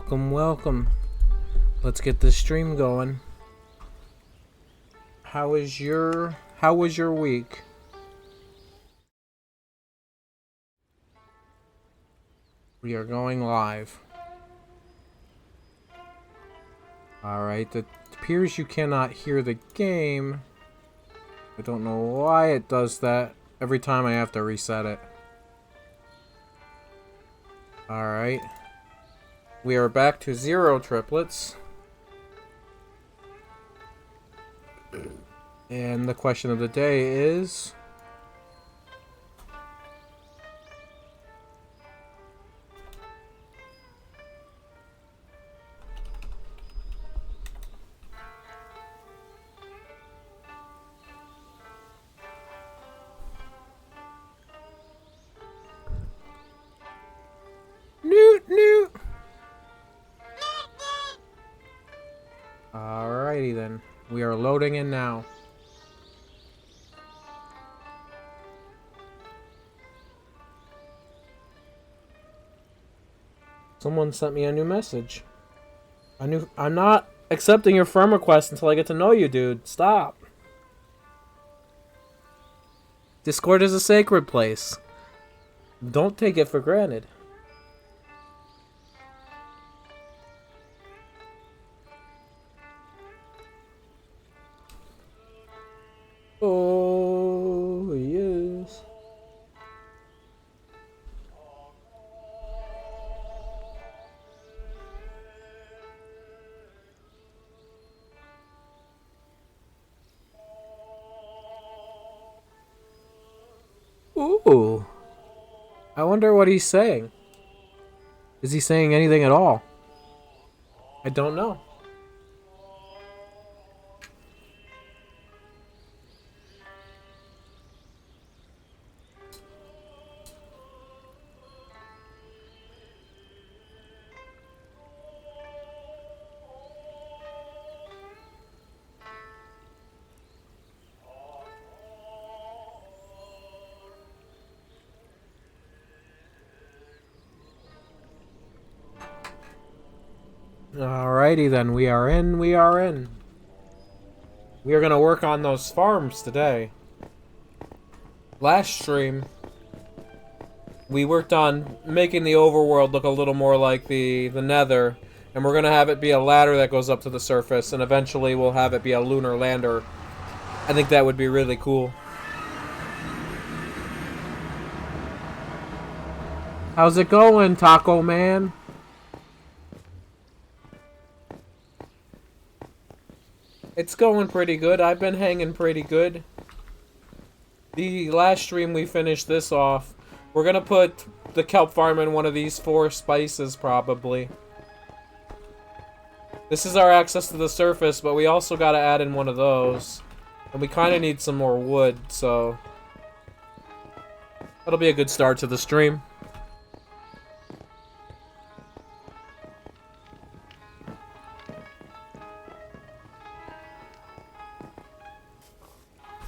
Welcome, welcome. Let's get this stream going. How was your week? We are going live. Alright, it appears you cannot hear the game. I don't know why it does that every time I have to reset it. Alright. We are back to 0 triplets. And the question of the day is... Newt, newt! Alrighty then. We are loading in now. Someone sent me a new message. I'm not accepting your friend request until I get to know you, dude. Stop. Discord is a sacred place. Don't take it for granted. Oh, yes. Ooh. I wonder what he's saying. Is he saying anything at all? I don't know. Alrighty then, we are in. We are gonna work on those farms today. Last stream, we worked on making the overworld look a little more like the Nether, and we're gonna have it be a ladder that goes up to the surface, and eventually we'll have it be a lunar lander. I think that would be really cool. How's it going, Taco Man? It's going pretty good. I've been hanging pretty good. The last stream we finished this off. We're gonna put the kelp farm in one of these 4 spices, probably. This is our access to the surface, but we also gotta add in one of those. And we kinda need some more wood, so... that'll be a good start to the stream.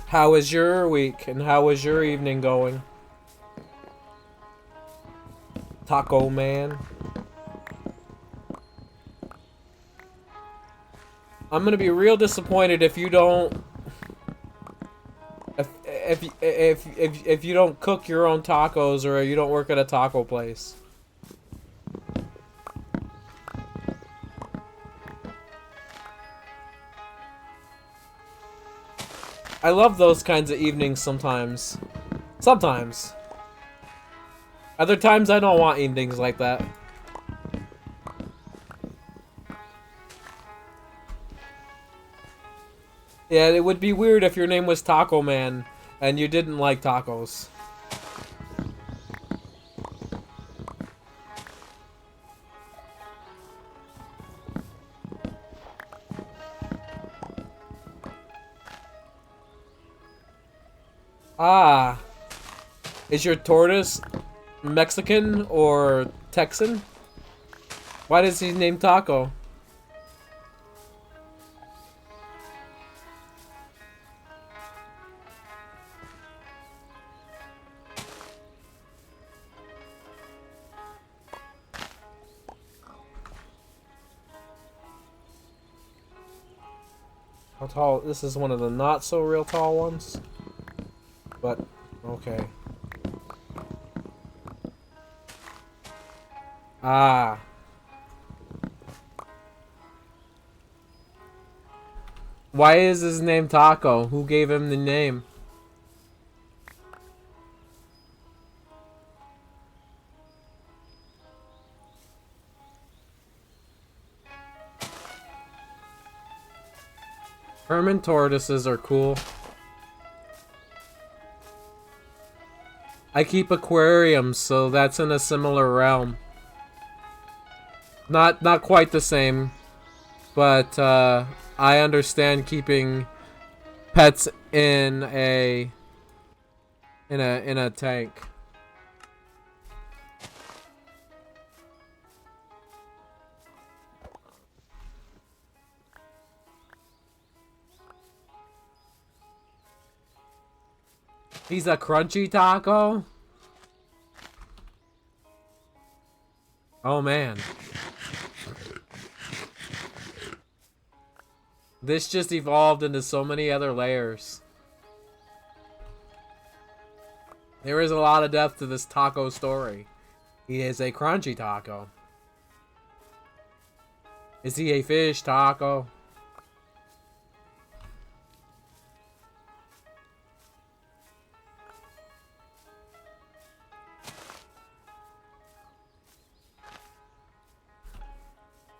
How was your week, and how was your evening going? Taco Man. I'm gonna be real disappointed if you don't... If you don't cook your own tacos, or you don't work at a taco place. I love those kinds of evenings sometimes. Sometimes. Other times I don't want evenings like that. Yeah, it would be weird if your name was Taco Man and you didn't like tacos. Ah. Is your tortoise Mexican or Texan? Why does he name Taco? How tall? This is one of the not so real tall ones. But, okay. Ah. Why is his name Taco? Who gave him the name? Hermit tortoises are cool. I keep aquariums, so that's in a similar realm. Not quite the same, but I understand keeping pets in a tank. He's a crunchy taco? Oh man. This just evolved into so many other layers. There is a lot of depth to this taco story. He is a crunchy taco. Is he a fish taco?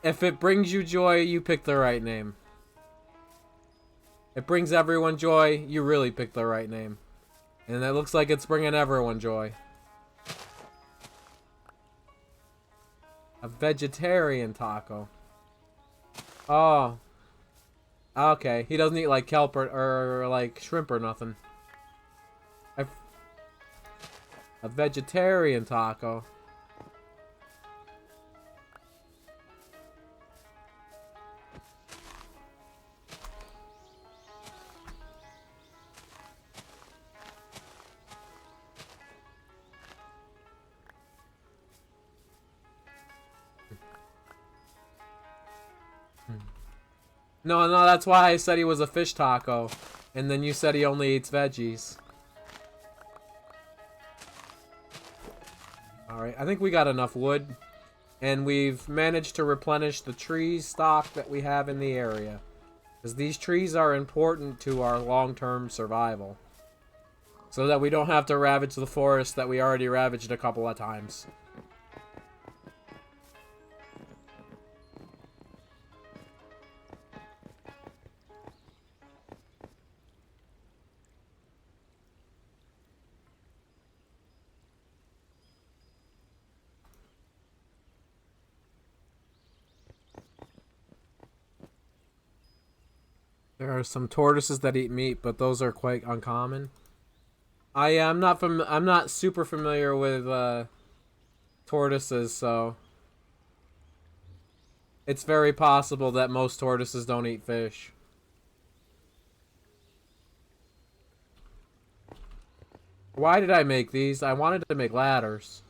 If it brings you joy, you pick the right name. It brings everyone joy, you really pick the right name. And it looks like it's bringing everyone joy. A vegetarian taco. Oh. Okay, he doesn't eat like kelp or like shrimp or nothing. A vegetarian taco. No, that's why I said he was a fish taco. And then you said he only eats veggies. Alright, I think we got enough wood. And we've managed to replenish the tree stock that we have in the area. Because these trees are important to our long-term survival. So that we don't have to ravage the forest that we already ravaged a couple of times. There are some tortoises that eat meat, but those are quite uncommon. I'm not super familiar with tortoises, so it's very possible that most tortoises don't eat fish. Why did I make these? I wanted to make ladders.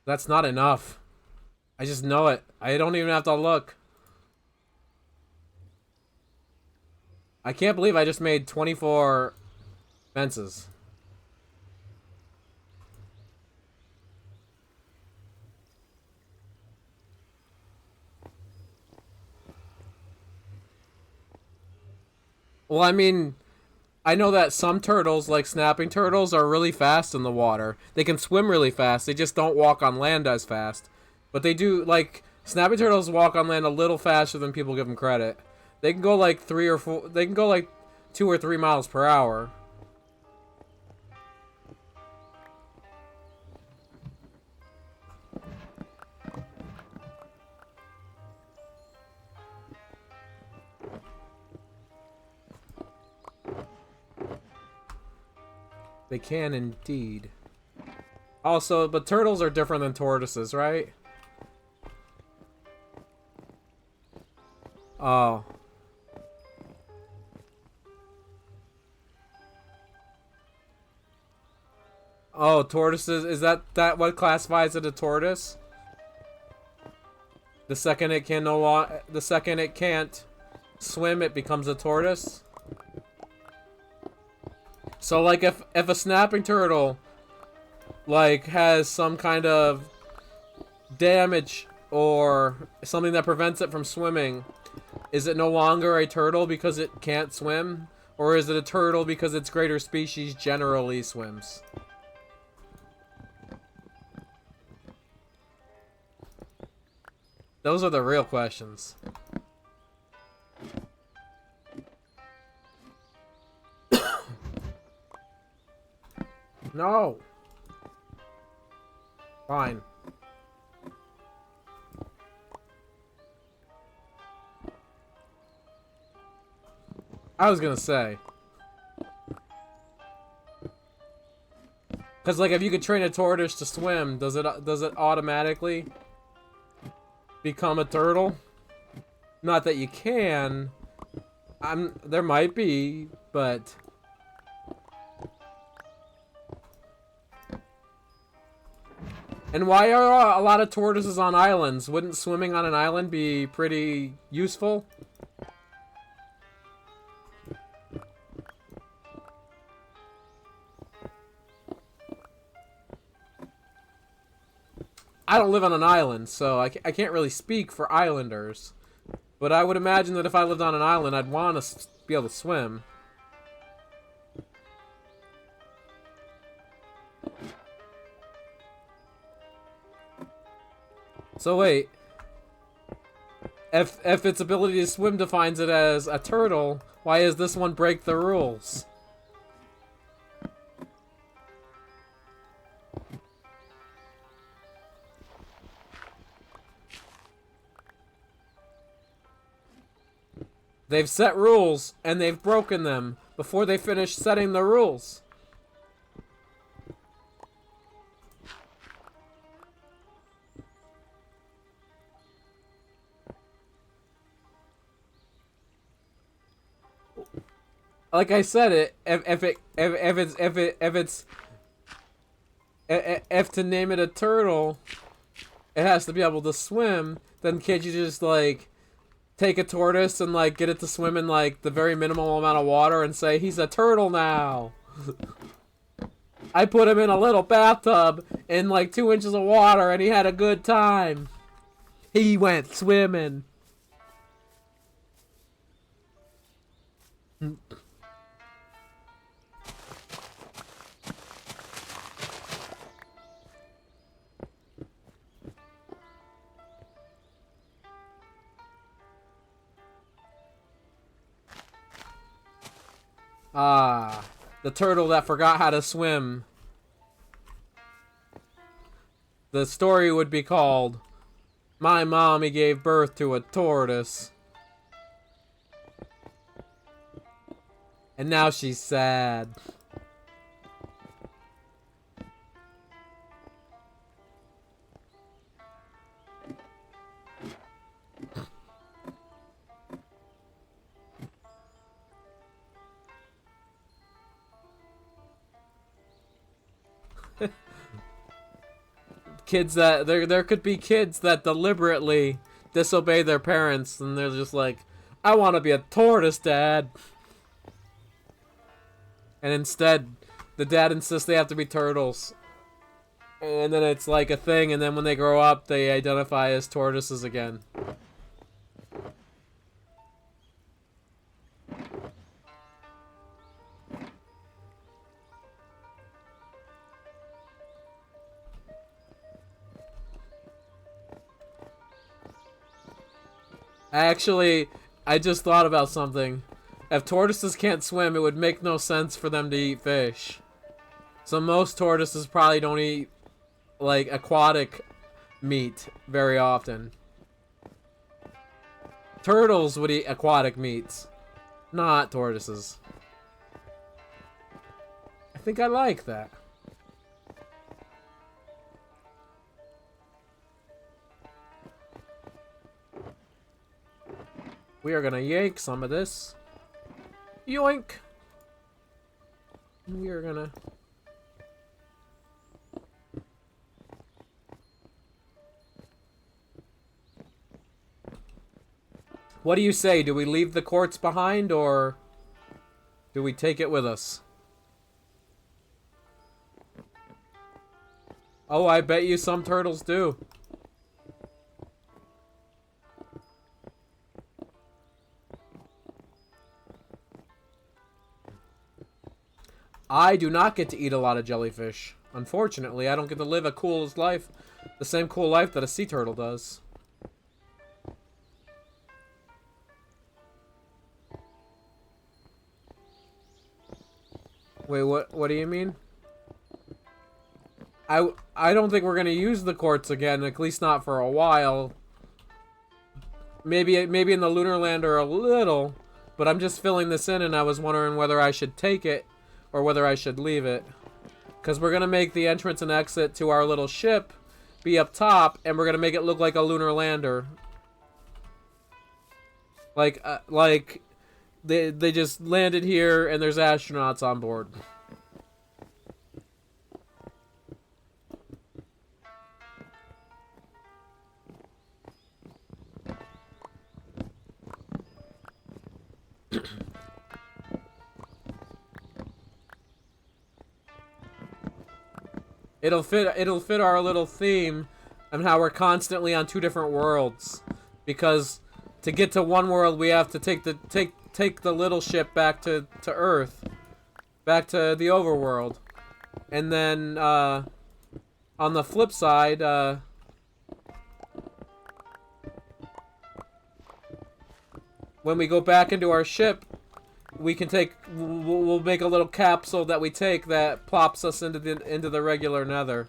That's not enough. I just know it. I don't even have to look. I can't believe I just made 24 fences. Well, I mean, I know that some turtles, like snapping turtles, are really fast in the water. They can swim really fast. They just don't walk on land as fast. But they do, like, snapping turtles walk on land a little faster than people give them credit. They can go like 2 or 3 miles per hour. They can indeed. Also, but turtles are different than tortoises, right? Oh. Oh, tortoises. Is that what classifies it a tortoise? The second it can the second it can't swim, it becomes a tortoise. So like if a snapping turtle like has some kind of damage or something that prevents it from swimming, is it no longer a turtle because it can't swim? Or is it a turtle because its greater species generally swims? Those are the real questions. No. Fine. I was gonna say. Cause like if you could train a tortoise to swim, does it automatically become a turtle? Not that you can. There might be, but and why are a lot of tortoises on islands? Wouldn't swimming on an island be pretty useful? I don't live on an island, so I can't really speak for islanders. But I would imagine that if I lived on an island, I'd want to be able to swim. So wait. If its ability to swim defines it as a turtle, why does this one break the rules? They've set rules, and they've broken them before they finish setting the rules. Like I said, if to name it a turtle, it has to be able to swim. Then can't you just like take a tortoise and like get it to swim in like the very minimal amount of water and say he's a turtle now? I put him in a little bathtub in like 2 inches of water and he had a good time. He went swimming. Ah, the turtle that forgot how to swim. The story would be called, My Mommy Gave Birth to a Tortoise. And now she's sad. Kids that there could be kids that deliberately disobey their parents and they're just like, I want to be a tortoise, Dad. And instead, the dad insists they have to be turtles. And then it's like a thing, and then when they grow up, they identify as tortoises again. Actually, I just thought about something. If tortoises can't swim, it would make no sense for them to eat fish. So most tortoises probably don't eat, like, aquatic meat very often. Turtles would eat aquatic meats, not tortoises. I think I like that. We are gonna yank some of this. Yoink! We are gonna... What do you say? Do we leave the quartz behind, or do we take it with us? Oh, I bet you some turtles do. I do not get to eat a lot of jellyfish. Unfortunately, I don't get to live a cool life, the same cool life that a sea turtle does. Wait, what do you mean? I don't think we're gonna use the quartz again, at least not for a while. Maybe in the lunar lander a little, but I'm just filling this in, and I was wondering whether I should take it or whether I should leave it. Because we're going to make the entrance and exit to our little ship be up top, and we're going to make it look like a lunar lander. Like they just landed here, and there's astronauts on board. It'll fit our little theme and how we're constantly on two different worlds. Because to get to one world, we have to take the little ship back to Earth, back to the overworld. And then on the flip side, when we go back into our ship, we can we'll make a little capsule that we take that plops us into the regular Nether.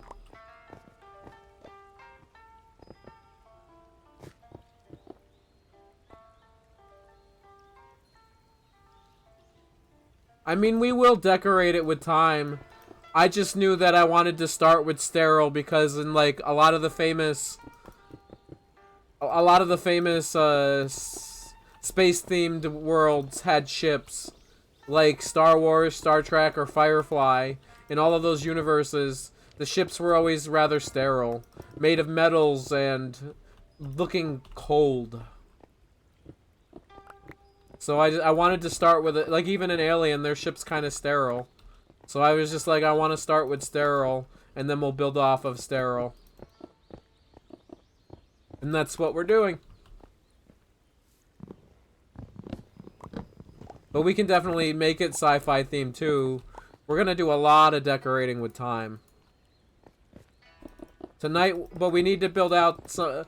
I mean, we will decorate it with time. I just knew that I wanted to start with sterile because in like a lot of the famous space-themed worlds had ships, like Star Wars, Star Trek, or Firefly. In all of those universes, the ships were always rather sterile, made of metals and looking cold. So I wanted to start with it, like even in Alien, their ship's kind of sterile. So I was just like, I want to start with sterile, and then we'll build off of sterile. And that's what we're doing. But we can definitely make it sci-fi themed too. We're gonna do a lot of decorating with time. Tonight, but we need to build out some...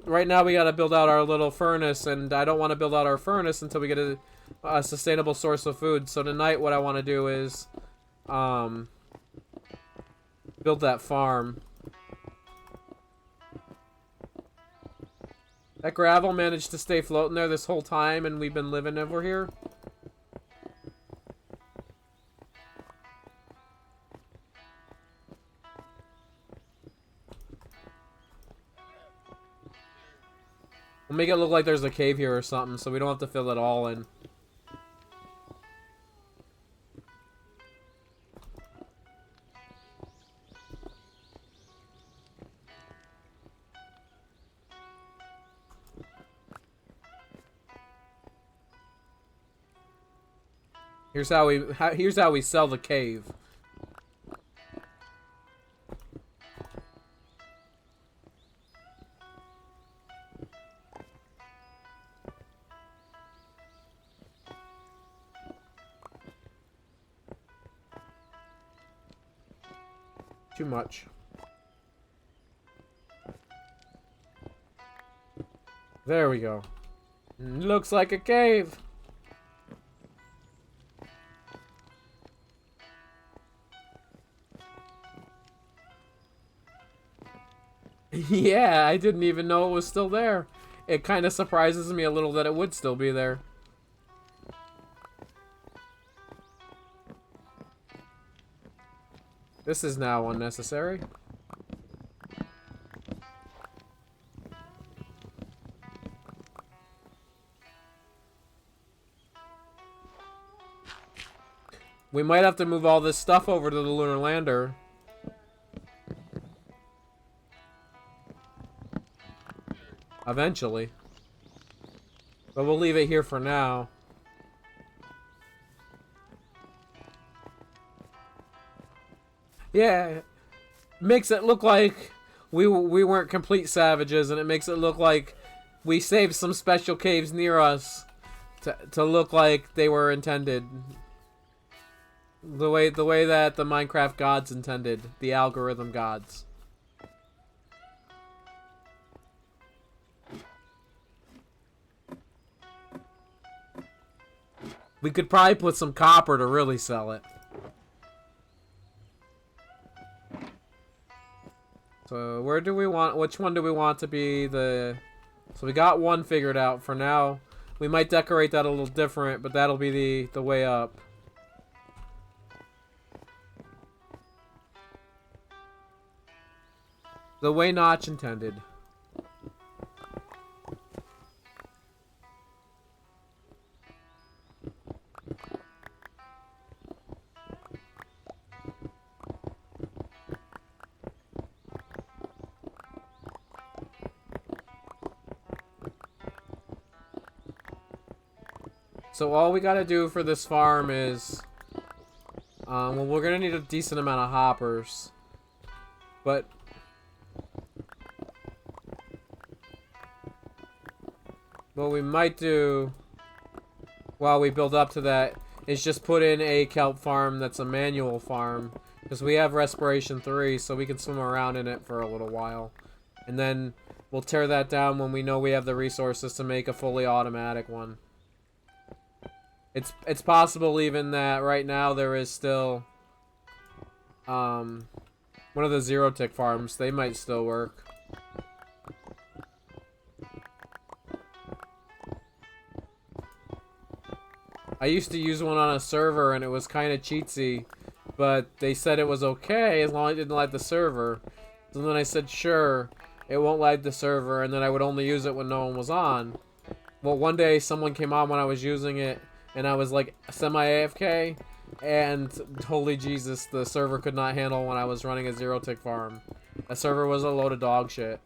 Right now we gotta build out our little furnace, and I don't want to build out our furnace until we get a sustainable source of food. So tonight what I want to do is build that farm. That gravel managed to stay floating there this whole time, and we've been living over here. We'll make it look like there's a cave here or something, so we don't have to fill it all in. Here's how we sell the cave. Too much. There we go. Looks like a cave. Yeah, I didn't even know it was still there. It kind of surprises me a little that it would still be there. This is now unnecessary. We might have to move all this stuff over to the lunar lander. Eventually. But we'll leave it here for now. Yeah, makes it look like we weren't complete savages, and it makes it look like we saved some special caves near us to look like they were intended. The way that the Minecraft gods intended, the algorithm gods. We could probably put some copper to really sell it. So where do we want, which one do we want to be the, so we got one figured out for now. We might decorate that a little different, but that'll be the way up. The way Notch intended. So all we gotta do for this farm is, well, we're gonna need a decent amount of hoppers, but what we might do while we build up to that is just put in a kelp farm that's a manual farm, because we have respiration 3, so we can swim around in it for a little while, and then we'll tear that down when we know we have the resources to make a fully automatic one. It's possible even that right now there is still one of the zero tick farms. They might still work. I used to use one on a server and it was kind of cheatsy, but they said it was okay as long as it didn't lag the server. So then I said sure, it won't lag the server, and then I would only use it when no one was on. Well, one day someone came on when I was using it, and I was like semi-AFK, and holy Jesus, the server could not handle when I was running a zero tick farm. The server was a load of dog shit.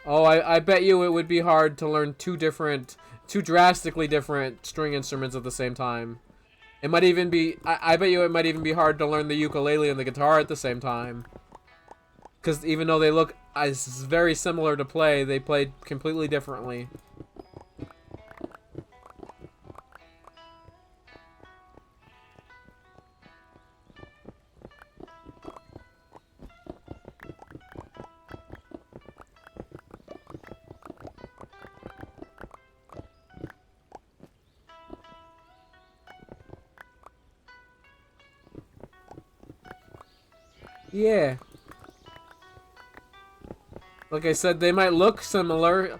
Oh, I bet you it would be hard to learn two drastically different string instruments at the same time. It might even be, I bet you it might even be hard to learn the ukulele and the guitar at the same time. Because even though they look as very similar to play, they played completely differently. Yeah. Like I said, they might look similar,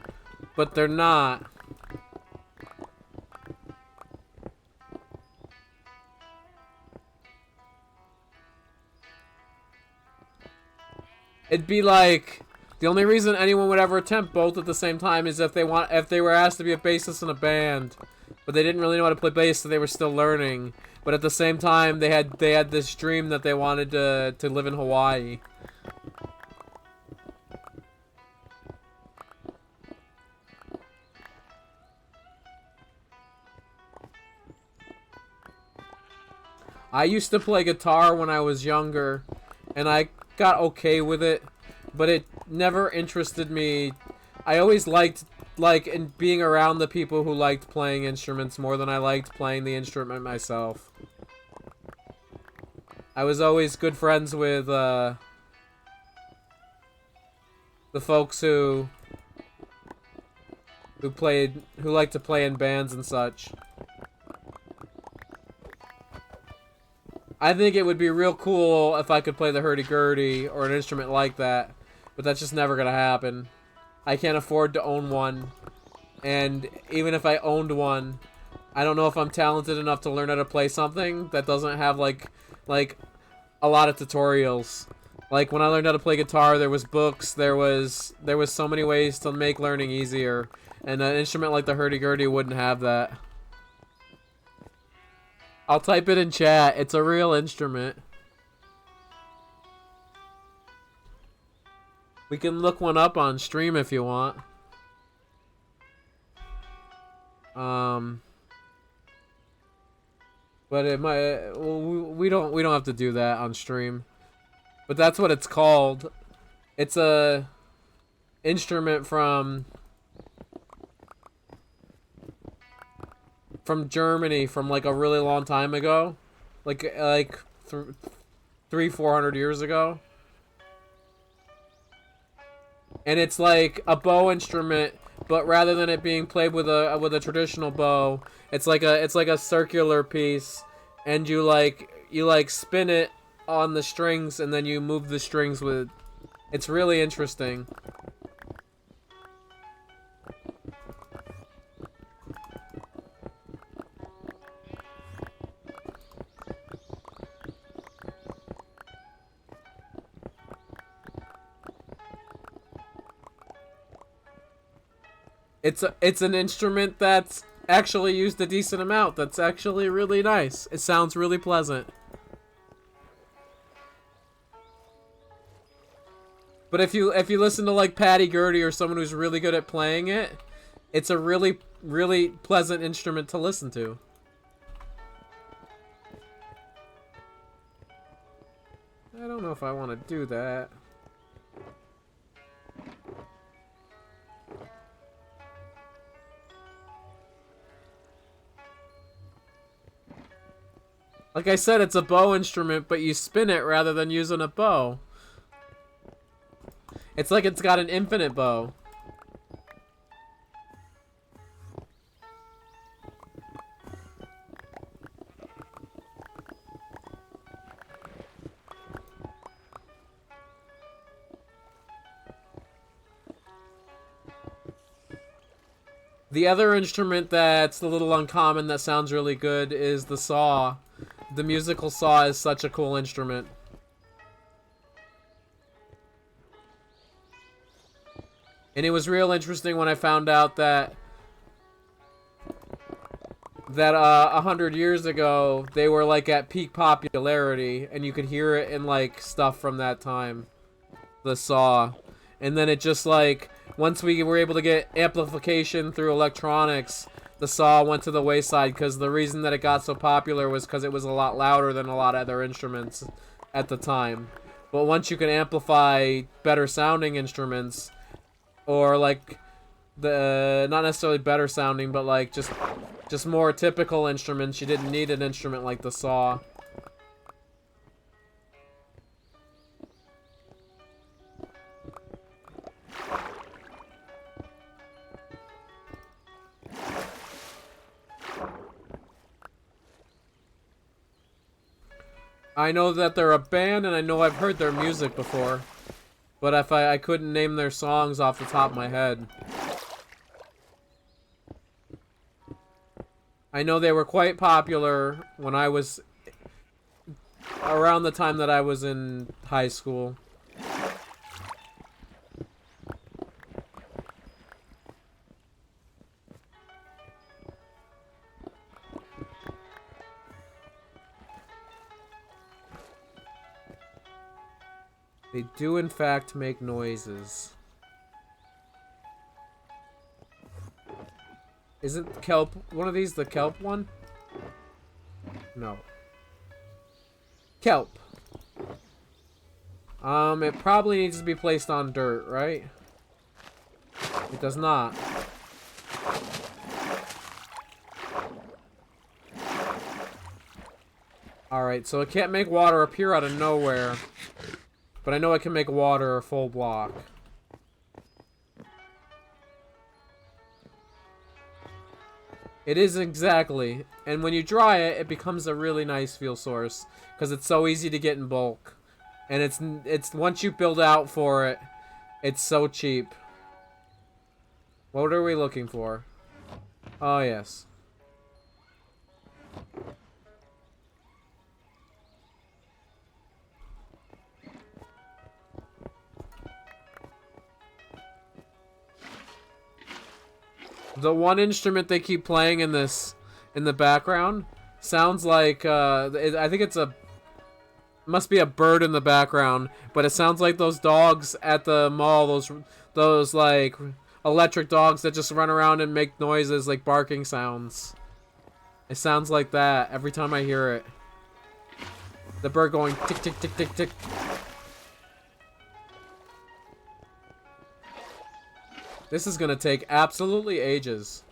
but they're not. It'd be like, the only reason anyone would ever attempt both at the same time is if they were asked to be a bassist in a band, but they didn't really know how to play bass, so they were still learning. But at the same time, they had this dream that they wanted to live in Hawaii. I used to play guitar when I was younger, and I got okay with it, but it never interested me. I always liked in being around the people who liked playing instruments more than I liked playing the instrument myself. I was always good friends with the folks who liked to play in bands and such. I think it would be real cool if I could play the hurdy-gurdy or an instrument like that, but that's just never gonna happen. I can't afford to own one, and even if I owned one, I don't know if I'm talented enough to learn how to play something that doesn't have like a lot of tutorials. Like when I learned how to play guitar, there was books, there was so many ways to make learning easier, and an instrument like the hurdy-gurdy wouldn't have that. I'll type it in chat. It's a real instrument. We can look one up on stream if you want. But it might. Well, we don't have to do that on stream. But that's what it's called. It's a instrument from Germany from like a really long time ago, like 300-400 years ago. And it's like a bow instrument, but rather than it being played with a traditional bow, it's like a circular piece, and you spin it on the strings, and then you move the strings with. It's really interesting. It's an instrument that's actually used a decent amount. That's actually really nice. It sounds really pleasant. But if you listen to like Patty Gurdy or someone who's really good at playing it, it's a really pleasant instrument to listen to. I don't know if I want to do that. Like I said, it's a bow instrument, but you spin it rather than using a bow. It's like it's got an infinite bow. The other instrument that's a little uncommon that sounds really good is the saw. The musical saw is such a cool instrument. And it was real interesting when I found out that 100 years ago they were like at peak popularity, and you could hear it in like stuff from that time. The saw. And then it just like once we were able to get amplification through electronics, the saw went to the wayside, because the reason that it got so popular was because it was a lot louder than a lot of other instruments at the time. But once you can amplify better sounding instruments, or like the not necessarily better sounding, but like just more typical instruments, you didn't need an instrument like the saw. I know that they're a band, and I know I've heard their music before. But if I couldn't name their songs off the top of my head. I know they were quite popular when I was around the time that I was in high school. They do, in fact, make noises. Isn't kelp one of these the kelp one? No. Kelp. It probably needs to be placed on dirt, right? It does not. Alright, so it can't make water appear out of nowhere. But I know I can make water a full block. It is exactly. And when you dry it, it becomes a really nice fuel source, because it's so easy to get in bulk. And it's once you build out for it, it's so cheap. What are we looking for? Oh, yes. The one instrument they keep playing in the background sounds like I think it's a Must be a bird in the background, but it sounds like those dogs at the mall. Those like electric dogs that just run around and make noises like barking sounds. It sounds like that every time I hear it. The bird going tick tick tick tick tick. This is gonna take absolutely ages.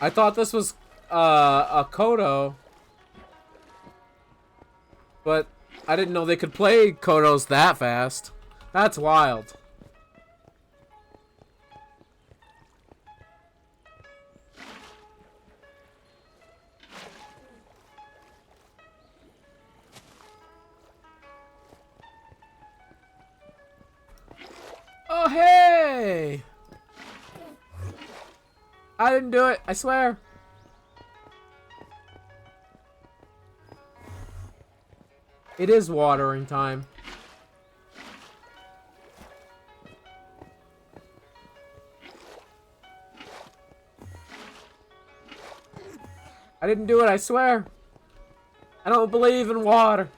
I thought this was a Kodo, but I didn't know they could play Kodos that fast. That's wild. Oh, hey! I didn't do it, I swear. It is watering time. I didn't do it, I swear. I don't believe in water.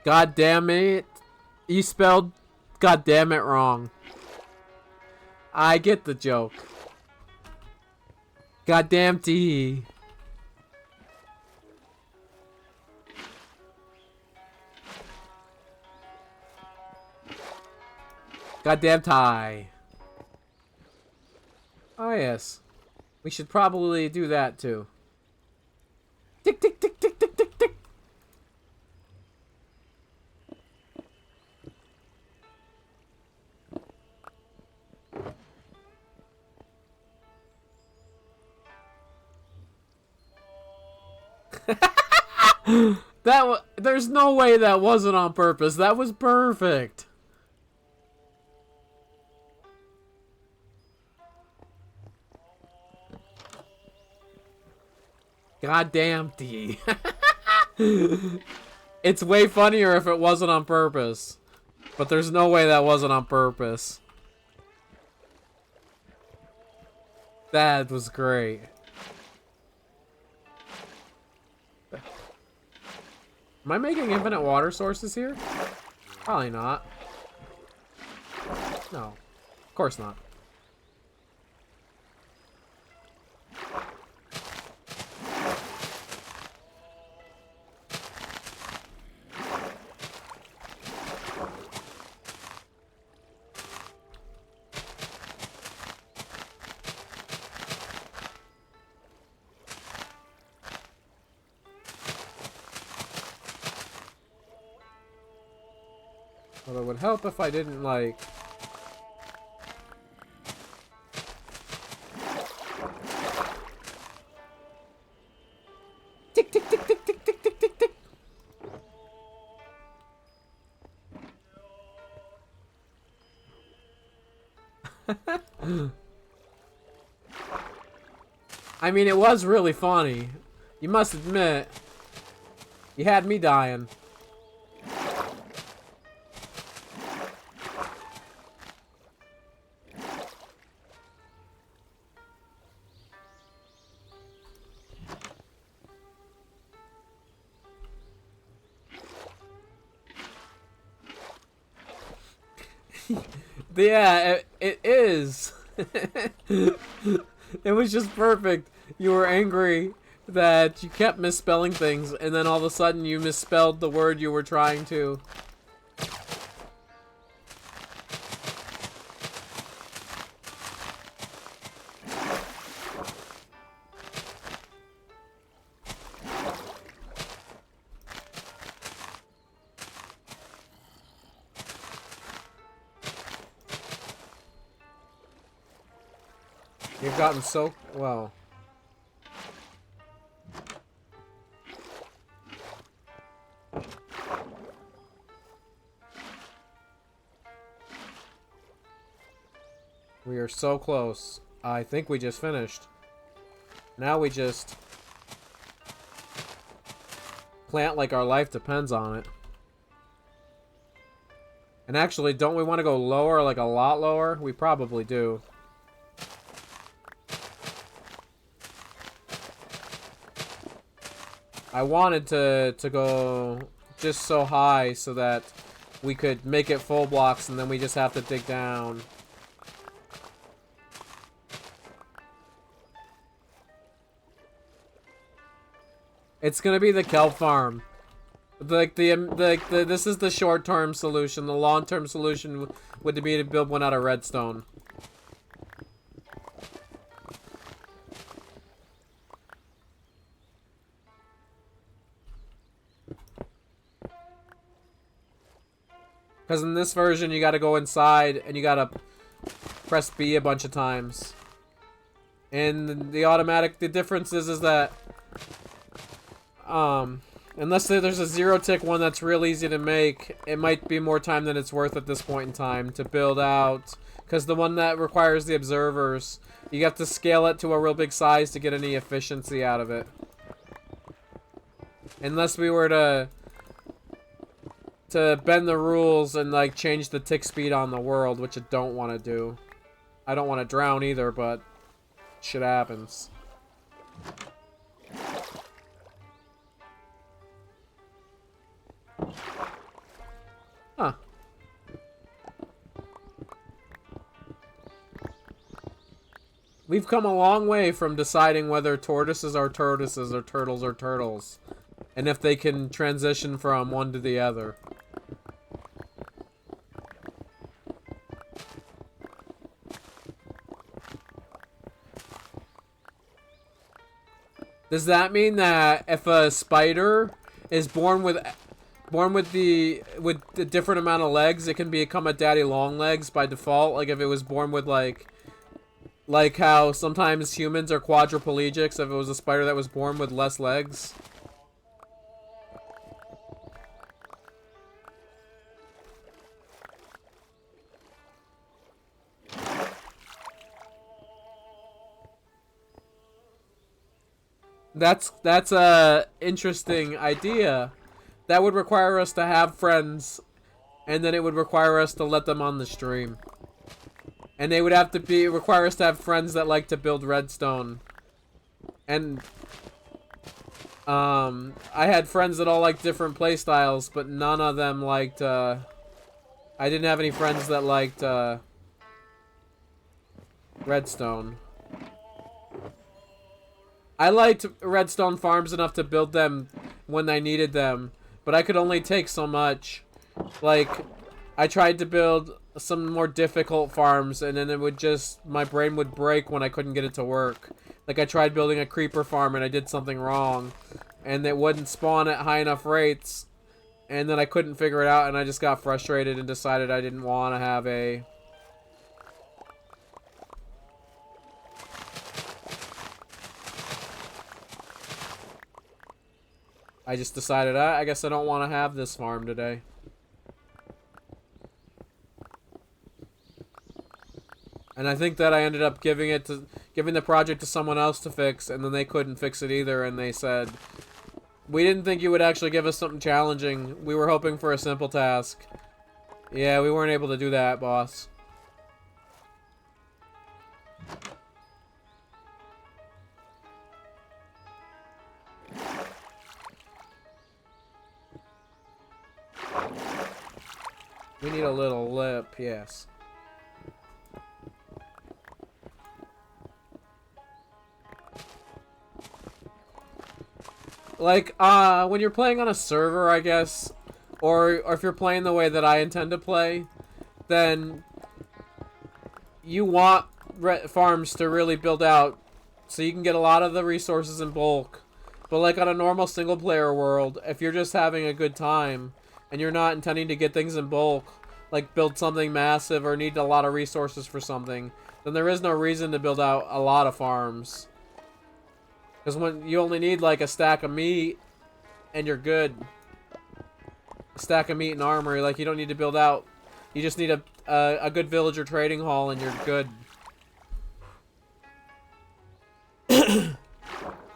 God damn it. You spelled God damn it wrong. I get the joke. Goddamn T. Goddamn tie. Oh yes. We should probably do that too. Tick tick tick tick tick tick tick. There's no way that wasn't on purpose. That was perfect. Goddamn D. It's way funnier if it wasn't on purpose. But there's no way that wasn't on purpose. That was great. Am I making infinite water sources here? Probably not. No. Of course not. Well, it would help if I didn't, like... Tick, tick, tick, tick, tick, tick, tick, tick, tick. I mean, it was really funny. You must admit. You had me dying. Yeah, it is. It was just perfect. You were angry that you kept misspelling things, and then all of a sudden you misspelled the word you were trying to. You've gotten so well. We are so close. I think we just finished. Now we just plant like our life depends on it. And actually, don't we want to go lower, like a lot lower? We probably do. I wanted to go just so high so that we could make it full blocks and then we just have to dig down. It's gonna be the kelp farm. This is the short-term solution. The long-term solution would be to build one out of redstone. Because in this version, you gotta go inside and you gotta press B a bunch of times. And the difference is that, unless there's a zero-tick one that's real easy to make, it might be more time than it's worth at this point in time to build out. Because the one that requires the observers, you have to scale it to a real big size to get any efficiency out of it. Unless we were to bend the rules and like change the tick speed on the world, which I don't want to do. I don't want to drown either, but shit happens. Huh. We've come a long way from deciding whether tortoises are tortoises or turtles are turtles, and if they can transition from one to the other. Does that mean that if a spider is born with the different amount of legs, it can become a daddy long legs by default? Like if it was born with like how sometimes humans are quadriplegics, if it was a spider that was born with less legs? That's a interesting idea. That would require us to have friends, and then it would require us to let them on the stream. And they would have to require us to have friends that like to build redstone. And I had friends that all liked different playstyles, but none of them liked I didn't have any friends that liked redstone. I liked redstone farms enough to build them when I needed them, but I could only take so much. Like, I tried to build some more difficult farms, and then it would just, my brain would break when I couldn't get it to work. Like, I tried building a creeper farm, and I did something wrong, and it wouldn't spawn at high enough rates, and then I couldn't figure it out, and I just got frustrated and decided I didn't want to have a... I just decided, I guess I don't want to have this farm today. And I think that I ended up giving the project to someone else to fix, and then they couldn't fix it either, and they said, "We didn't think you would actually give us something challenging. We were hoping for a simple task." Yeah, we weren't able to do that, boss. We need a little lip, yes. Like, when you're playing on a server, I guess, or if you're playing the way that I intend to play, then you want farms to really build out so you can get a lot of the resources in bulk. But like on a normal single player world, if you're just having a good time and you're not intending to get things in bulk, like build something massive or need a lot of resources for something, then there is no reason to build out a lot of farms. Because when you only need like a stack of meat and you're good. A stack of meat and armor, like you don't need to build out. You just need a good villager trading hall and you're good.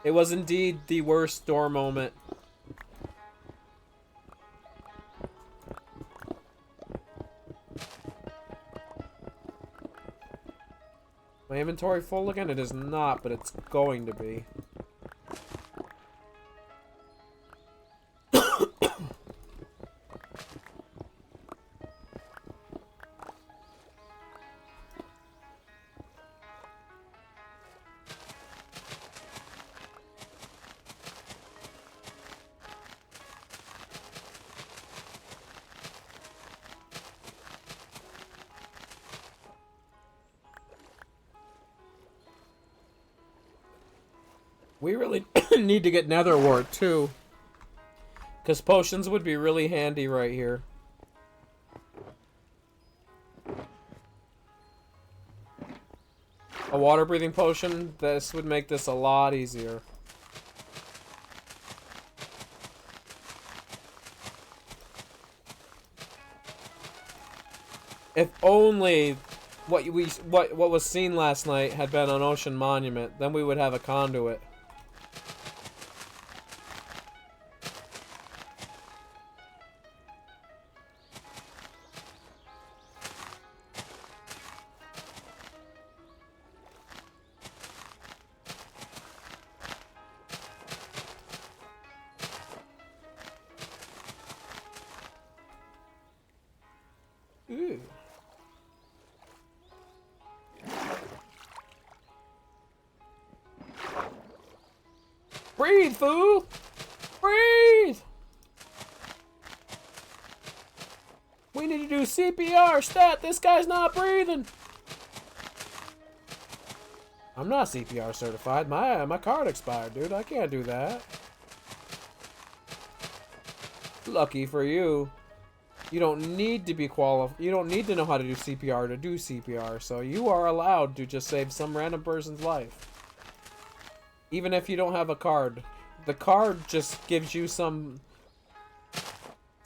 It was indeed the worst door moment. My inventory full again? It is not, but it's going to be. We really need to get nether wart too. Because potions would be really handy right here. A water breathing potion, this would make this a lot easier. If only what was seen last night had been an ocean monument, then we would have a conduit. Ooh. Breathe, fool! Breathe! We need to do CPR, stat! This guy's not breathing! I'm not CPR certified. My card expired, dude. I can't do that. Lucky for you. You don't need to be qualified. You don't need to know how to do CPR to do CPR. So you are allowed to just save some random person's life. Even if you don't have a card. The card just gives you some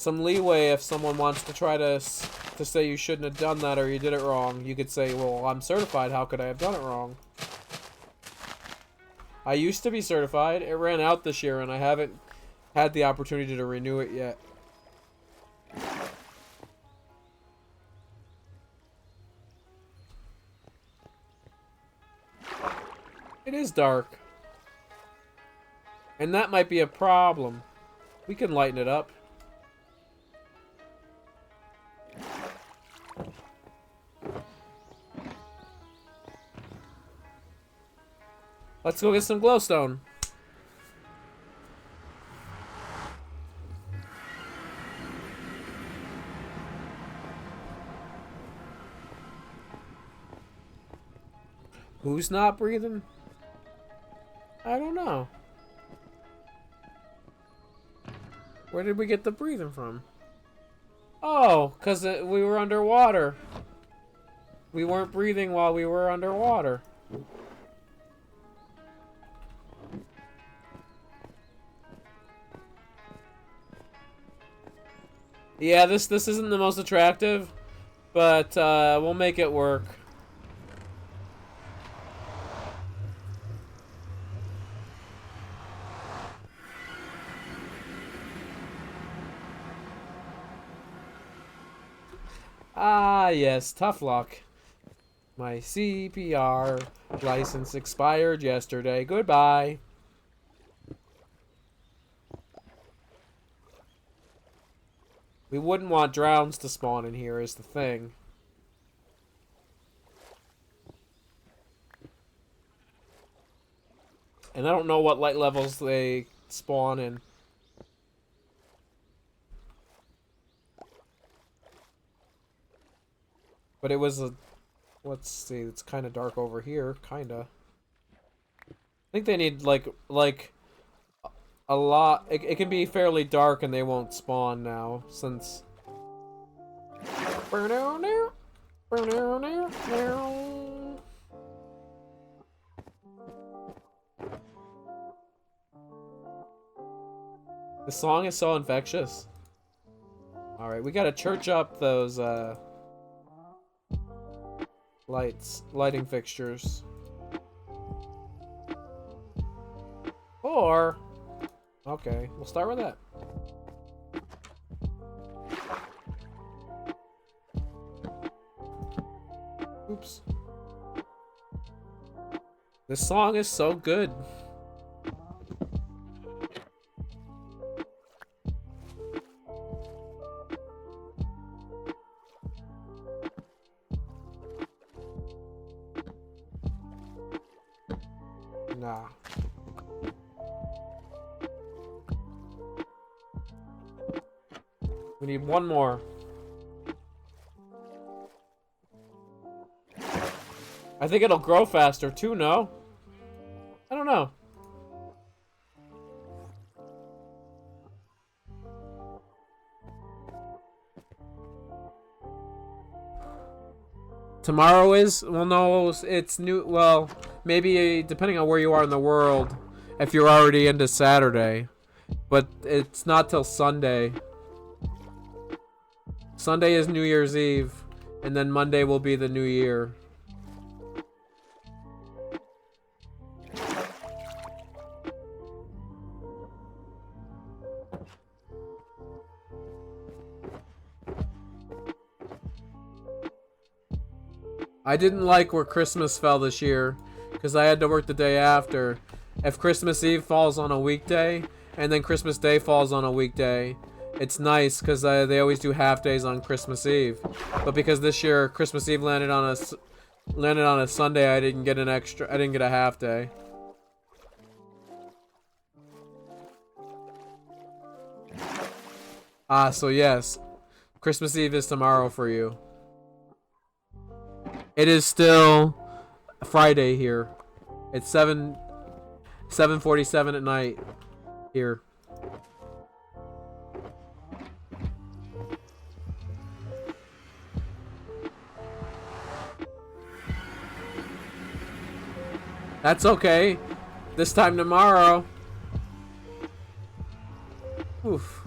leeway if someone wants to try to say you shouldn't have done that or you did it wrong. You could say, well, I'm certified. How could I have done it wrong? I used to be certified. It ran out this year and I haven't had the opportunity to renew it yet. It is dark. And that might be a problem. We can lighten it up. Let's go get some glowstone. Who's not breathing? I don't know. Where did we get the breathing from? Oh, because we were underwater. We weren't breathing while we were underwater. Yeah, this isn't the most attractive, but we'll make it work. Ah, yes, tough luck. My CPR license expired yesterday. Goodbye. We wouldn't want drowns to spawn in here is the thing. And I don't know what light levels they spawn in. But it was a... Let's see, it's kind of dark over here. Kinda. I think they need, like a lot... It can be fairly dark and they won't spawn now, since... The song is so infectious. Alright, we gotta church up those, lighting fixtures. Or... Okay, we'll start with that. Oops. This song is so good. Nah. We need one more. I think it'll grow faster too, no? I don't know. Tomorrow is? Well, no, it's new. Well, maybe depending on where you are in the world, if you're already into Saturday. But it's not till Sunday. Sunday is New Year's Eve, and then Monday will be the New Year. I didn't like where Christmas fell this year, because I had to work the day after. If Christmas Eve falls on a weekday, and then Christmas Day falls on a weekday, it's nice, because they always do half days on Christmas Eve. But because this year Christmas Eve landed on a Sunday, I didn't get a half day. Ah, so yes, Christmas Eve is tomorrow for you. It is still Friday here. It's 7:47 at night here. That's okay. This time tomorrow. Oof.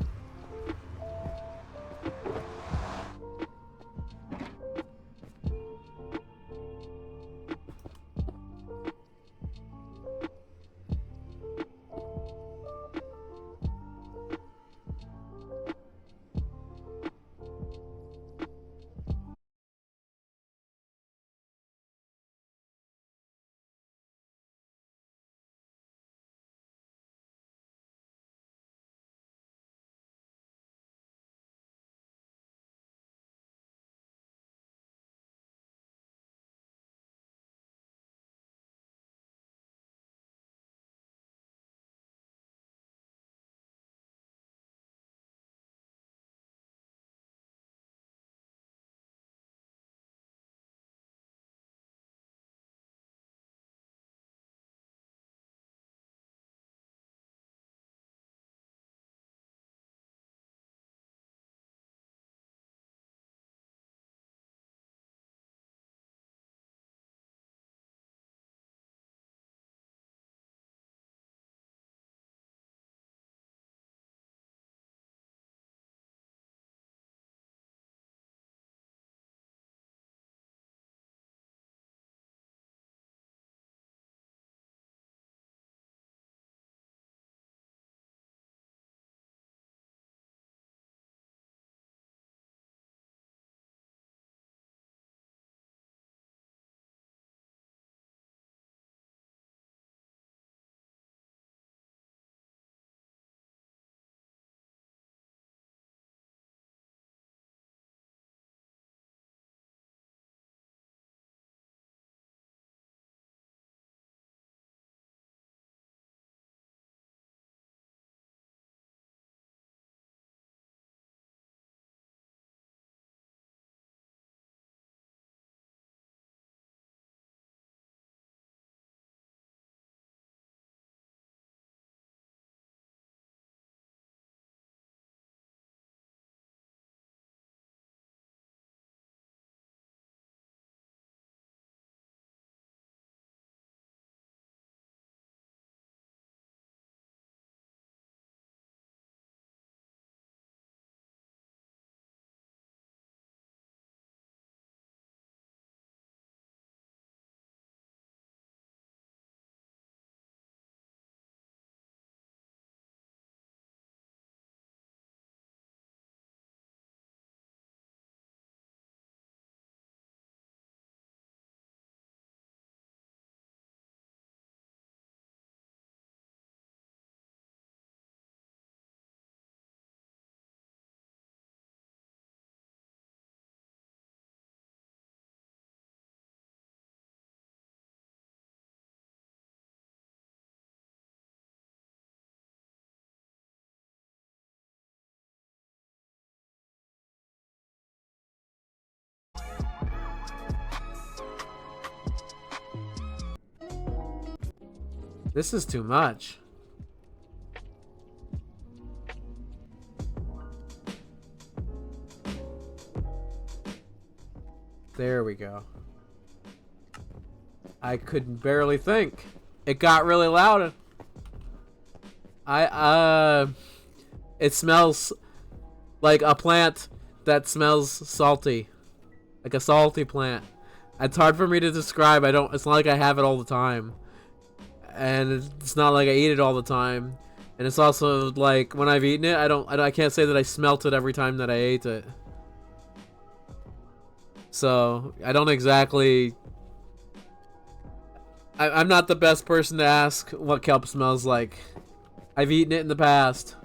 This is too much. There we go. I could barely think. It got really loud. It smells like a plant that smells salty. Like a salty plant. It's hard for me to describe. It's not like I have it all the time. And it's not like I eat it all the time. And it's also like when I've eaten it, I can't say that I smelt it every time that I ate it. So, I don't exactly... I'm not the best person to ask what kelp smells like. I've eaten it in the past.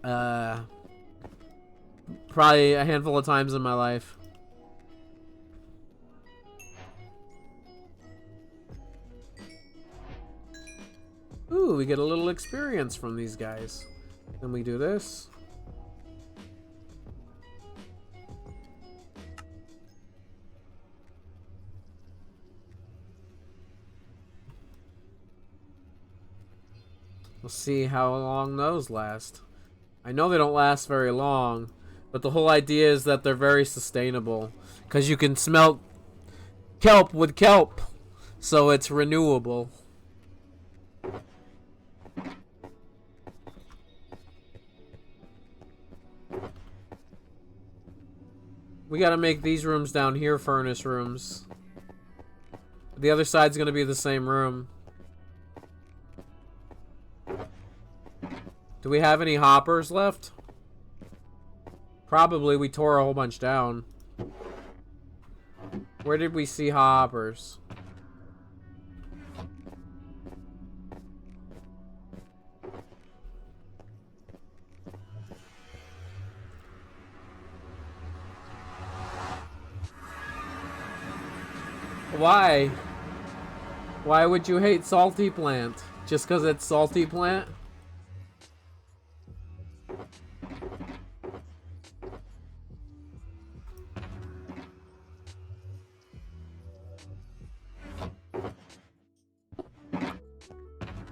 Probably a handful of times in my life. Ooh, we get a little experience from these guys. Then we do this. We'll see how long those last. I know they don't last very long, but the whole idea is that they're very sustainable. Because you can smelt kelp with kelp, so it's renewable. We gotta make these rooms down here furnace rooms. The other side's gonna be the same room. Do we have any hoppers left? Probably. We tore a whole bunch down. Where did we see hoppers? Why? Why would you hate salty plant? Just because it's salty plant?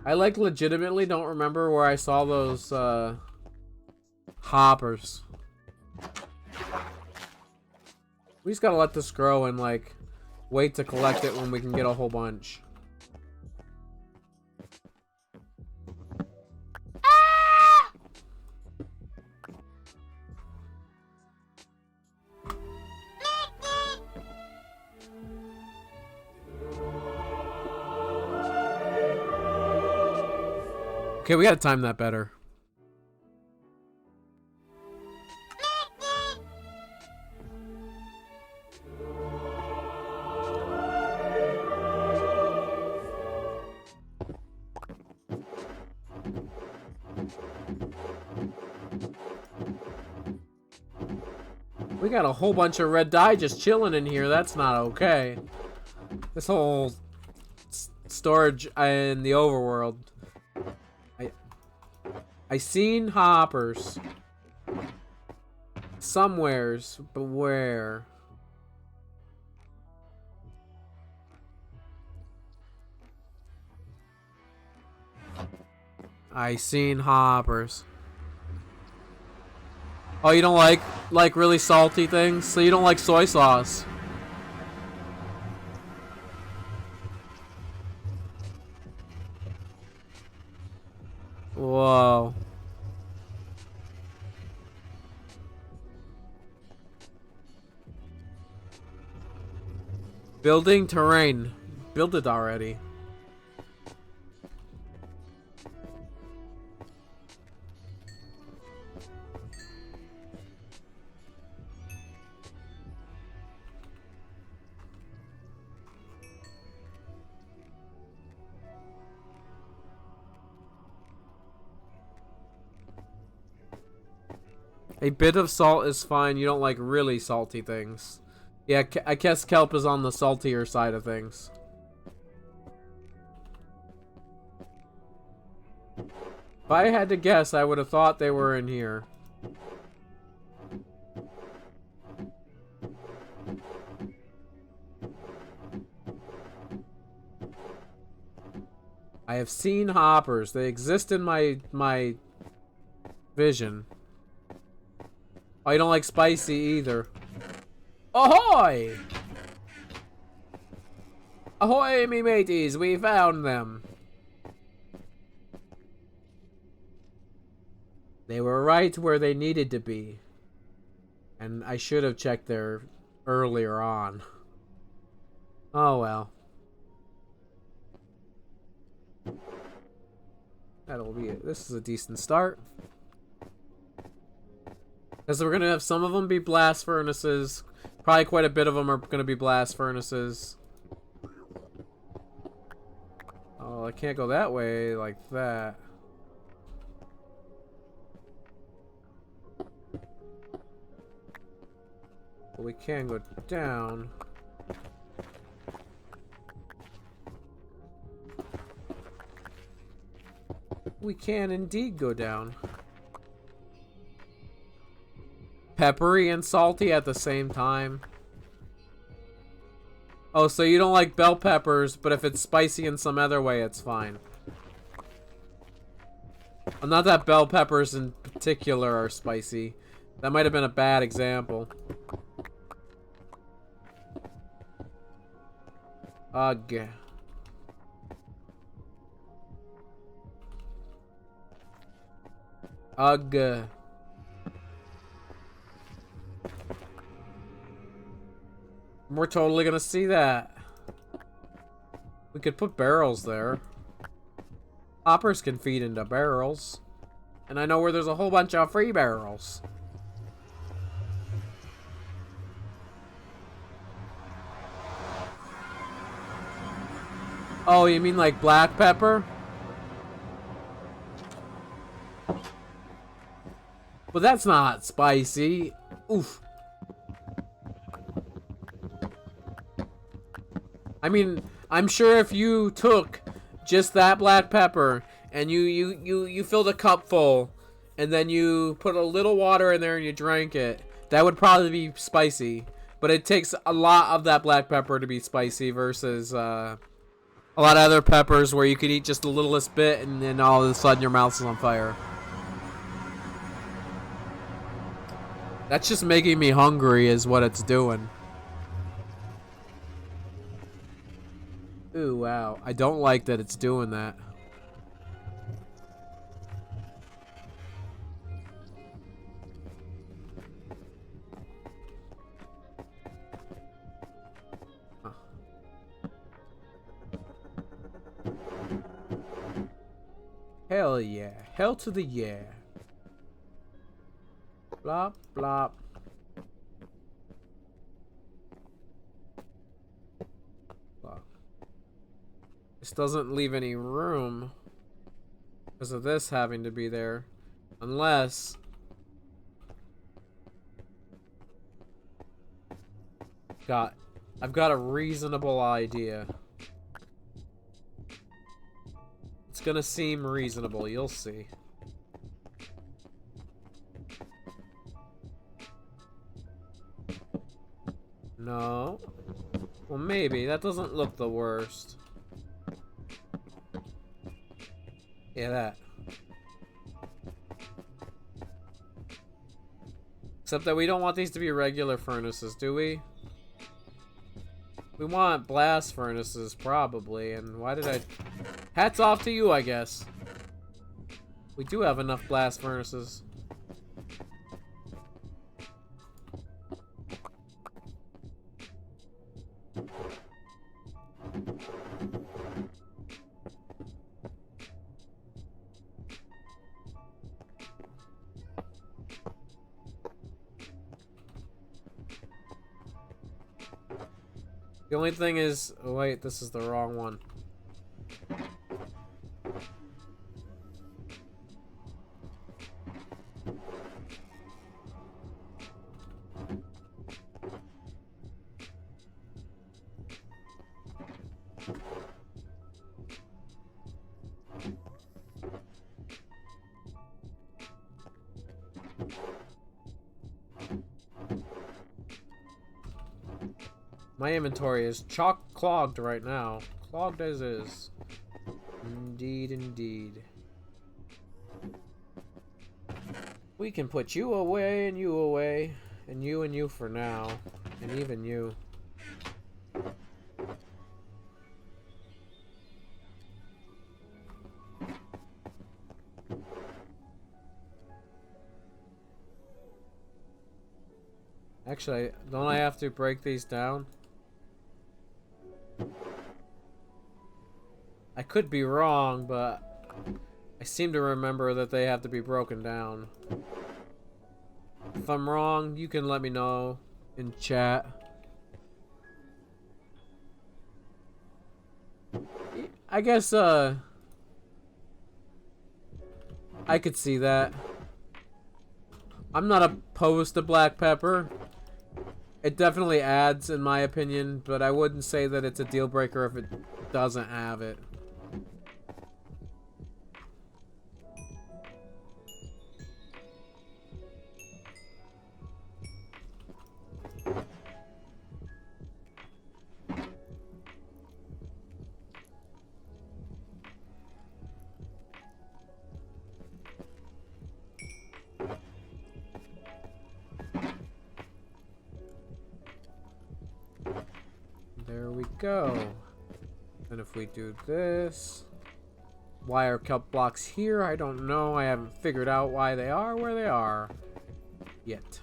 I like legitimately don't remember where I saw those hoppers. We just gotta let this grow and like wait to collect it when we can get a whole bunch. Okay, we gotta time that better. We got a whole bunch of red dye just chilling in here. That's not okay. This whole storage in the overworld. I seen hoppers. Somewheres, but where? I seen hoppers. Oh, you don't like really salty things? So you don't like soy sauce? Whoa. Building terrain. Build it already. A bit of salt is fine. You don't like really salty things. Yeah, I guess kelp is on the saltier side of things. If I had to guess, I would have thought they were in here. I have seen hoppers. They exist in my vision. Oh, you don't like spicy either. Ahoy! Ahoy, me mateys, we found them. They were right where they needed to be. And I should have checked there earlier on. Oh well. That'll be it. This is a decent start. Because we're going to have some of them be blast furnaces. Probably quite a bit of them are going to be blast furnaces. Oh, I can't go that way like that. But we can go down. We can indeed go down. Peppery and salty at the same time. Oh, so you don't like bell peppers, but if it's spicy in some other way, it's fine. Well, not that bell peppers in particular are spicy. That might have been a bad example. Ugh. Ugh. We're totally gonna see that. We could put barrels there. Hoppers can feed into barrels. And I know where there's a whole bunch of free barrels. Oh, you mean like black pepper? But that's not spicy. Oof. I mean, I'm sure if you took just that black pepper and you filled a cup full and then you put a little water in there and you drank it, that would probably be spicy. But it takes a lot of that black pepper to be spicy versus a lot of other peppers where you could eat just the littlest bit and then all of a sudden your mouth is on fire. That's just making me hungry is what it's doing. Ooh, wow. I don't like that it's doing that. Huh. Hell yeah. Hell to the yeah. Blop, blop. This doesn't leave any room because of this having to be there. Unless... I've got a reasonable idea. It's gonna seem reasonable, you'll see. No. Well, maybe. That doesn't look the worst. Yeah, that. Except that we don't want these to be regular furnaces, do we? We want blast furnaces, probably. And why did I... Hats off to you, I guess. We do have enough blast furnaces. The only thing is... Oh, wait, this is the wrong one. My inventory is chock clogged right now. Clogged as is. Indeed, indeed. We can put you away, and you for now, and even you. Actually, don't I have to break these down? I could be wrong, but I seem to remember that they have to be broken down. If I'm wrong, you can let me know in chat. I guess, I could see that. I'm not opposed to black pepper. It definitely adds, in my opinion, but I wouldn't say that it's a deal breaker if it doesn't have it. There we go. And if we do this... Why are kelp blocks here? I don't know. I haven't figured out why they are where they are yet.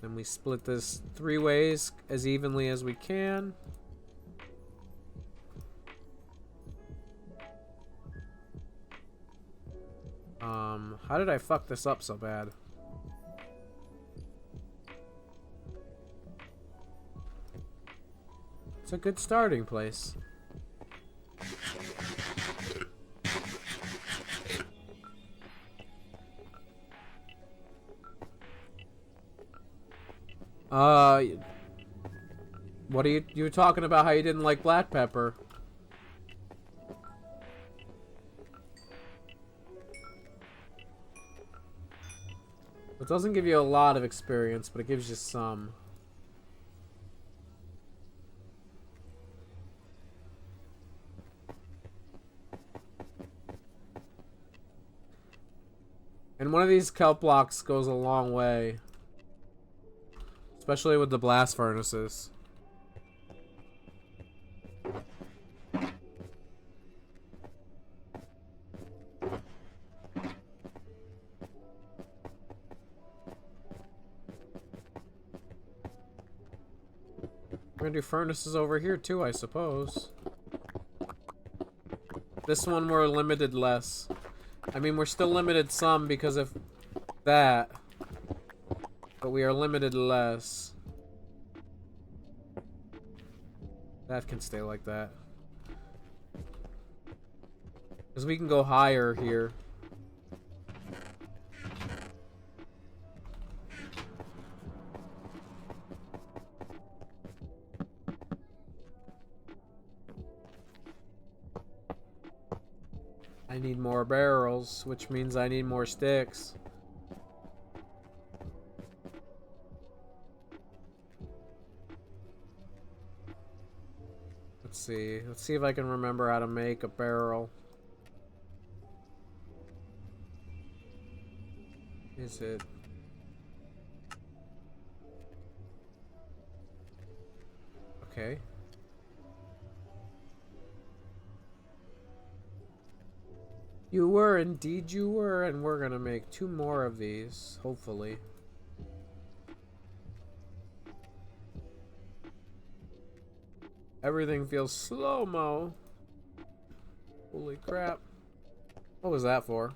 Then we split this 3 ways as evenly as we can. How did I fuck this up so bad? It's a good starting place. What are you were talking about how you didn't like black pepper? It doesn't give you a lot of experience, but it gives you some. And one of these kelp blocks goes a long way. Especially with the blast furnaces. We're gonna do furnaces over here too, I suppose. This one we're limited less. I mean, we're still limited some because of that. But we are limited less. That can stay like that. Because we can go higher here. I need more barrels, which means I need more sticks. Let's see. Let's see if I can remember how to make a barrel. Is it? Okay. You were, indeed you were, and we're gonna make 2 more of these, hopefully. Everything feels slow-mo. Holy crap. What was that for?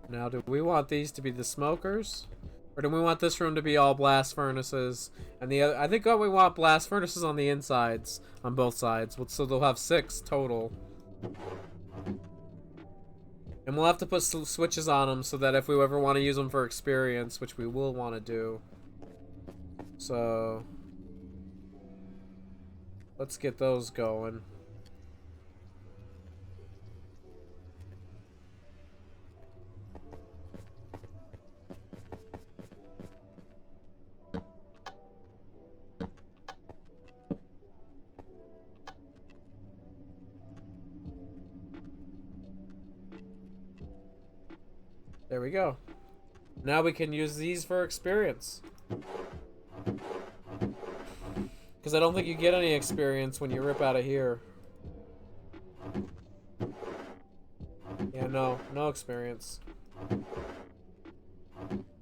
Now, do we want these to be the smokers? Or do we want this room to be all blast furnaces? And the other, I think we want blast furnaces on the insides, on both sides. So they'll have 6 total. And we'll have to put switches on them so that if we ever want to use them for experience, which we will want to do. So let's get those going. There we go. Now we can use these for experience. Because I don't think you get any experience when you rip out of here. Yeah, no experience.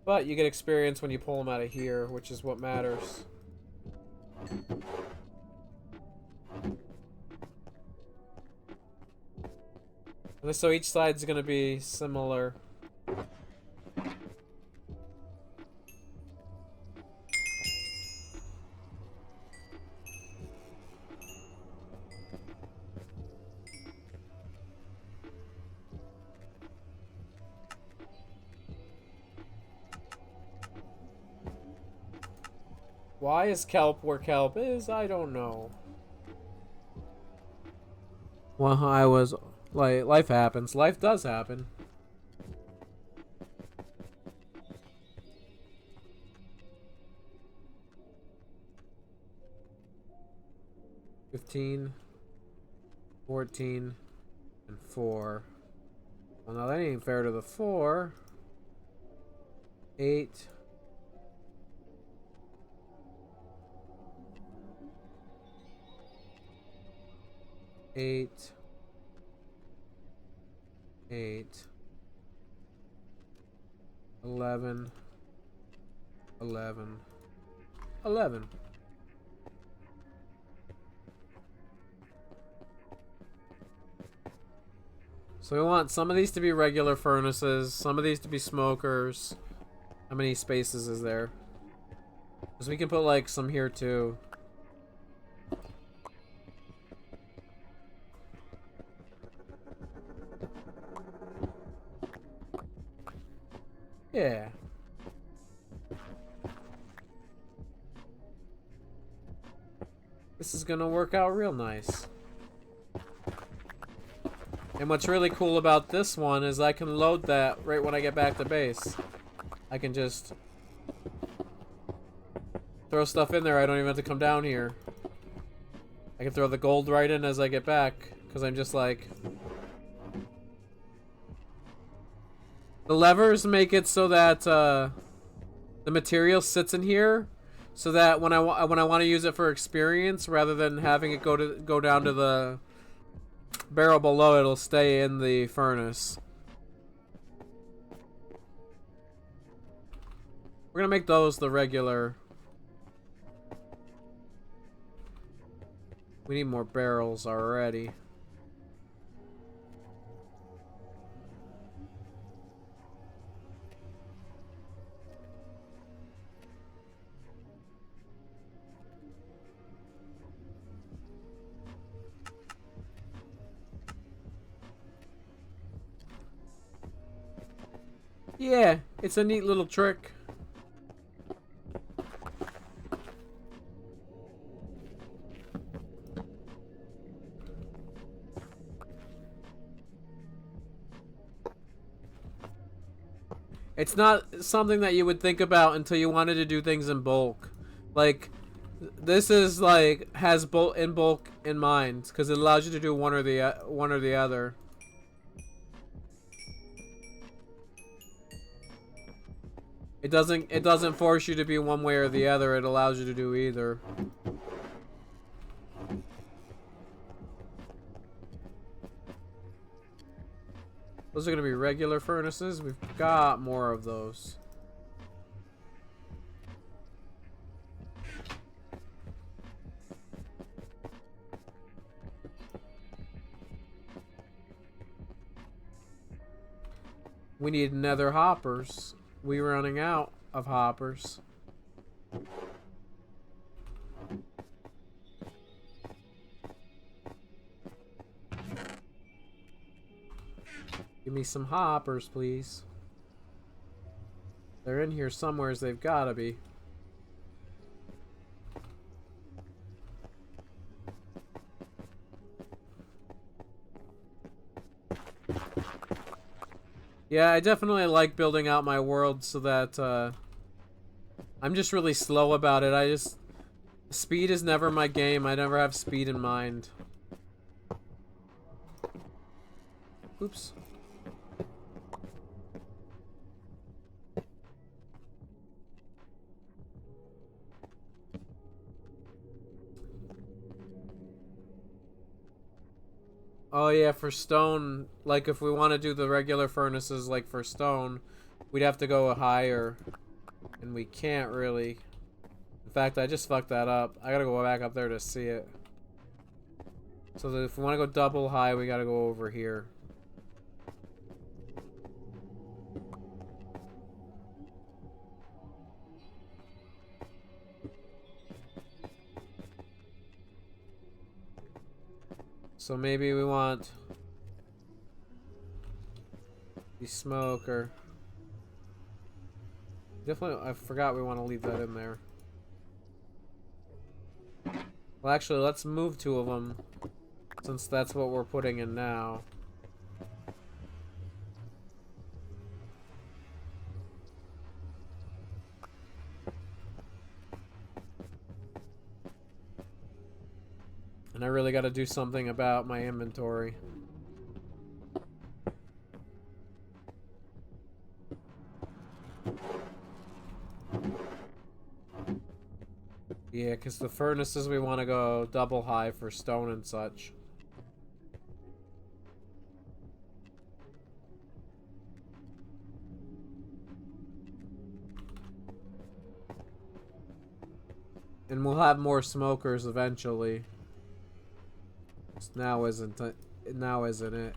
But you get experience when you pull them out of here, which is what matters. And so each side's gonna be similar. Why is kelp where kelp is? I don't know. Well, I was... like, life happens. Life does happen. $15, $14, and 4. Well, now that ain't fair to the 4. 8. Eight. 8. 11. 11. 11. So we want some of these to be regular furnaces, some of these to be smokers. How many spaces is there? Because we can put like some here too. Yeah. This is gonna work out real nice. And what's really cool about this one is I can load that right when I get back to base. I can just throw stuff in there. I don't even have to come down here. I can throw the gold right in as I get back, because I'm just like... The levers make it so that the material sits in here, so that when I want to use it for experience, rather than having it go down to the barrel below, it'll stay in the furnace. We're gonna make those the regular. We need more barrels already. Yeah, it's a neat little trick. It's not something that you would think about until you wanted to do things in bulk. Like, this is like has bulk in mind because it allows you to do one or the other. It doesn't force you to be one way or the other. It allows you to do either. Those are going to be regular furnaces. We've got more of those. We need nether hoppers. We're running out of hoppers. Give me some hoppers, please. They're in here somewhere, they've gotta be. Yeah, I definitely like building out my world so that, I'm just really slow about it. Speed is never my game. I never have speed in mind. Oops. yeah, for stone, like if we want to do the regular furnaces like for stone, we'd have to go higher. And we can't really. In fact, I just fucked that up. I gotta go back up there to see it. So that if we want to go double high, we gotta go over here. So maybe we want the smoker. Definitely, I forgot we want to leave that in there. Well, actually, let's move 2 of them, since that's what we're putting in now. And I really got to do something about my inventory. Yeah, because the furnaces we want to go double high for stone and such. And we'll have more smokers eventually. Now isn't it? Now isn't it?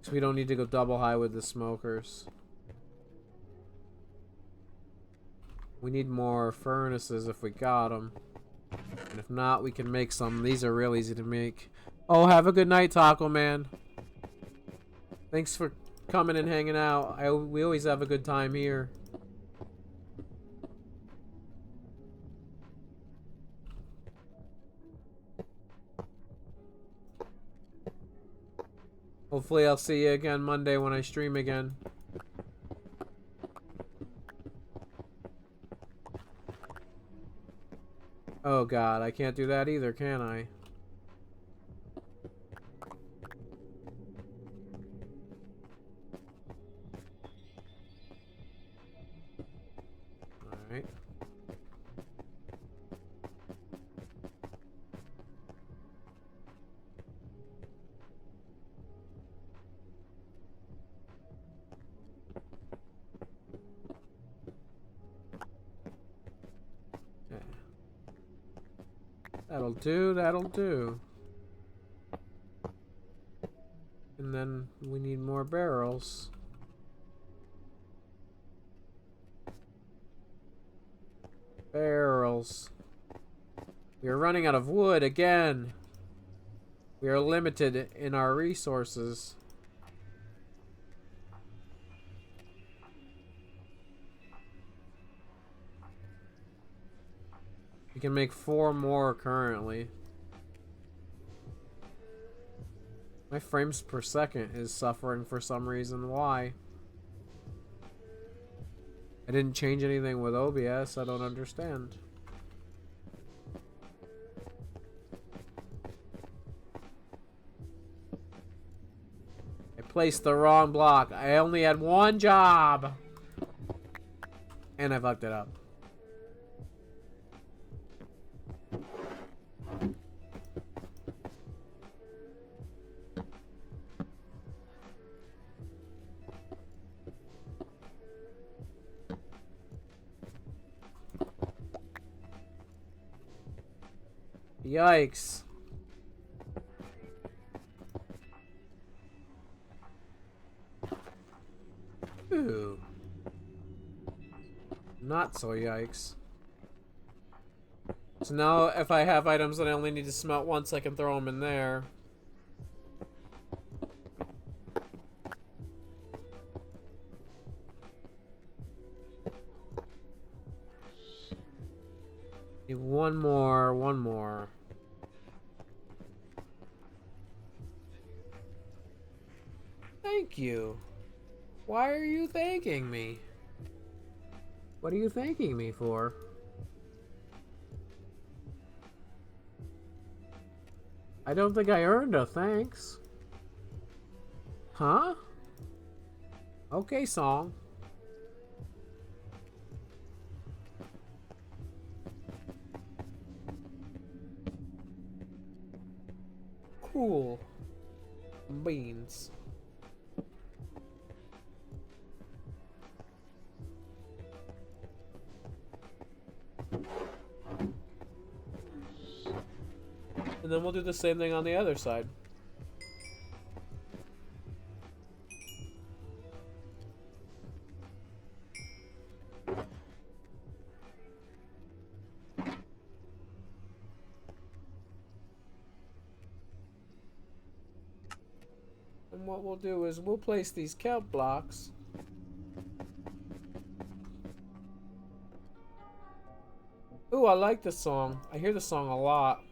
So we don't need to go double high with the smokers. We need more furnaces if we got them. And if not, we can make some. These are real easy to make. Oh, have a good night, Taco Man. Thanks for coming and hanging out. We always have a good time here. Hopefully I'll see you again Monday when I stream again. Oh god, I can't do that either, can I? Alright. Okay. That'll do, that'll do. And then we need more barrels. Barrels. We are running out of wood again. We are limited in our resources. We can make 4 more currently. My frames per second is suffering for some reason. Why? I didn't change anything with OBS. I don't understand. I placed the wrong block. I only had 1 job. And I fucked it up. Yikes. Ooh. Not so yikes. So now if I have items that I only need to smelt once, I can throw them in there. Need one more. Thank you. Why are you thanking me? What are you thanking me for? I don't think I earned a thanks. Huh? Okay, song. Cool. Beans. And then we'll do the same thing on the other side. And what we'll do is we'll place these kelp blocks. Ooh, I like this song. I hear the song a lot.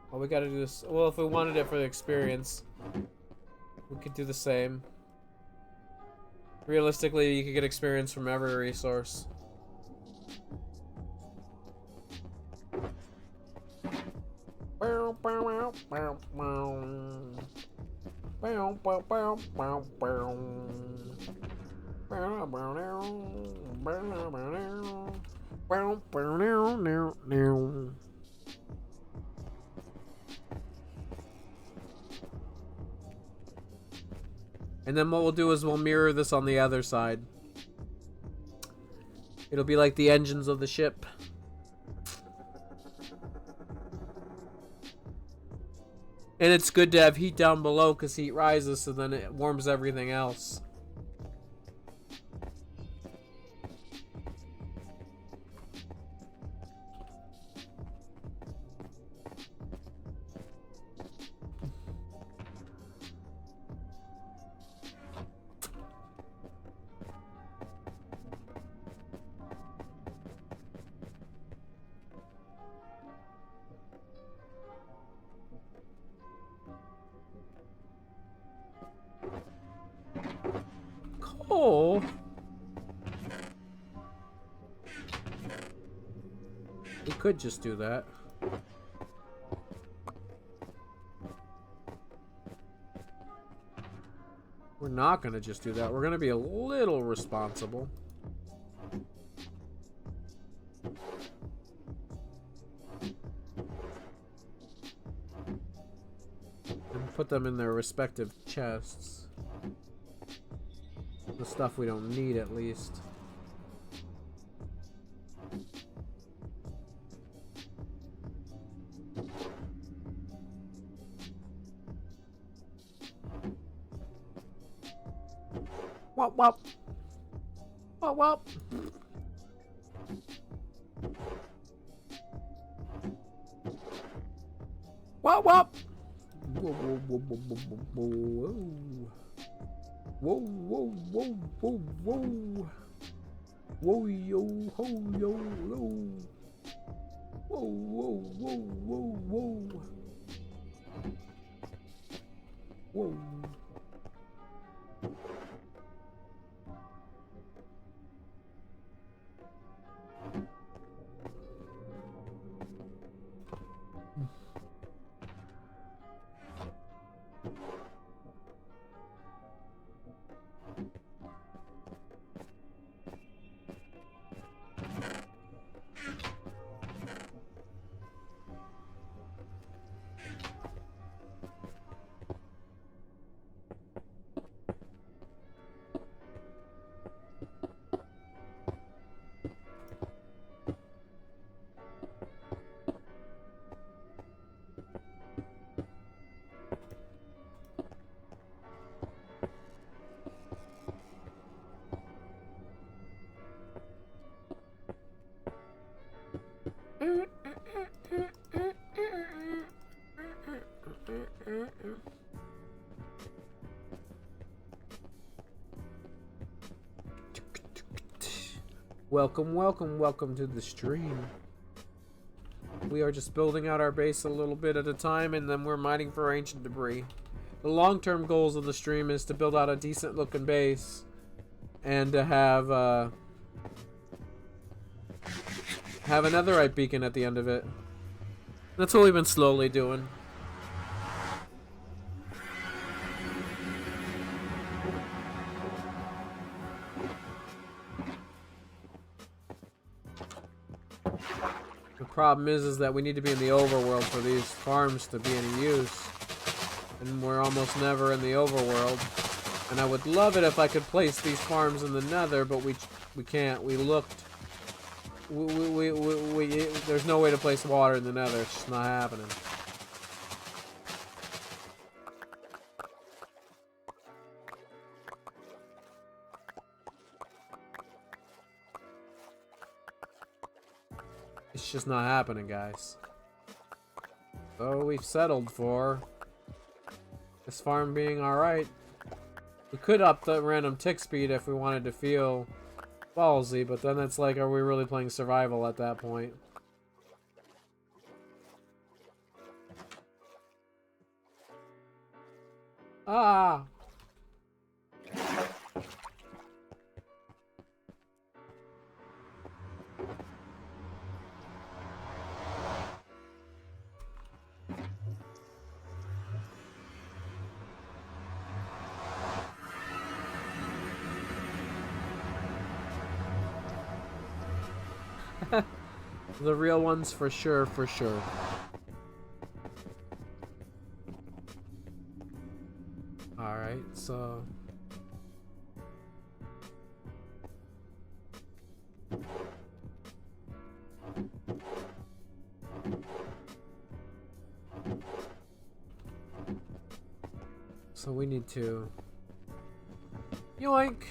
Oh, we gotta do this. Well, if we wanted it for the experience, we could do the same. Realistically, you could get experience from every resource. And then what we'll do is we'll mirror this on the other side. It'll be like the engines of the ship. And it's good to have heat down below because heat rises, so then it warms everything else. Coal? We could just do that. We're not gonna just do that. We're gonna be a little responsible. And put them in their respective chests. The stuff we don't need, at least. Wop wop. Wop wop. Wop wop. Whoa whoa whoa whoa whoa whoa. Whoa whoa whoa whoa whoa. Whoa yo ho yo yo. Whoa whoa whoa whoa whoa. Whoa. Welcome, welcome, welcome to the stream. We are just building out our base a little bit at a time, and then we're mining for ancient debris. The long-term goals of the stream is to build out a decent-looking base and to have a Netherite Beacon at the end of it. That's what we've been slowly doing. The problem is that we need to be in the overworld for these farms to be any use. And we're almost never in the overworld. And I would love it if I could place these farms in the nether, but we can't. We looked. There's no way to place water in the nether. It's just not happening. It's just not happening, guys. So we've settled for this farm being alright. We could up the random tick speed if we wanted to feel ballsy, but then it's like, are we really playing survival at that point? Ah! The real ones for sure, for sure. Alright, so... So we need to... Yoink!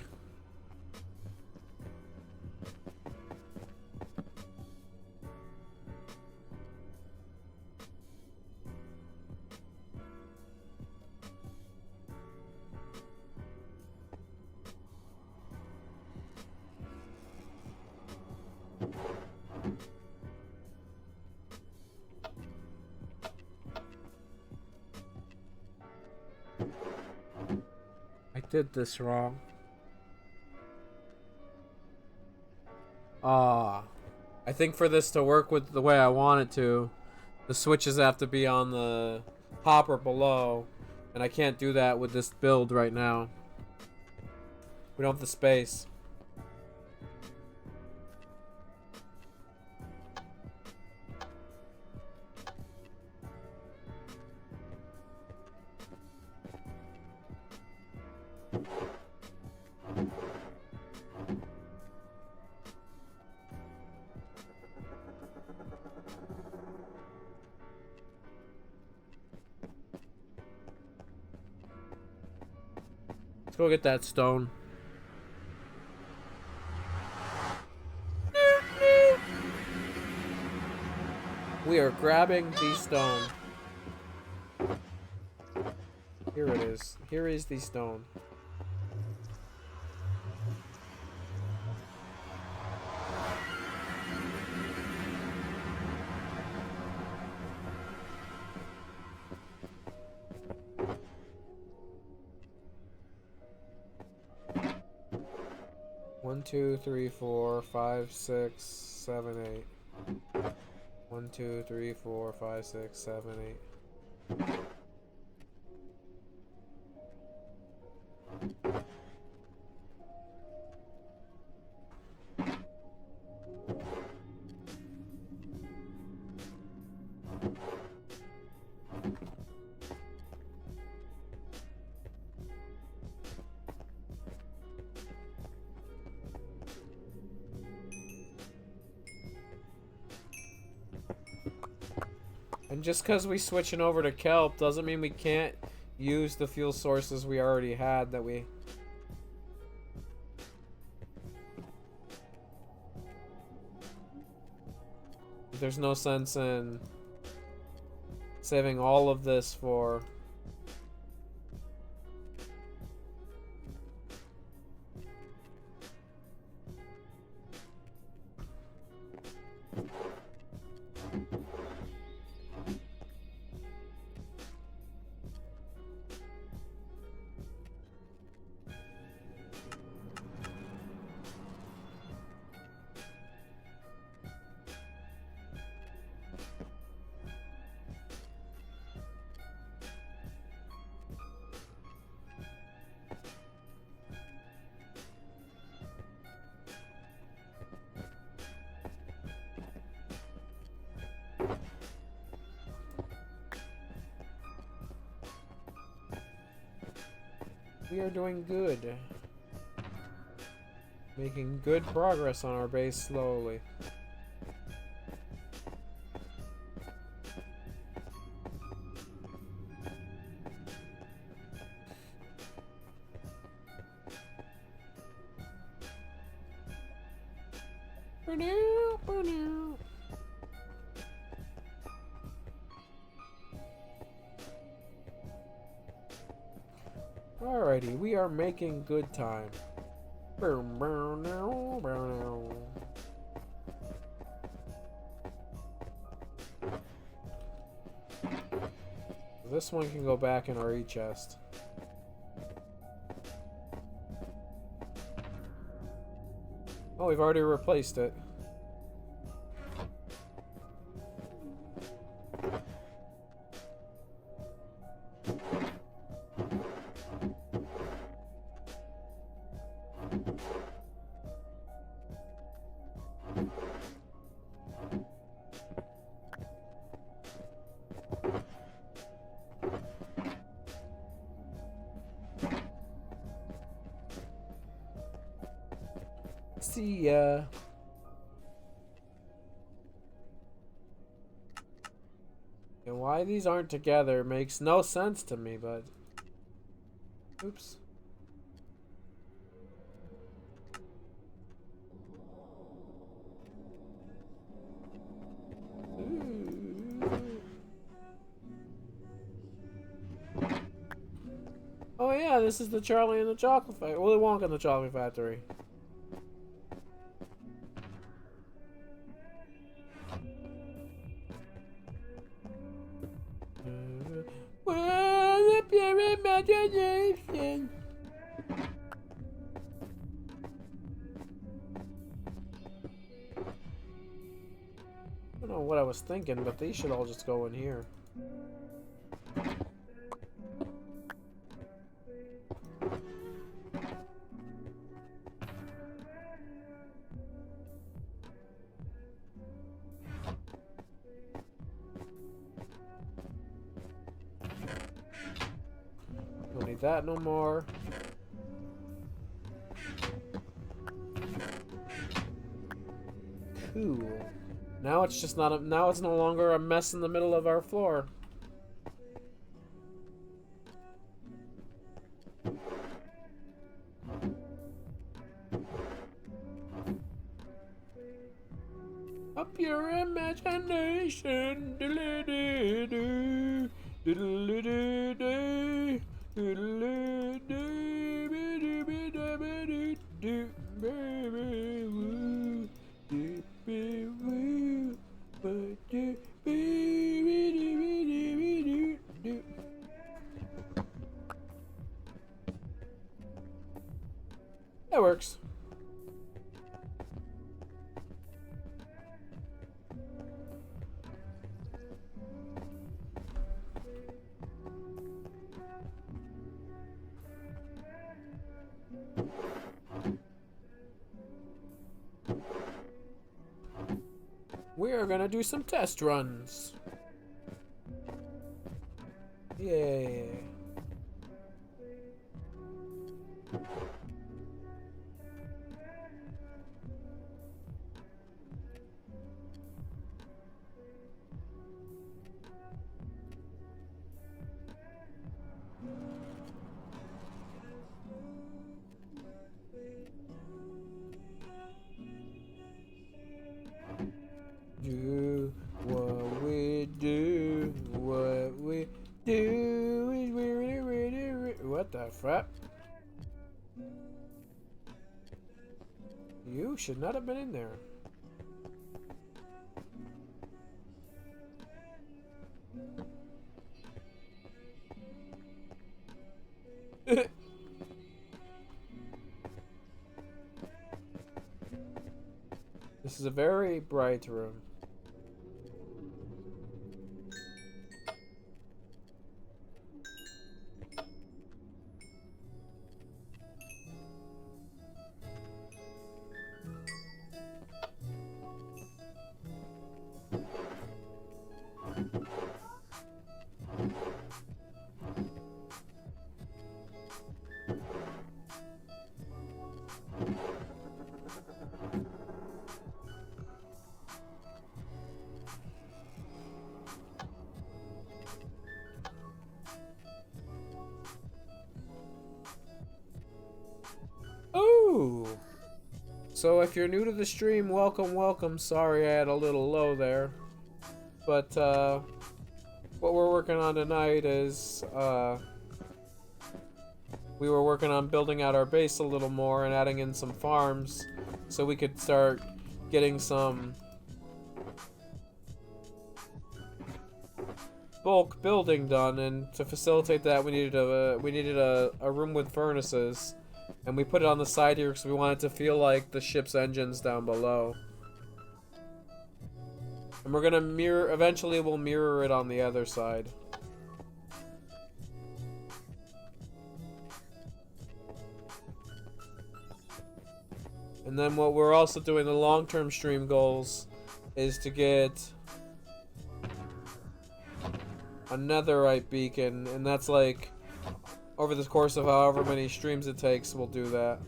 I did this wrong. I think for this to work with the way I want it to, the switches have to be on the hopper below, and I can't do that with this build right now. We don't have the space. Let's go get that stone. We are grabbing the stone. Here it is. Here is the stone. One, two, three, four, 5, 6, 7, 8. 1, 2, 3, 4, 5, 6, 7, 8. And just because we switching over to kelp doesn't mean we can't use the fuel sources we already had that we... There's no sense in saving all of this for... We are doing good. Making good progress on our base slowly. Alrighty, we are making good time. This one can go back in our E-chest. Oh, we've already replaced it. See ya. And why these aren't together makes no sense to me, but... Oops. Ooh. Oh yeah, this is the Charlie and the Chocolate Factory. Willy Wonka and the Chocolate Factory. Well, up your imagination. I don't know what I was thinking, but these should all just go in here. Don't need that no more. Cool. Now it's just not a, now it's no longer a mess in the middle of our floor. Up your imagination. Diddle-dee-doo. Diddle-dee-doo. Diddle-dee-doo. Baby, woo. Baby, woo. That works. We are gonna do some test runs. Yay. Do what we do, what we do is what the frap? You should not have been in there. This is a very bright room. So if you're new to the stream, welcome, welcome. Sorry I had a little low there. But what we're working on tonight is we were working on building out our base a little more and adding in some farms so we could start getting some bulk building done, and to facilitate that we needed a room with furnaces, and we put it on the side here because we wanted to feel like the ship's engines down below. And we're gonna eventually we'll mirror it on the other side. And then what we're also doing, the long-term stream goals, is to get a Netherite Beacon, and that's like over the course of however many streams it takes, we'll do that.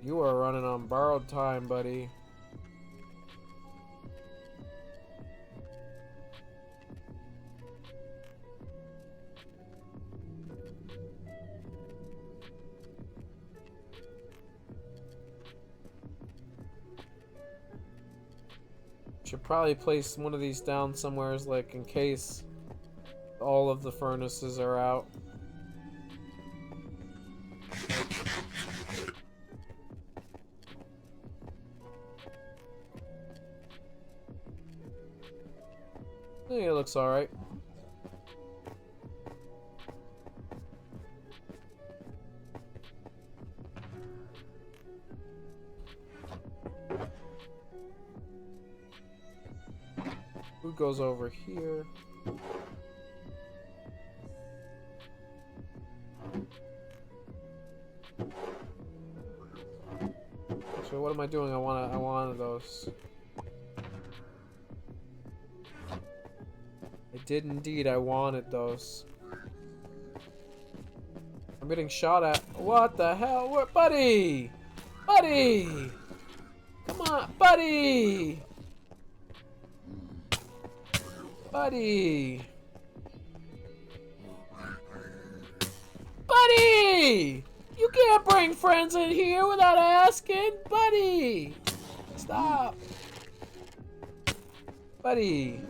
You are running on borrowed time, buddy. Should probably place one of these down somewhere, like in case all of the furnaces are out. I think it looks alright. Who goes over here? Actually, what am I doing? I wanted those. I did indeed. I wanted those. I'm getting shot at. What the hell? What, buddy? Buddy! Come on, buddy! Buddy! Buddy! You can't bring friends in here without asking, buddy! Stop! Buddy!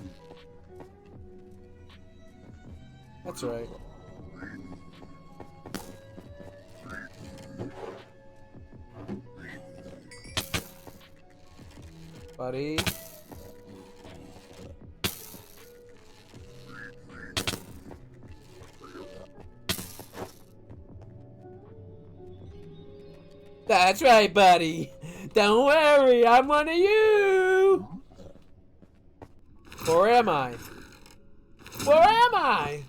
That's right. Buddy. That's right, buddy. Don't worry, I'm one of you. Or am I? Or am I?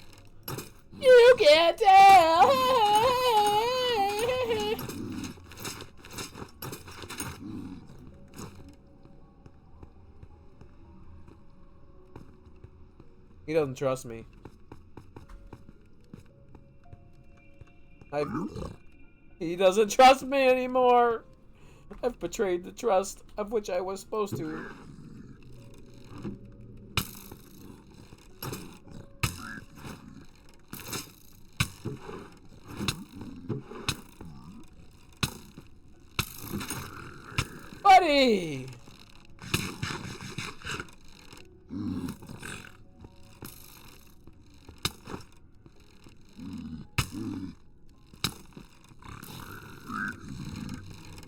You can't tell. He doesn't trust me. He doesn't trust me anymore. I've betrayed the trust of which I was supposed to. Buddy!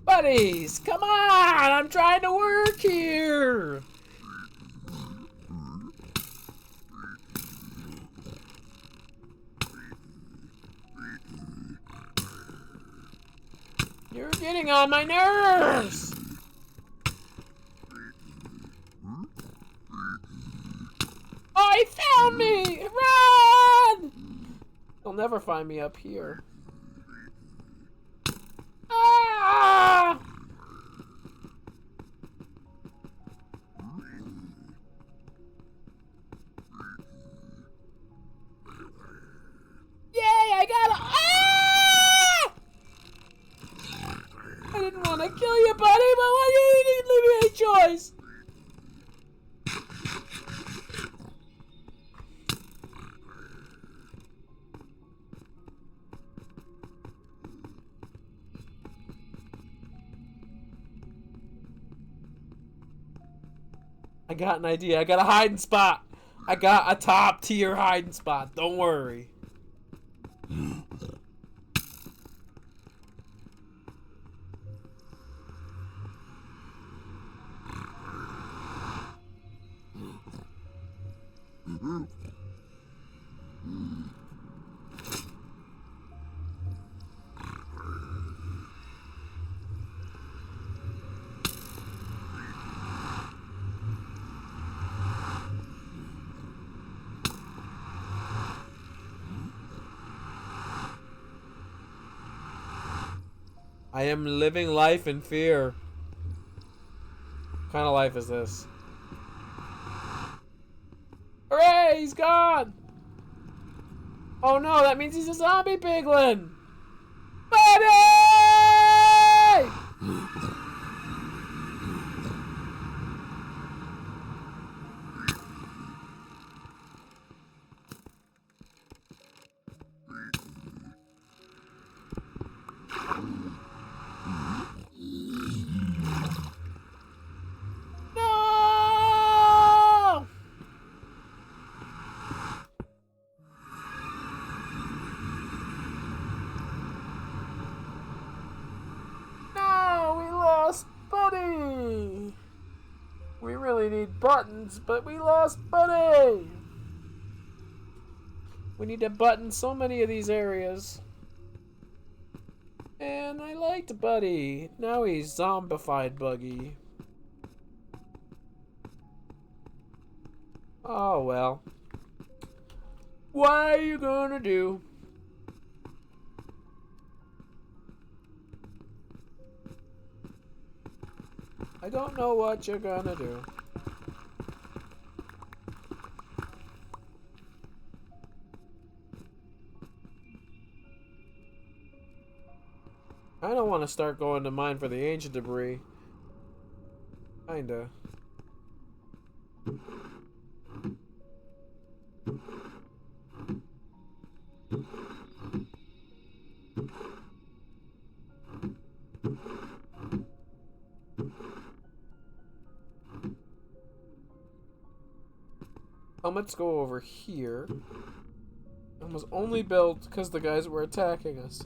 Buddies, come on! I'm trying to work here! getting on my nerves! Oh, he found me! Run! He'll never find me up here. Ah! Yay, I got him! Ah! I didn't want to kill you, buddy, but why you didn't leave me any choice? I got an idea. I got a hiding spot. I got a top tier hiding spot. Don't worry. I am living life in fear. What kind of life is this? Hooray! He's gone! Oh no, that means he's a zombie piglin! Buddy! No! No, we lost Buddy! We really need buttons, but we lost Buddy! We need to button so many of these areas. And I liked Buddy. Now he's zombified Buggy. Oh well. What are you gonna do? I don't know what you're gonna do. I don't want to start going to mine for the ancient debris. Kinda. Let's go over here. It was only built because the guys were attacking us.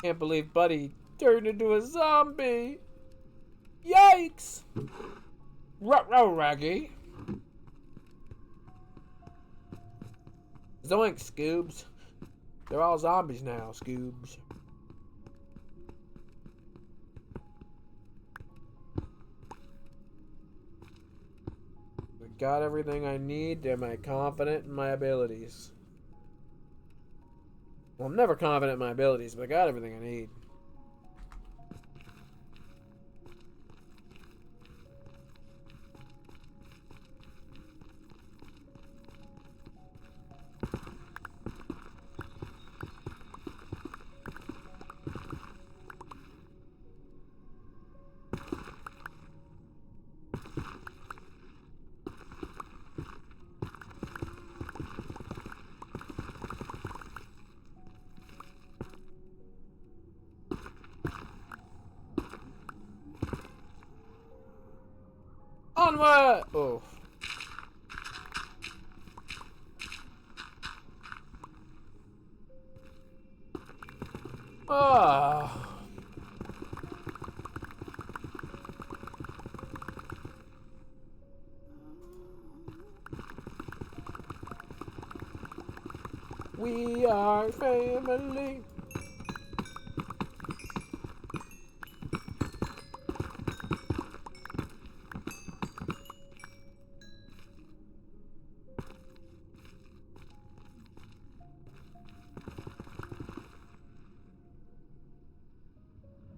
Can't believe Buddy turned into a zombie. Yikes! Ruh-roh, Raggy. Zoink, Scoobs. They're all zombies now, Scoobs. I got everything I need. Am I confident in my abilities? Well, I'm never confident in my abilities, but I got everything I need. Onward! Oh. Ah. We are family.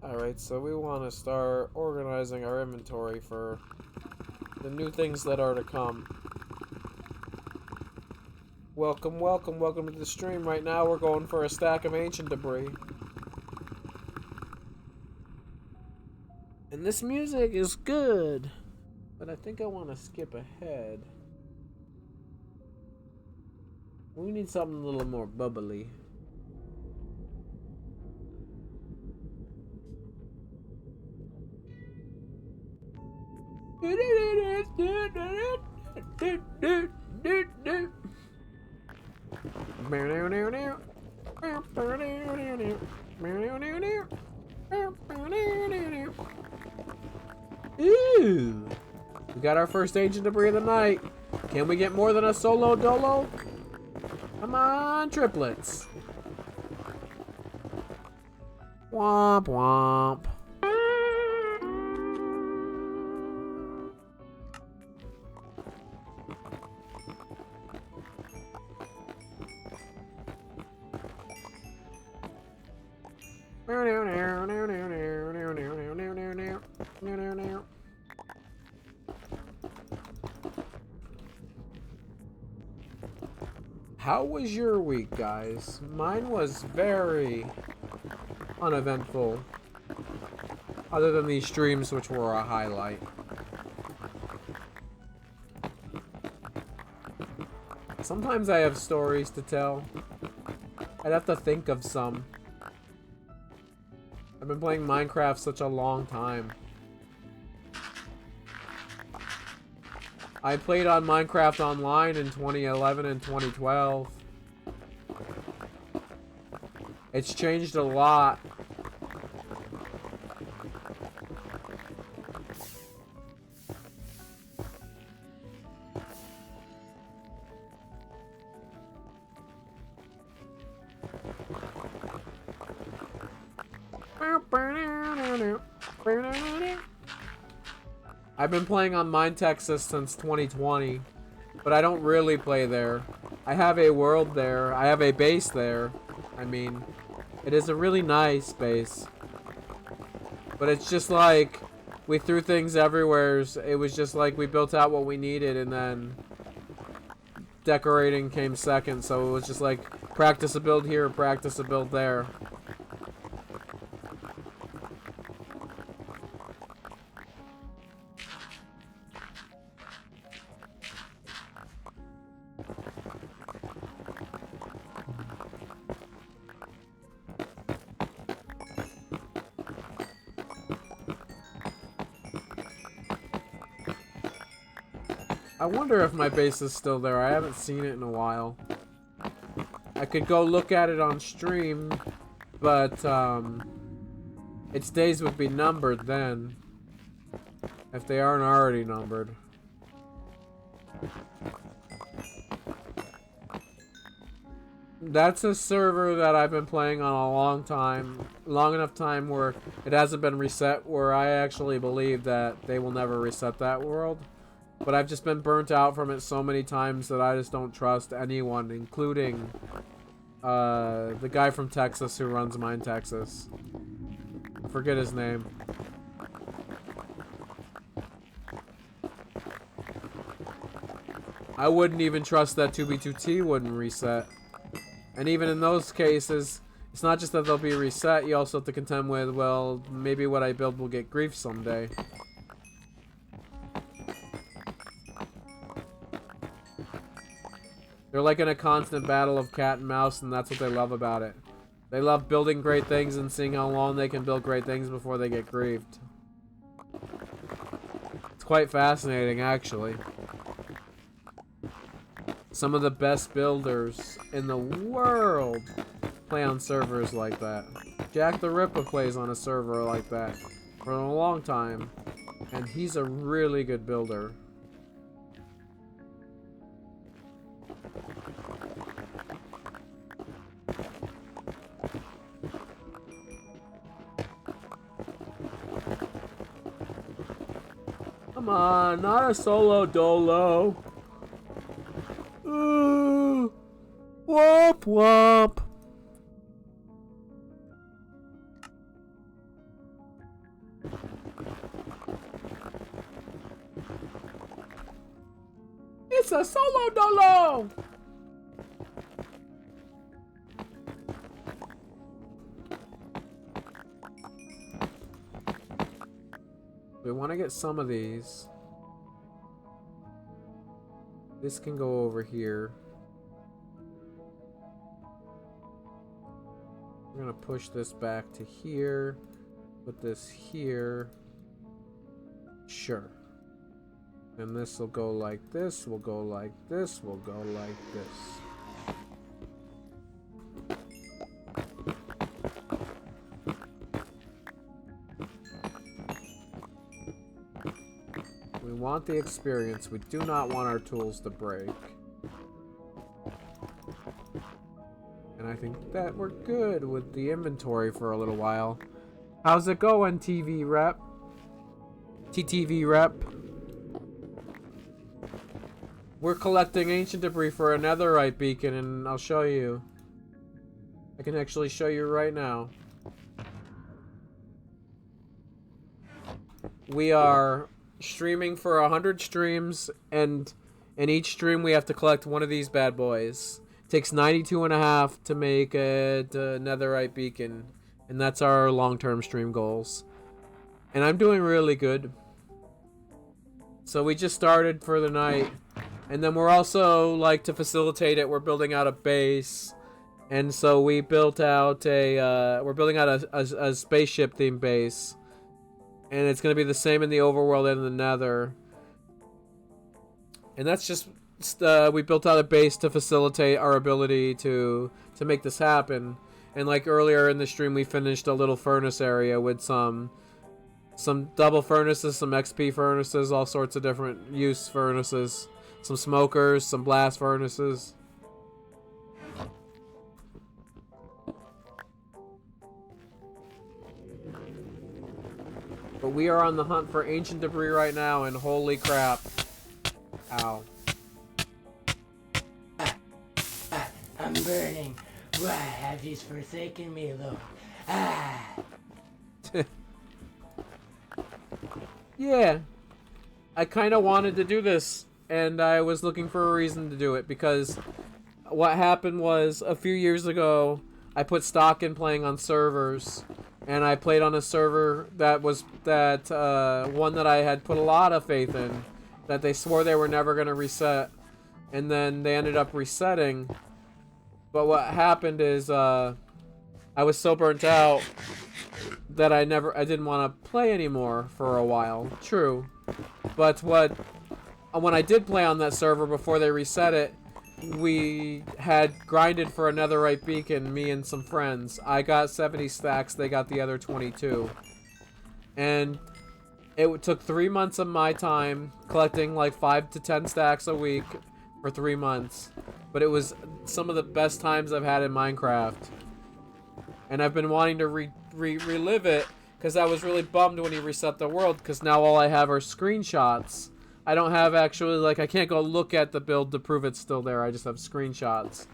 Alright, so we want to start organizing our inventory for the new things that are to come. Welcome, welcome, welcome to the stream. Right now we're going for a stack of ancient debris. And this music is good, but I think I want to skip ahead. We need something a little more bubbly. Ooh! We got our first ancient debris of the night. Can we get more than a solo dolo? Come on, triplets. Womp womp. How was your week, guys? Mine was very uneventful. Other than these streams, which were a highlight. Sometimes I have stories to tell. I'd have to think of some. I've been playing Minecraft such a long time. I played on Minecraft Online in 2011 and 2012. It's changed a lot. I've been playing on Texas since 2020, but I don't really play there. I have a world there. I have a base there. I mean, it is a really nice base. But it's just like, we threw things everywhere. It was just like we built out what we needed, and then decorating came second. So it was just like, practice a build here, practice a build there. I wonder if my base is still there. I haven't seen it in a while. I could go look at it on stream, but its days would be numbered then, if they aren't already numbered. That's a server that I've been playing on a long enough time where it hasn't been reset, where I actually believe that they will never reset that world. But I've just been burnt out from it so many times that I just don't trust anyone, including the guy from Texas who runs Texas. I forget his name. I wouldn't even trust that 2B2T wouldn't reset. And even in those cases, it's not just that they'll be reset, you also have to contend with, well, maybe what I build will get grief someday. They're like in a constant battle of cat and mouse, and that's what they love about it. They love building great things and seeing how long they can build great things before they get griefed. It's quite fascinating, actually. Some of the best builders in the world play on servers like that. Jack the Ripper plays on a server like that for a long time, and he's a really good builder. Come on, not a solo dolo. Womp womp. It's a solo dolo. We want to get some of these. This can go over here. We're gonna push this back to here. Put this here. Sure. And this will go like this. Will go like this. Will go like this. We want the experience. We do not want our tools to break. And I think that we're good with the inventory for a little while. How's it going, TV rep? TTV rep? We're collecting ancient debris for a Netherite Beacon, and I'll show you. I can actually show you right now. We are streaming for 100 streams, and in each stream we have to collect one of these bad boys. It takes 92.5 to make a Netherite Beacon, and that's our long-term stream goals. And I'm doing really good. So we just started for the night, and then we're also, like, to facilitate it, we're building out a base. And so we built out we're building out a spaceship themed base. And it's going to be the same in the overworld and the nether. And that's just, we built out a base to facilitate our ability to make this happen. And like earlier in the stream, we finished a little furnace area with some double furnaces, some XP furnaces, all sorts of different use furnaces. Some smokers, some blast furnaces. But we are on the hunt for ancient debris right now, and holy crap. Ow. I'm burning. Why have you forsaken me, Lord? Yeah. I kind of wanted to do this, and I was looking for a reason to do it, because what happened was, a few years ago, I put stock in playing on servers. And I played on a server that was one that I had put a lot of faith in, that they swore they were never going to reset, and then they ended up resetting. But what happened is I was so burnt out that I didn't want to play anymore for a while. True, but when I did play on that server before they reset it, we had grinded for a Netherite Beacon, me and some friends. I got 70 stacks, they got the other 22. And it took 3 months of my time, collecting like 5 to 10 stacks a week for 3 months. But it was some of the best times I've had in Minecraft. And I've been wanting to relive it, because I was really bummed when he reset the world, because now all I have are screenshots. I don't have actually, like, I can't go look at the build to prove it's still there. I just have screenshots.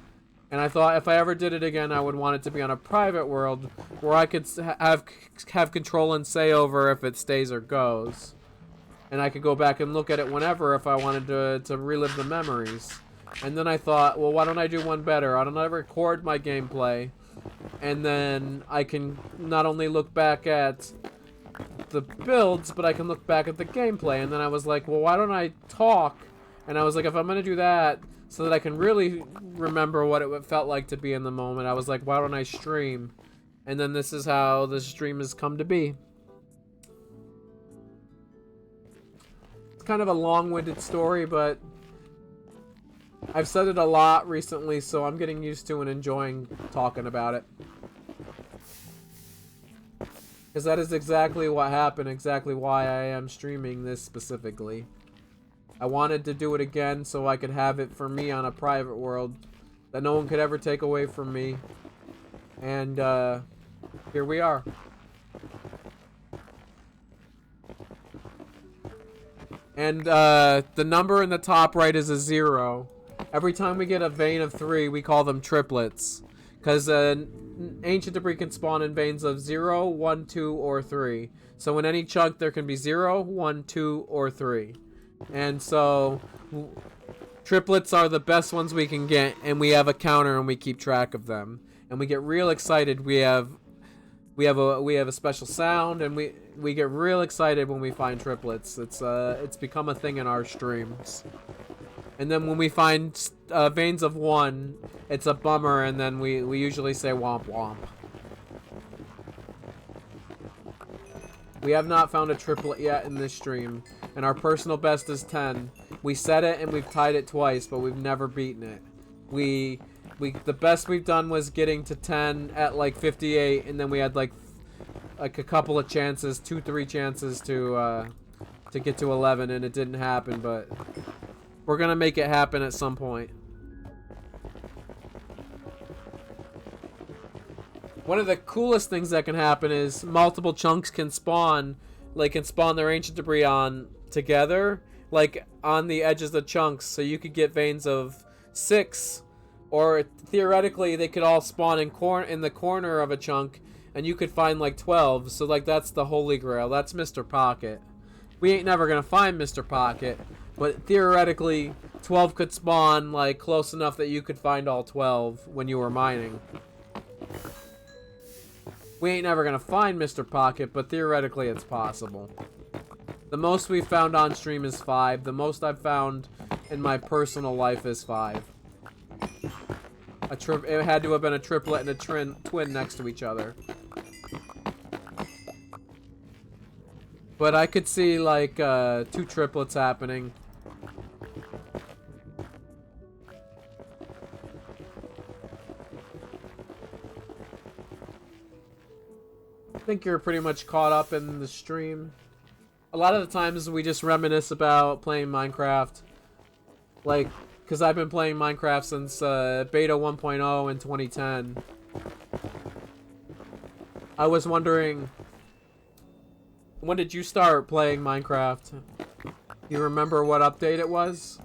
And I thought if I ever did it again, I would want it to be on a private world where I could have control and say over if it stays or goes. And I could go back and look at it whenever if I wanted to relive the memories. And then I thought, well, why don't I do one better? Why don't I record my gameplay? And then I can not only look back at the builds, but I can look back at the gameplay. And then I was like, well, why don't I talk? And I was like, if I'm gonna do that so that I can really remember what it felt like to be in the moment, I was like, why don't I stream? And then this is how the stream has come to be. It's kind of a long-winded story, but I've said it a lot recently, so I'm getting used to and enjoying talking about it. Because that is exactly what happened, exactly why I am streaming this specifically. I wanted to do it again so I could have it for me on a private world that no one could ever take away from me. And, here we are. And, the number in the top right is a 0. Every time we get a vein of 3, we call them triplets. Because, ancient debris can spawn in veins of 0, 1, 2, or 3. So in any chunk, there can be 0, 1, 2, or 3. And so, triplets are the best ones we can get, and we have a counter and we keep track of them. And we get real excited. We have a special sound, and we get real excited when we find triplets. It's become a thing in our streams. And then when we find veins of 1, it's a bummer, and then we usually say womp womp. We have not found a triplet yet in this stream, and our personal best is 10. We set it and we've tied it twice, but we've never beaten it. The best we've done was getting to 10 at like 58, and then we had like a couple of chances, 2-3 chances to get to 11, and it didn't happen, but we're gonna make it happen at some point. One of the coolest things that can happen is multiple chunks can spawn, like can spawn their ancient debris on together, like on the edges of the chunks, so you could get veins of 6, or theoretically they could all spawn in the corner of a chunk, and you could find like 12. So like that's the holy grail. That's Mr. Pocket. We ain't never gonna find Mr. Pocket, but theoretically 12 could spawn like close enough that you could find all 12 when you were mining. We ain't never gonna find Mr. Pocket, but theoretically it's possible. The most we've found on stream is 5. The most I've found in my personal life is 5. It had to have been a triplet and a twin next to each other. But I could see like 2 triplets happening. I think you're pretty much caught up in the stream. A lot of the times we just reminisce about playing Minecraft. Like, because I've been playing Minecraft since beta 1.0 in 2010. I was wondering, when did you start playing Minecraft? You remember what update it was?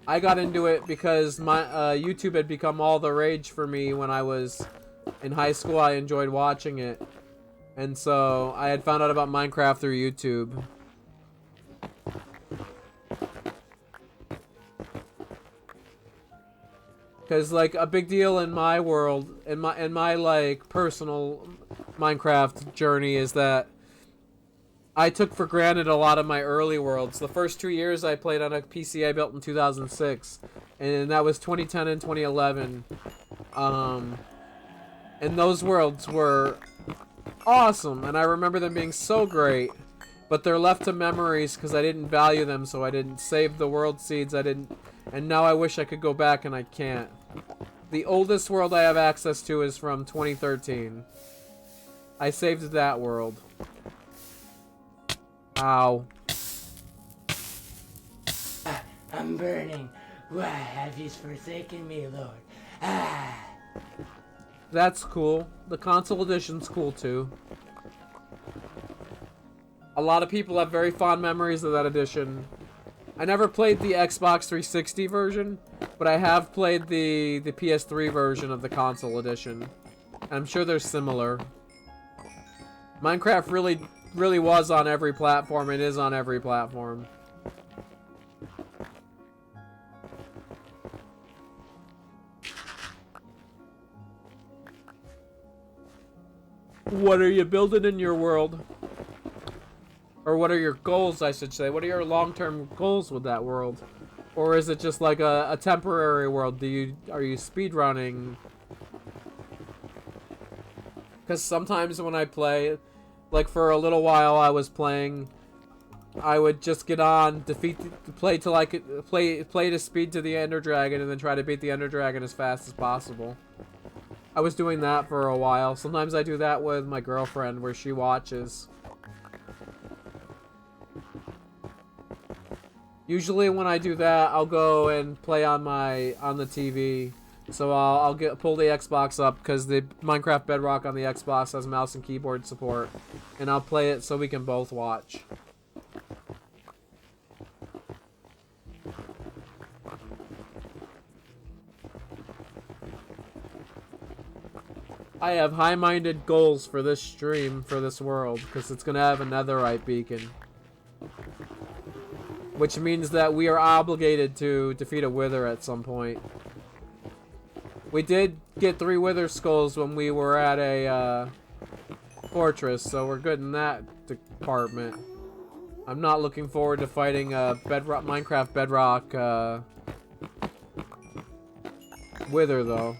I got into it because my YouTube had become all the rage for me when I was in high school. I enjoyed watching it. And so I had found out about Minecraft through YouTube. Cause like a big deal in my world, in my like personal Minecraft journey, is that I took for granted a lot of my early worlds. The first 2 years I played on a PC I built in 2006, and that was 2010 and 2011. And those worlds were awesome, and I remember them being so great. But they're left to memories because I didn't value them, so I didn't save the world seeds. And now I wish I could go back, and I can't. The oldest world I have access to is from 2013. I saved that world. Ow. I'm burning. Why have you forsaken me, Lord? That's cool. The console edition's cool too. A lot of people have very fond memories of that edition. I never played the Xbox 360 version, but I have played the PS3 version of the console edition. And I'm sure they're similar. Minecraft really was on every platform. It is on every platform. What are you building in your world? Or what are your goals, I should say? What are your long-term goals with that world? Or is it just like a temporary world? Are you speedrunning? Because sometimes when I play, like for a little while I was playing, I would just get on, play till I could play to speed to the Ender Dragon, and then try to beat the Ender Dragon as fast as possible. I was doing that for a while. Sometimes I do that with my girlfriend where she watches. Usually when I do that, I'll go and play on the TV. So I'll pull the Xbox up because the Minecraft Bedrock on the Xbox has mouse and keyboard support, and I'll play it so we can both watch. I have high-minded goals for this stream, for this world, because it's going to have a Netherite Beacon. Which means that we are obligated to defeat a Wither at some point. We did get 3 Wither skulls when we were at a fortress, so we're good in that department. I'm not looking forward to fighting a Minecraft Bedrock Wither, though.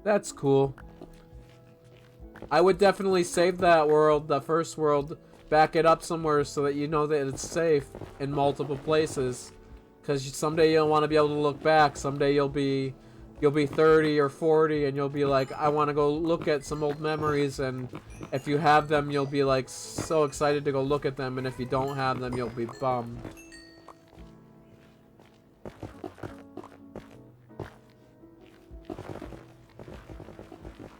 That's cool. I would definitely save that world, the first world, back it up somewhere so that you know that it's safe in multiple places. Because someday you'll want to be able to look back. Someday you'll be 30 or 40 and you'll be like, I want to go look at some old memories. And if you have them, you'll be like so excited to go look at them. And if you don't have them, you'll be bummed.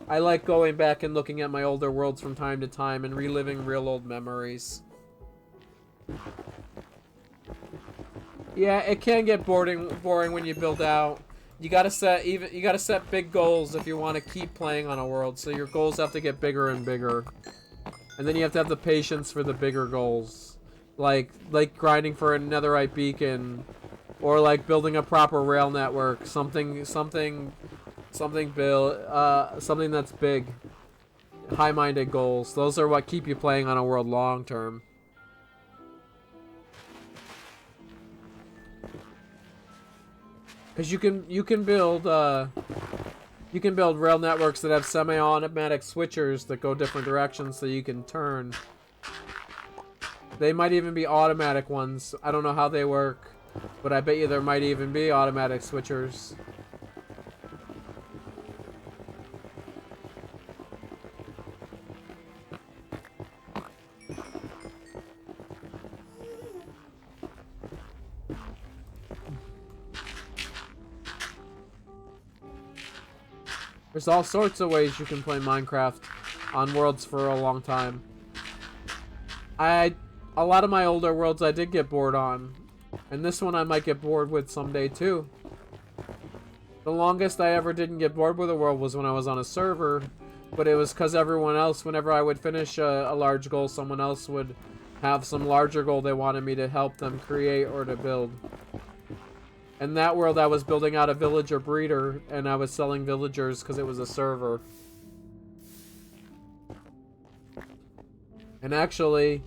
I like going back and looking at my older worlds from time to time and reliving real old memories. Yeah, it can get boring when you build out. You gotta set big goals if you want to keep playing on a world. So your goals have to get bigger and bigger, and then you have to have the patience for the bigger goals, like grinding for a Netherite Beacon, or like building a proper rail network. Something that's big. High-minded goals. Those are what keep you playing on a world long term. Because you can build rail networks that have semi-automatic switchers that go different directions so you can turn. They might even be automatic ones. I don't know how they work, but I bet you there might even be automatic switchers. There's all sorts of ways you can play Minecraft on worlds for a long time. A lot of my older worlds I did get bored on. And this one I might get bored with someday too. The longest I ever didn't get bored with a world was when I was on a server. But it was because everyone else, whenever I would finish a large goal, someone else would have some larger goal they wanted me to help them create or to build. In that world, I was building out a villager breeder, and I was selling villagers because it was a server. And actually,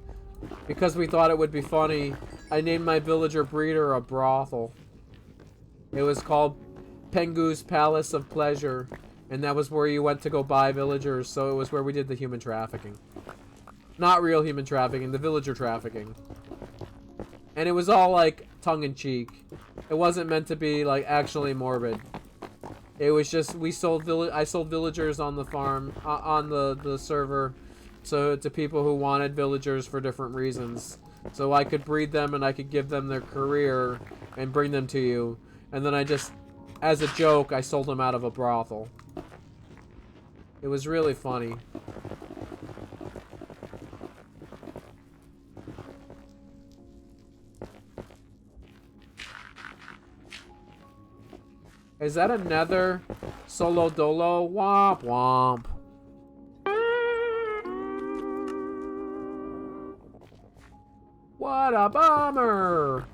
because we thought it would be funny, I named my villager breeder a brothel. It was called Pengu's Palace of Pleasure, and that was where you went to go buy villagers, so it was where we did the human trafficking. Not real human trafficking, the villager trafficking. And it was all, like, tongue-in-cheek. It wasn't meant to be, like, actually morbid. It was just, I sold villagers on the farm, on the server, to people who wanted villagers for different reasons. So I could breed them and I could give them their career and bring them to you. And then I just, as a joke, I sold them out of a brothel. It was really funny. Is that a nether solo dolo? Womp womp. What a bummer!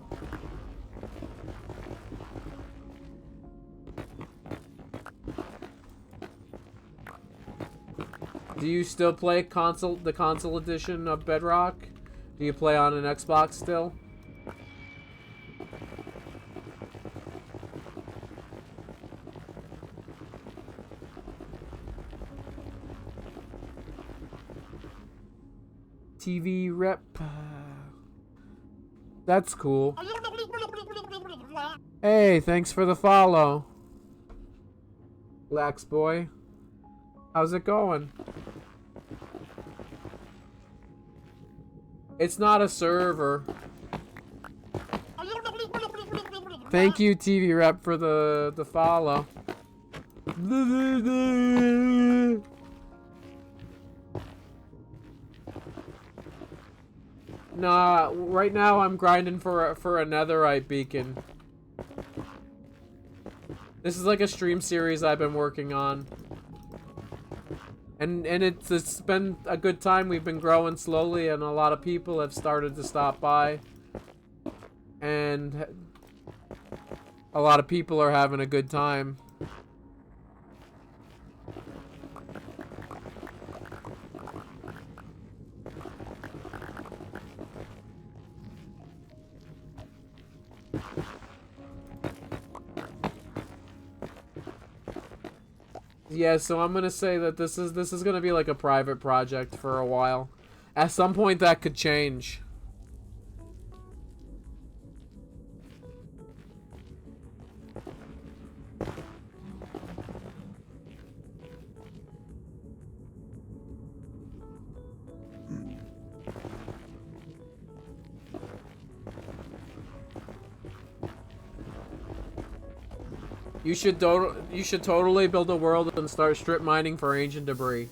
Do you still play the console edition of Bedrock? Do you play on an Xbox still? TV rep. That's cool. Hey, thanks for the follow. Lax boy. How's it going? It's not a server. Thank you, TV rep, for the follow. Nah, right now I'm grinding for a Netherite Beacon. This is like a stream series I've been working on. And it's been a good time. We've been growing slowly and a lot of people have started to stop by. And a lot of people are having a good time. Yeah, so I'm gonna say that this is gonna be like a private project for a while. At some point that could change. You should totally build a world and start strip mining for ancient debris.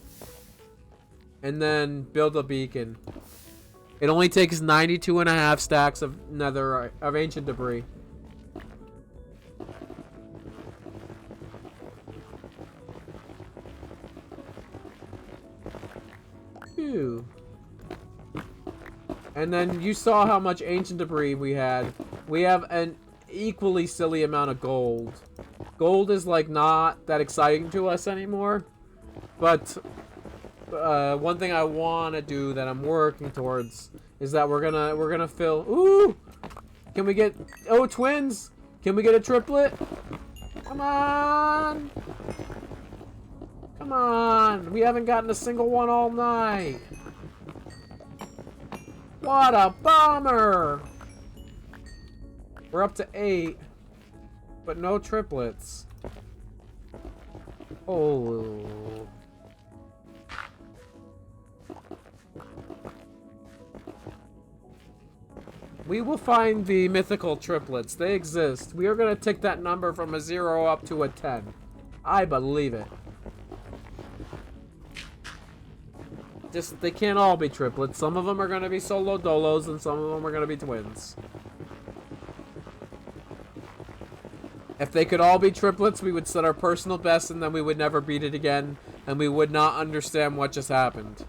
And then build a beacon. It only takes 92.5 stacks of netherite of ancient debris. Phew. And then you saw how much ancient debris we had. We have an equally silly amount of gold. Gold is like not that exciting to us anymore, but one thing I want to do that I'm working towards is that we're gonna fill. Ooh, can we get twins? Can we get a triplet? Come on, come on! We haven't gotten a single one all night. What a bummer! We're up to 8. But no triplets. Oh. We will find the mythical triplets. They exist. We are going to take that number from a 0 up to a 10. I believe it. Just, they can't all be triplets. Some of them are going to be solo dolos and some of them are going to be twins. If they could all be triplets, we would set our personal best and then we would never beat it again. And we would not understand what just happened.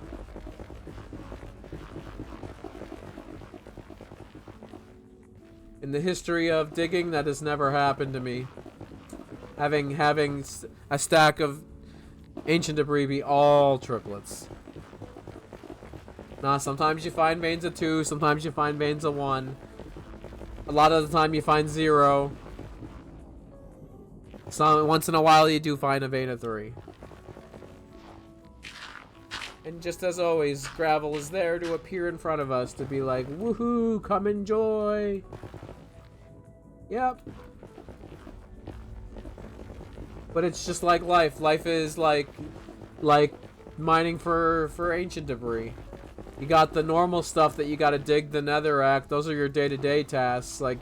In the history of digging, that has never happened to me. Having a stack of ancient debris be all triplets. Nah, sometimes you find veins of 2, sometimes you find veins of 1. A lot of the time you find 0. So once in a while you do find a vein of 3. And just as always, gravel is there to appear in front of us to be like, woohoo, come enjoy. Yep. But it's just like life. Life is like mining for ancient debris. You got the normal stuff that you gotta dig the netherrack. Those are your day-to-day tasks, like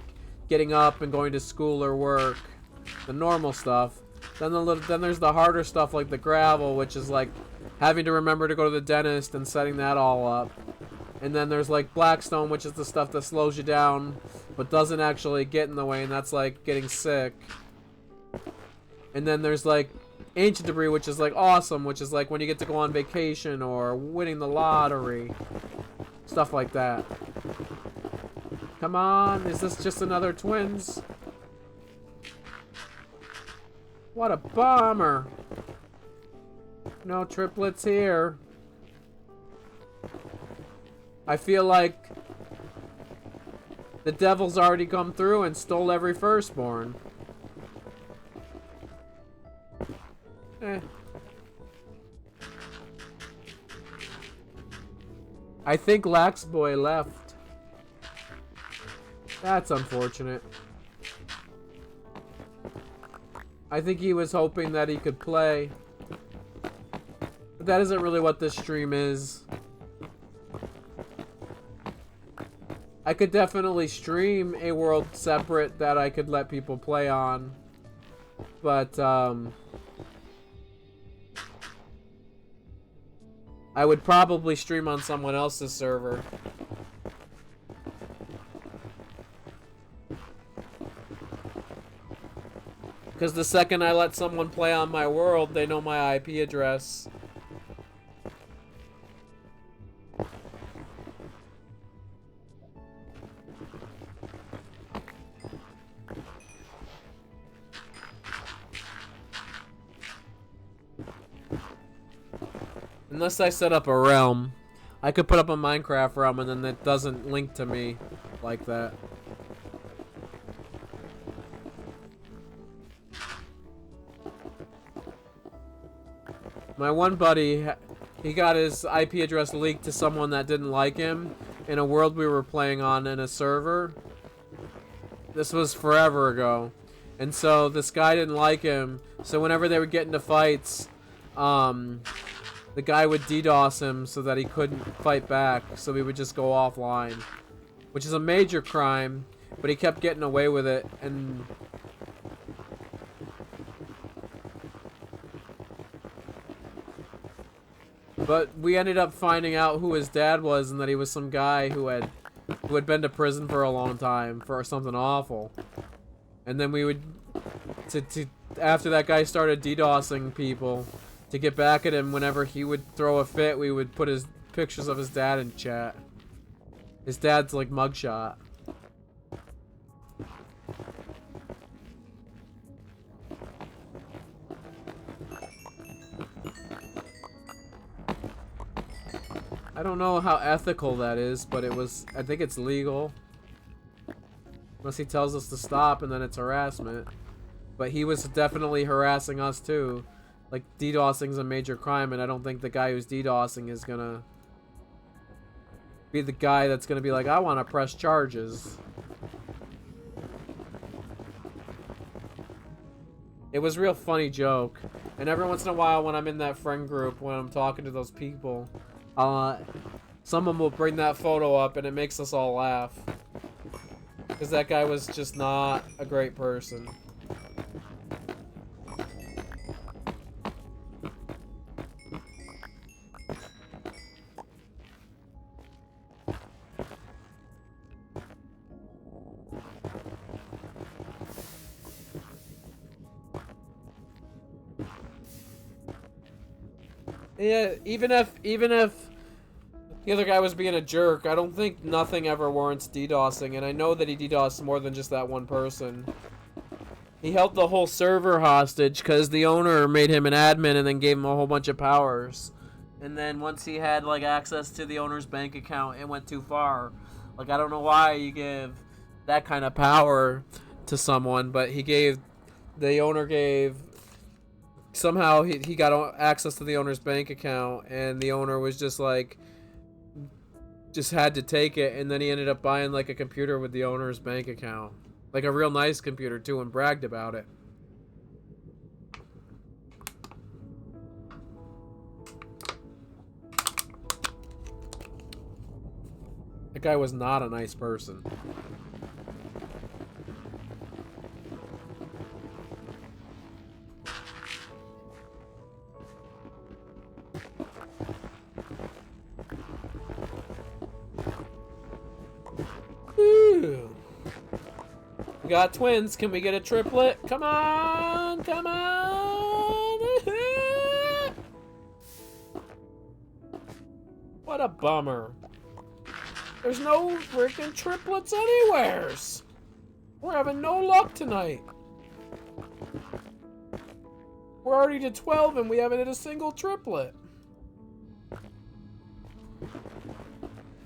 getting up and going to school or work. The normal stuff. Then there's the harder stuff like the gravel, which is like having to remember to go to the dentist and setting that all up. And then there's like blackstone, which is the stuff that slows you down but doesn't actually get in the way, and that's like getting sick. And then there's like ancient debris, which is like awesome, which is like when you get to go on vacation or winning the lottery. Stuff like that. Come on, is this just another twins? What a bummer. No triplets here. I feel like the devil's already come through and stole every firstborn. I think Laxboy left. That's unfortunate. I think he was hoping that he could play. But that isn't really what this stream is. I could definitely stream a world separate that I could let people play on. But, I would probably stream on someone else's server. Because the second I let someone play on my world, they know my IP address. Unless I set up a realm. I could put up a Minecraft realm and then it doesn't link to me like that. My one buddy, he got his IP address leaked to someone that didn't like him in a world we were playing on in a server. This was forever ago. And so this guy didn't like him. So whenever they would get into fights, the guy would DDoS him so that he couldn't fight back. So he would just go offline. Which is a major crime, but he kept getting away with it. And but we ended up finding out who his dad was and that he was some guy who had been to prison for a long time for something awful. And then we would after that guy started DDoSing people, to get back at him whenever he would throw a fit, we would put his pictures of his dad in chat. His dad's like mugshot. I don't know how ethical that is, but it was, I think it's legal. Unless he tells us to stop and then it's harassment. But he was definitely harassing us too. Like, DDoSing is a major crime, and I don't think the guy who's DDoSing is gonna be the guy that's gonna be like, I want to press charges. It was a real funny joke. And every once in a while when I'm in that friend group, when I'm talking to those people, someone will bring that photo up and it makes us all laugh. Because that guy was just not a great person. Yeah, even if the other guy was being a jerk, I don't think nothing ever warrants DDoSing, and I know that he DDoSed more than just that one person. He held the whole server hostage because the owner made him an admin and then gave him a whole bunch of powers. And then once he had like access to the owner's bank account, it went too far. Like, I don't know why you give that kind of power to someone, but the owner gave somehow he got access to the owner's bank account, and the owner was just like, just had to take it, and then he ended up buying like a computer with the owner's bank account, like a real nice computer too, and bragged about it. That guy was not a nice person. Ooh. We got twins. Can we get a triplet? Come on! Come on! What a bummer. There's no freaking triplets anywheres. We're having no luck tonight. We're already to 12 and we haven't hit a single triplet.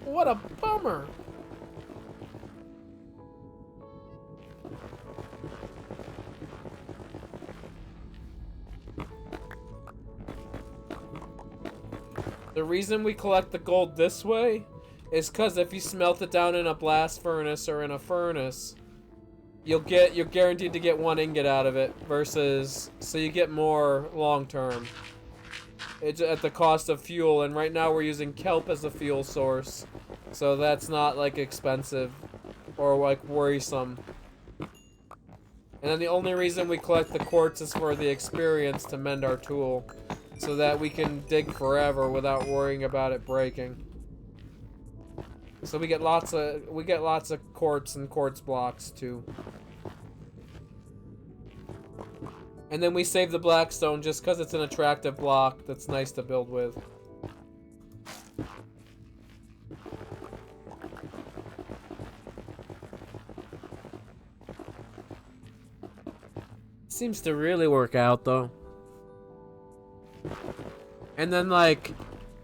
What a bummer. The reason we collect the gold this way is because if you smelt it down in a blast furnace or in a furnace, you're guaranteed to get 1 ingot out of it versus, so you get more long term. It's at the cost of fuel, and right now we're using kelp as a fuel source, so that's not like expensive or like worrisome. And then the only reason we collect the quartz is for the experience to mend our tool, so that we can dig forever without worrying about it breaking. So we get lots of quartz and quartz blocks too. And then we save the blackstone just because it's an attractive block that's nice to build with. Seems to really work out though. And then like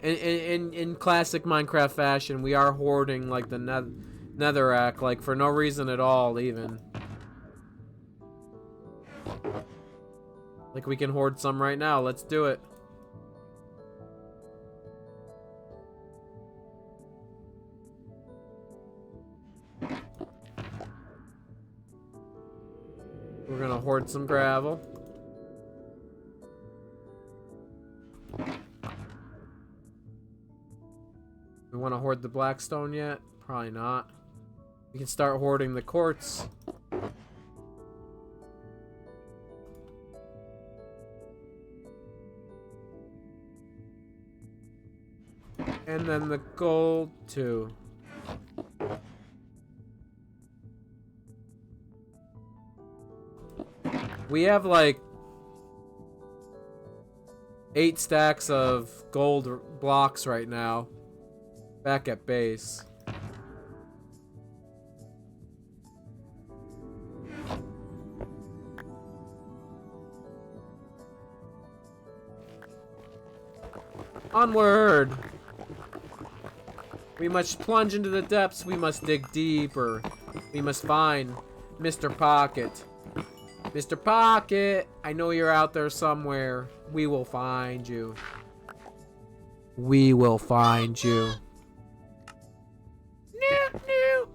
in classic Minecraft fashion, we are hoarding like the netherrack, like for no reason at all even. Like we can hoard some right now. Let's do it. We're gonna hoard some gravel. We want to hoard the blackstone yet? Probably not. We can start hoarding the quartz. And then the gold too. We have like 8 stacks of gold blocks right now. Back at base. Onward! We must plunge into the depths. We must dig deeper. We must find Mr. Pocket. Mr. Pocket! I know you're out there somewhere. We will find you. We will find you. No, no!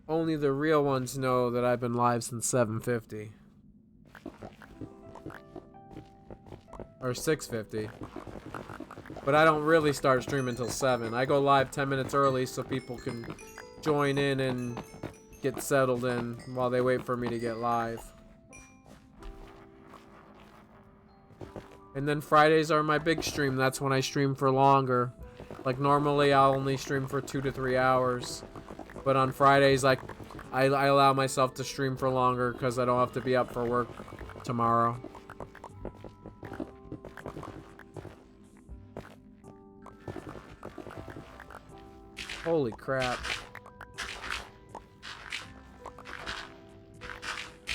Only the real ones know that I've been live since 7:50. Or 6:50. But I don't really start streaming until 7. I go live 10 minutes early so people can join in and get settled in while they wait for me to get live. And then Fridays are my big stream. That's when I stream for longer. Like normally I'll only stream for 2 to 3 hours. But on Fridays, like, I allow myself to stream for longer because I don't have to be up for work tomorrow. Holy crap.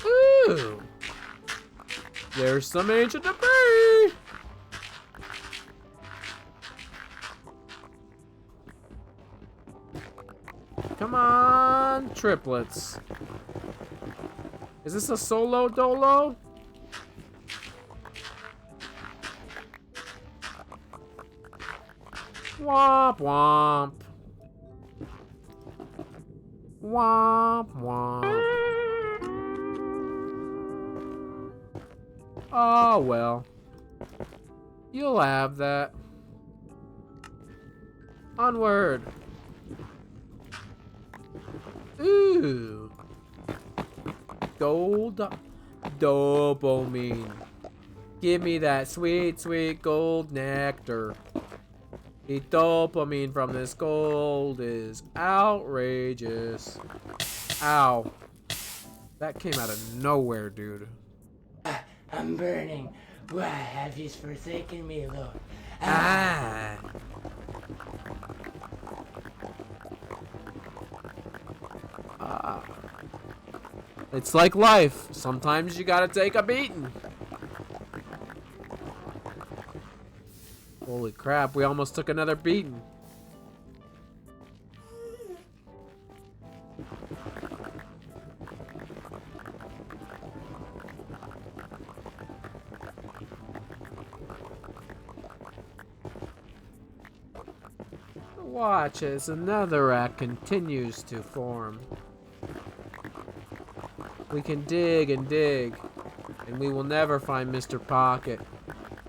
Ooh! There's some ancient debris! Come on, triplets. Is this a solo dolo? Womp womp. Womp womp. Oh well. You'll have that. Onward. Ooh. Gold dopamine. Give me that sweet, sweet gold nectar. The dopamine from this gold is outrageous. Ow. That came out of nowhere, dude. I'm burning. Why have you forsaken me, Lord? Ah. It's like life. Sometimes you gotta take a beating. Holy crap, we almost took another beating. Watch as another act continues to form. We can dig and dig, and we will never find Mr. Pocket.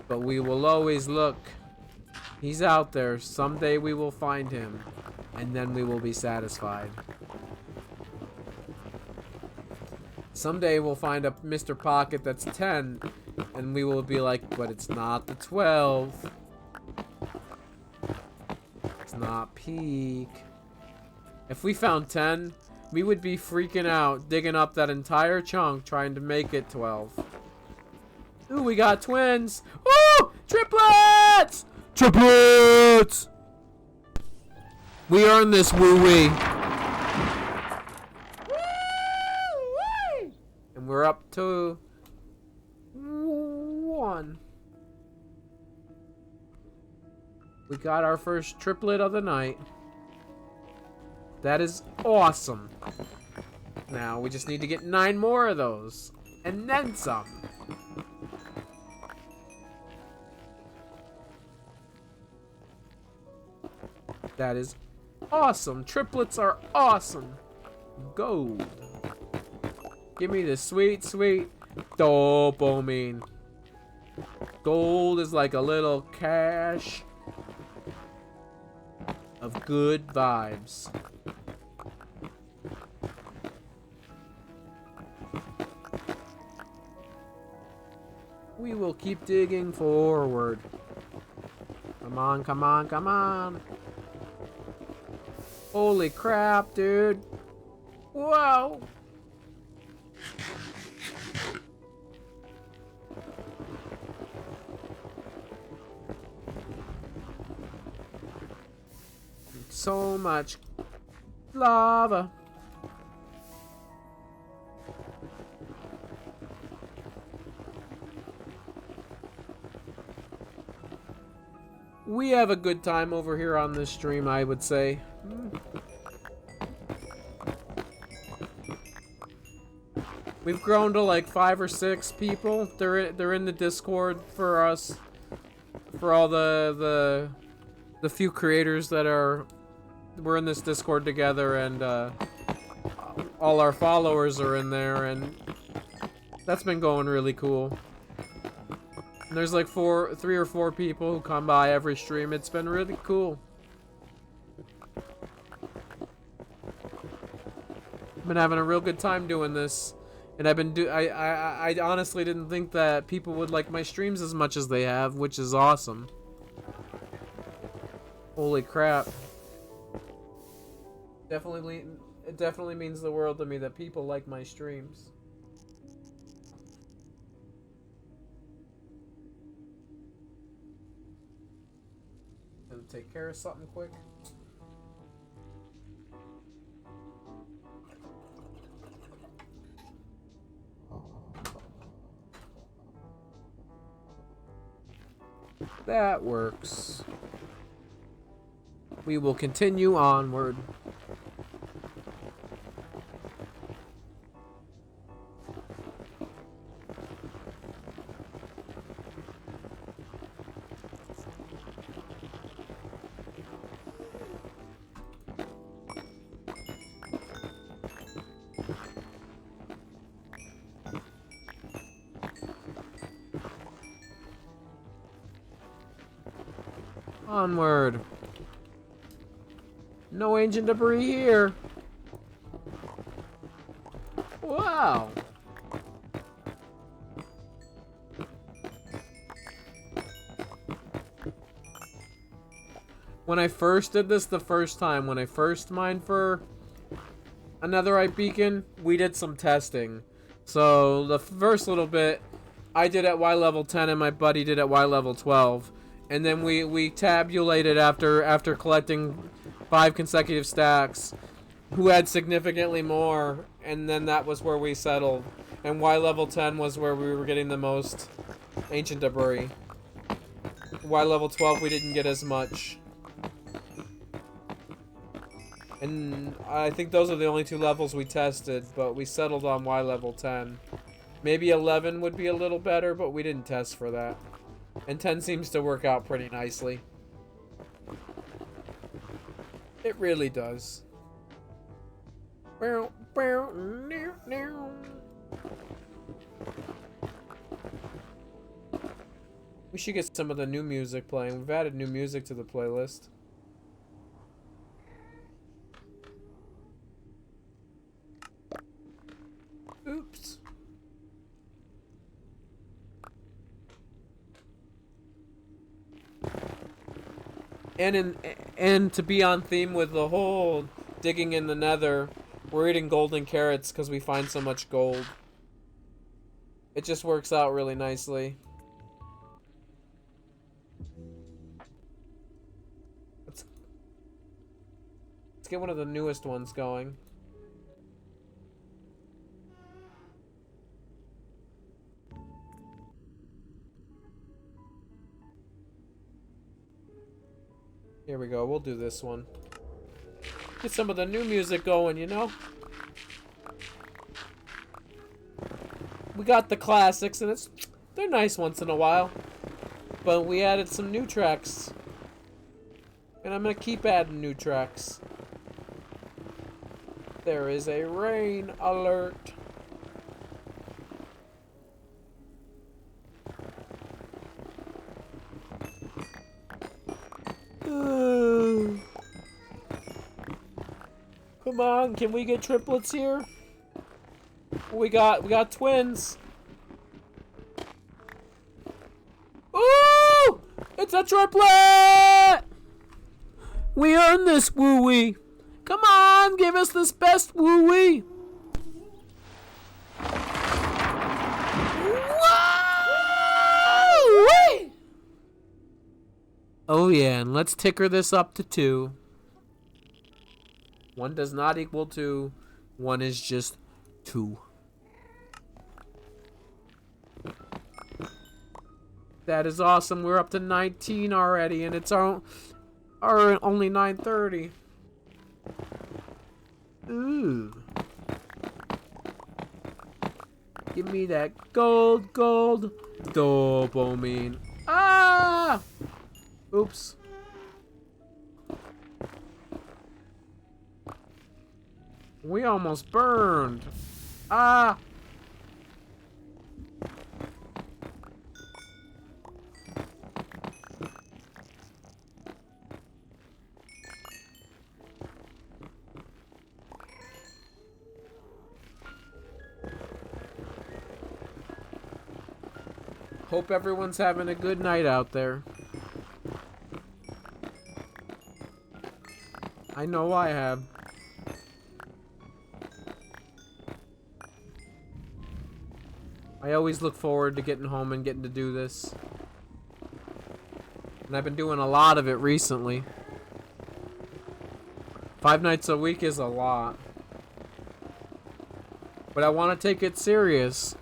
But we will always look. He's out there. Someday we will find him, and then we will be satisfied. Someday we'll find a Mr. Pocket that's 10, and we will be like, but it's not the 12. It's not peak. If we found 10, we would be freaking out, digging up that entire chunk, trying to make it 12. Ooh, we got twins! Ooh! Triplets! Triplets! We earned this, woo-wee. And we're up to 1. We got our first triplet of the night. That is awesome. Now we just need to get 9 more of those. And then some. That is awesome. Triplets are awesome. Gold. Give me the sweet, sweet dopamine. Gold is like a little cache of good vibes. We will keep digging forward. Come on, come on, come on. Holy crap, dude. Whoa. So much lava. We have a good time over here on this stream, I would say. We've grown to like 5 or 6 people. They're in the Discord for us, for all the few creators that we're in this Discord together, and all our followers are in there, and that's been going really cool. And there's like 3 or 4 people who come by every stream. It's been really cool. I've been having a real good time doing this. And I honestly didn't think that people would like my streams as much as they have, which is awesome. Holy crap. It definitely means the world to me that people like my streams. Gonna take care of something quick. That works. We will continue onward. Onward. No ancient debris here. Wow. When I first did this the first time, when I first mined for a Netherite Beacon, we did some testing. So the first little bit, I did at Y level 10 and my buddy did at Y level 12. And then we tabulated after collecting 5 consecutive stacks who had significantly more, and then that was where we settled. And Y level 10 was where we were getting the most ancient debris. Y level 12 we didn't get as much. And I think those are the only 2 levels we tested, but we settled on Y level 10. Maybe 11 would be a little better, but we didn't test for that. And 10 seems to work out pretty nicely. It really does. We should get some of the new music playing. We've added new music to the playlist. Oops. And to be on theme with the whole digging in the nether, we're eating golden carrots because we find so much gold. It just works out really nicely. Let's get one of the newest ones going. Here we go, we'll do this one. Get some of the new music going, you know? We got the classics, and they're nice once in a while. But we added some new tracks. And I'm gonna keep adding new tracks. There is a rain alert. Come on, can we get triplets here? We got twins. Ooh! It's a triplet! We earned this, woo-wee. Come on, give us this best woo-wee. Woo-wee! Oh yeah, and let's ticker this up to 2. 1 does not equal 2. 1 is just 2. That is awesome. We're up to 19 already, and it's only 9:30. Ooh. Give me that gold dopamine. Ah! Oops. We almost burned. Ah! Hope everyone's having a good night out there. I know I have. I always look forward to getting home and getting to do this. And I've been doing a lot of it recently. 5 nights a week is a lot. But I want to take it serious.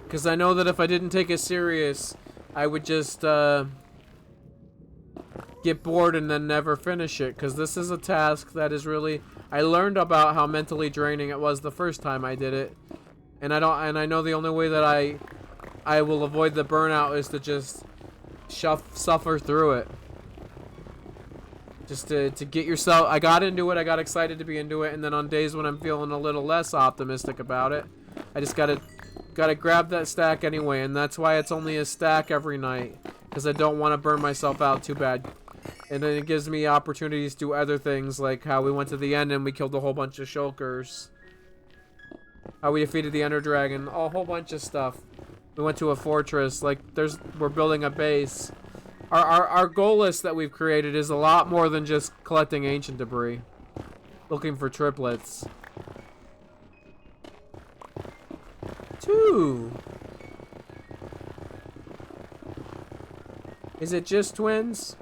Because I know that if I didn't take it serious, I would just get bored and then never finish it. Because this is a task that is really... I learned about how mentally draining it was the first time I did it. And I know the only way that I will avoid the burnout is to just suffer through it. Just to get yourself... I got into it, I got excited to be into it, and then on days when I'm feeling a little less optimistic about it, I just gotta grab that stack anyway, and that's why it's only a stack every night. Because I don't want to burn myself out too bad. And then it gives me opportunities to do other things, like how we went to the end and we killed a whole bunch of shulkers. How we defeated the Ender Dragon, a whole bunch of stuff. We went to a fortress, like we're building a base. Our goal list that we've created is a lot more than just collecting ancient debris. Looking for triplets. 2. Is it just twins?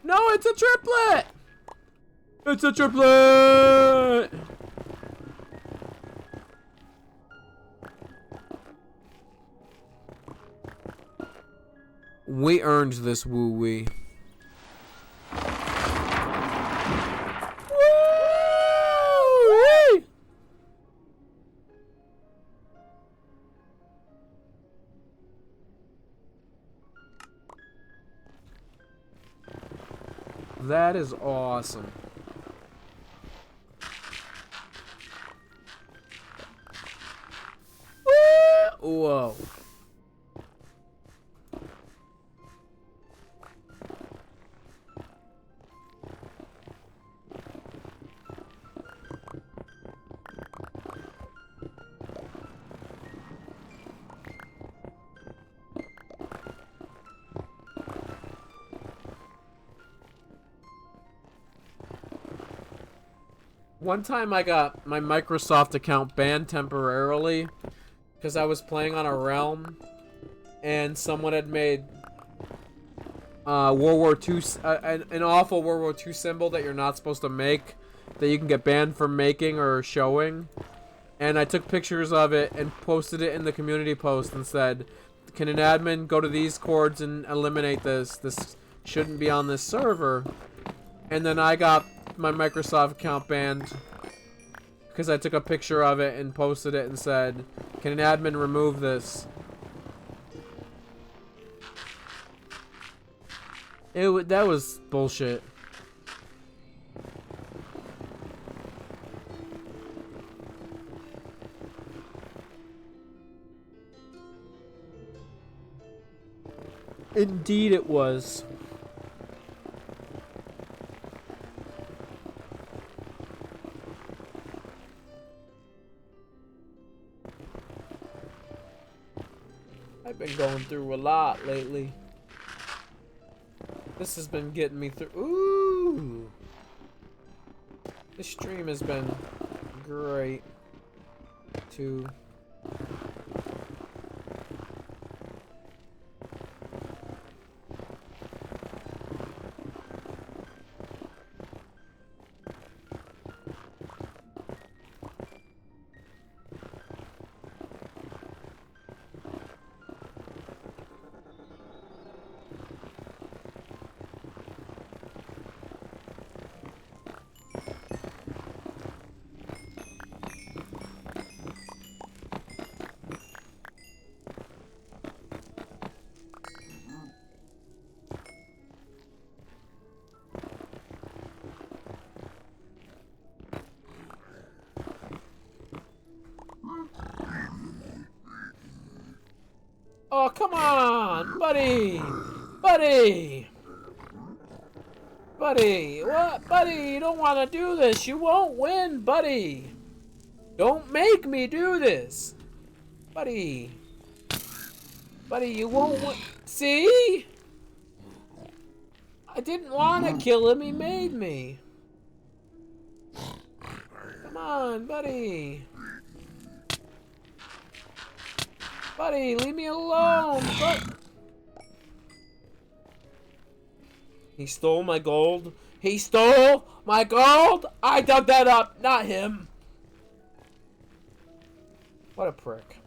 No, it's a triplet! It's a triplet! We earned this woo-wee. Woo-wee! That is awesome. Whoa. One time I got my Microsoft account banned temporarily because I was playing on a realm and someone had made World War II, an awful World War II symbol that you're not supposed to make, that you can get banned from making or showing. And I took pictures of it and posted it in the community post and said, can an admin go to these cords and eliminate this? This shouldn't be on this server. And then I got my Microsoft account banned because I took a picture of it and posted it and said, can an admin remove this? That was bullshit. Indeed it was. I've been going through a lot lately. This has been getting me through. Ooh! This stream has been great, too. Oh, come on, buddy! Buddy! Buddy, what? Buddy, you don't want to do this. You won't win, buddy. Don't make me do this. Buddy. Buddy, you won't win. See? I didn't want to kill him. He made me. Come on, buddy. Buddy, leave me alone. He stole my gold. He stole my gold. I dug that up, not him. What a prick.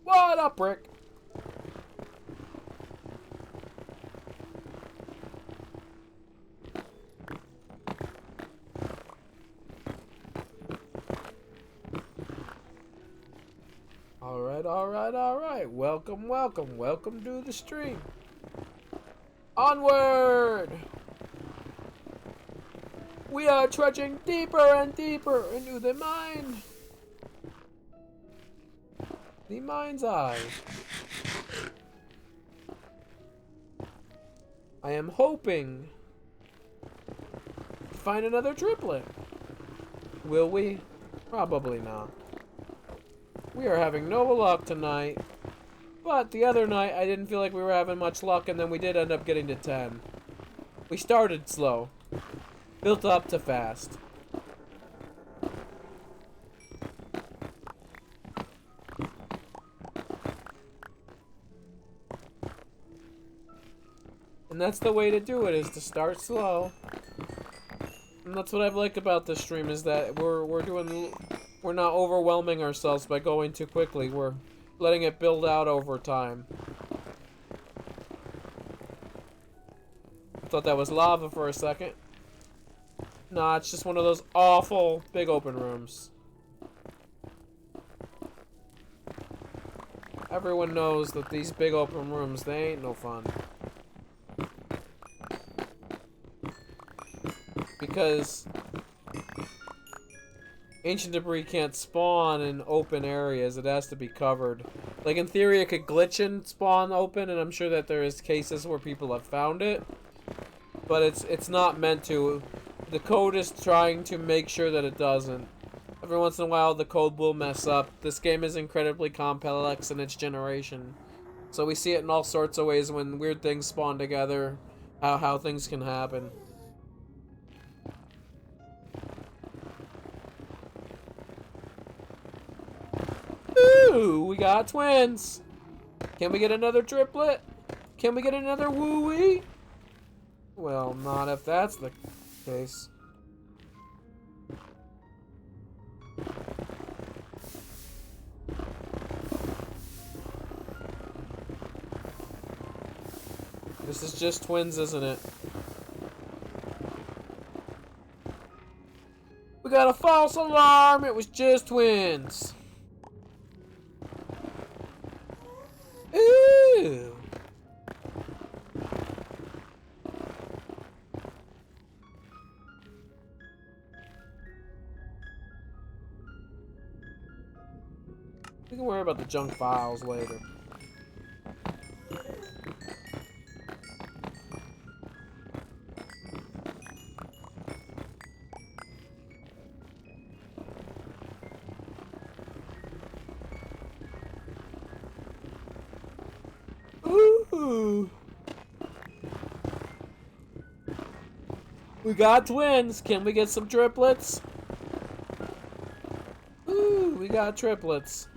What a prick. Alright. Welcome to the stream. Onward! We are trudging deeper and deeper into the mine. The mind's eye. I am hoping to find another triplet. Will we? Probably not. We are having no luck tonight. But the other night, I didn't feel like we were having much luck, and then we did end up getting to 10. We started slow. Built up to fast. And that's the way to do it, is to start slow. And that's what I've liked about this stream, is that we're not overwhelming ourselves by going too quickly. We're letting it build out over time. I thought that was lava for a second. Nah, it's just one of those awful big open rooms. everyone knows that these big open rooms, they ain't no fun. Because ancient debris can't spawn in open areas. It has to be covered. Like, in theory, it could glitch and spawn open, and I'm sure that there is cases where people have found it. But it's not meant to. The code is trying to make sure that it doesn't. Every once in a while, the code will mess up. This game is incredibly complex in its generation. So we see it in all sorts of ways when weird things spawn together. How things can happen. Ooh, we got twins. Can we get another triplet? Can we get another woo-wee? Well, not if that's the case. This is just twins, isn't it? We got a false alarm. It was just twins. Ooh. We can worry about the junk files later. Ooh. We got twins. Can we get some triplets? Ooh, we got triplets.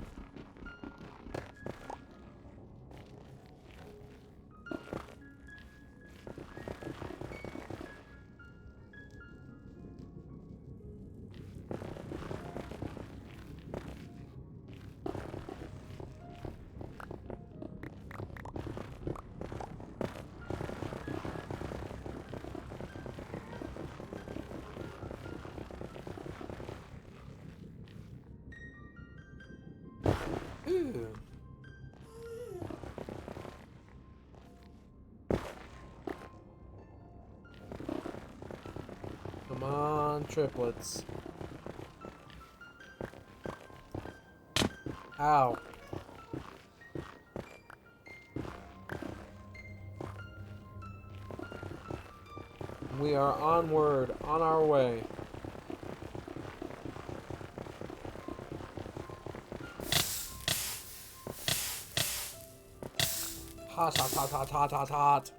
Ooh. Come on, triplets. Ow. We are onward, on our way. Hot, hot, hot, hot, hot, hot, hot.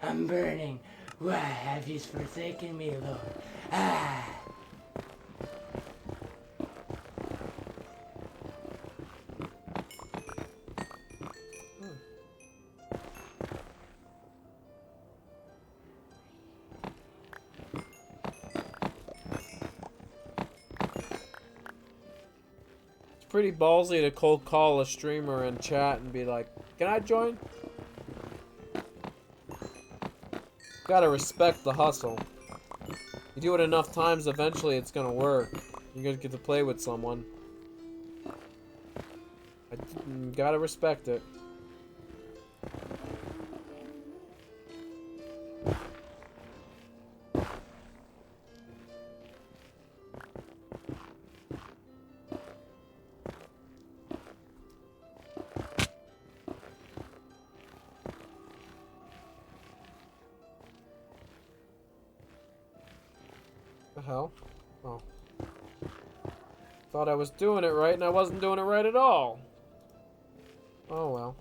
I'm burning. Why have you forsaken me, Lord? Ah! Pretty ballsy to cold call a streamer and chat and be like, can I join? Gotta respect the hustle. You do it enough times, eventually it's gonna work. You're gonna get to play with someone. Gotta respect it. The hell? Oh. Thought I was doing it right and I wasn't doing it right at all. Oh well.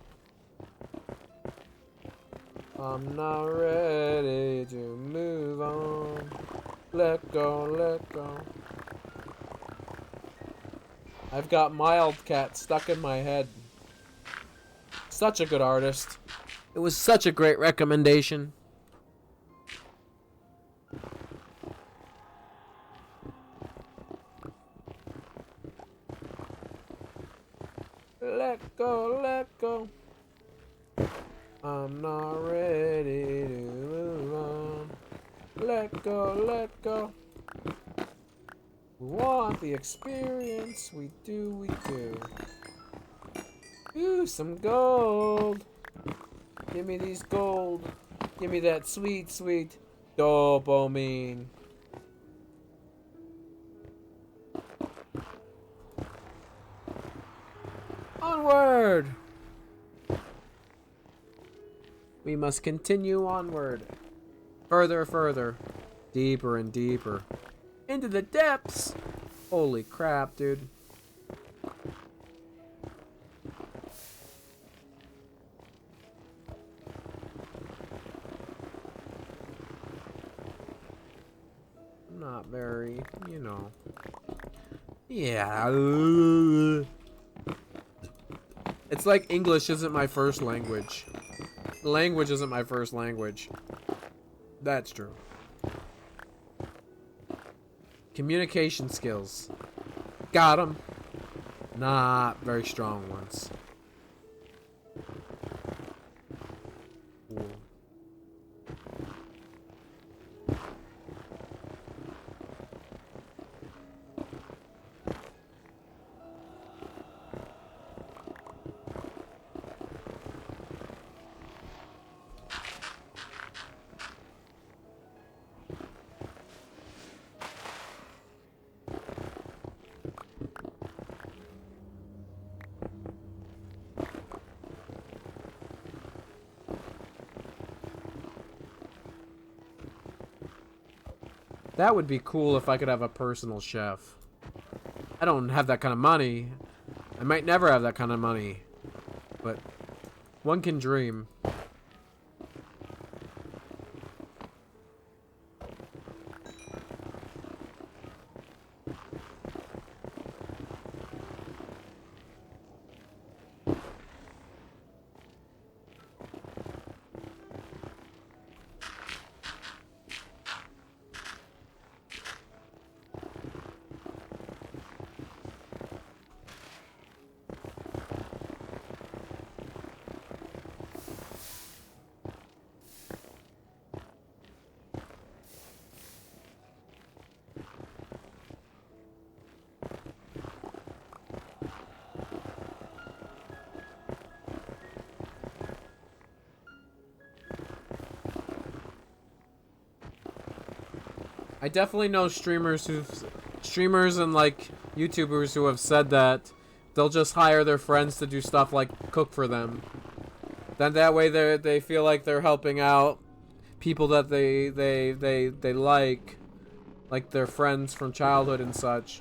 I'm not ready to move on. Let go, let go. I've got Mildcat stuck in my head. Such a good artist. It was such a great recommendation. Let go, let go. I'm not ready to move on. Let go, let go. We want the experience, we do, we do. Ooh, some gold. Give me these gold. Give me that sweet, sweet dopamine. Onward! We must continue onward. Further, further. Deeper and deeper. Into the depths! Holy crap, dude. Not very, you know. Yeah. It's like English isn't my first language. Language isn't my first language. That's true. Communication skills. Got 'em. Not very strong ones. Ooh. That would be cool if I could have a personal chef. I don't have that kind of money. I might never have that kind of money. But one can dream. I definitely know streamers and like YouTubers who have said that they'll just hire their friends to do stuff like cook for them. Then that way they feel like they're helping out people that they like their friends from childhood and such,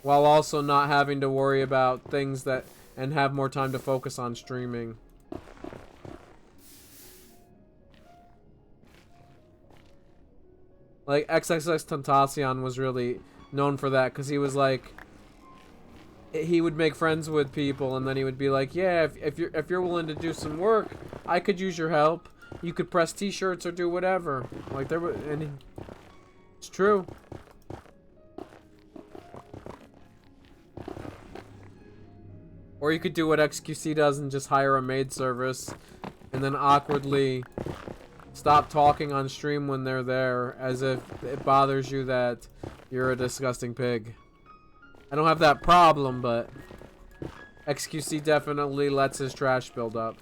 while also not having to worry about things that and have more time to focus on streaming. Like XXXTentacion was really known for that because he was like, he would make friends with people and then he would be like, yeah, if you're willing to do some work, I could use your help. You could press T-shirts or do whatever. Like there was, and it's true. Or you could do what XQC does and just hire a maid service, and then awkwardly stop talking on stream when they're there, as if it bothers you that you're a disgusting pig. I don't have that problem, but XQC definitely lets his trash build up.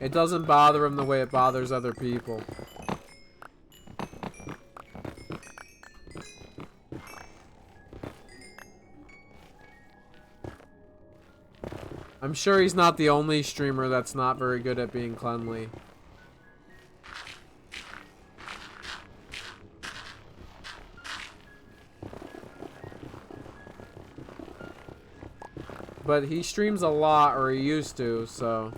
It doesn't bother him the way it bothers other people. I'm sure he's not the only streamer that's not very good at being cleanly. But he streams a lot, or he used to, so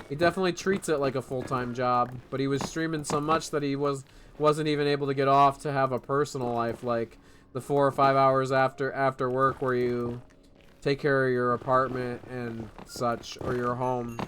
he definitely treats it like a full-time job. But he was streaming so much that he wasn't even able to get off to have a personal life, like the 4 or 5 hours after work where you take care of your apartment and such, or your home.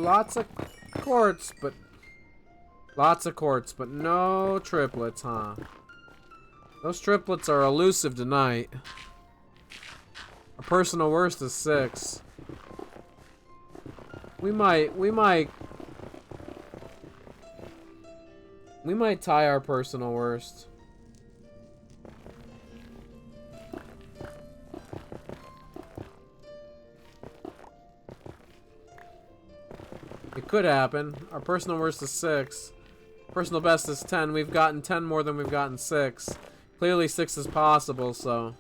lots of quartz, but... Lots of quartz, but no triplets, huh? Those triplets are elusive tonight. Our personal worst is 6. We might tie our personal worst. It could happen. Our personal worst is 6. Personal best is 10. We've gotten 10 more than we've gotten 6. Clearly 6 is possible, so...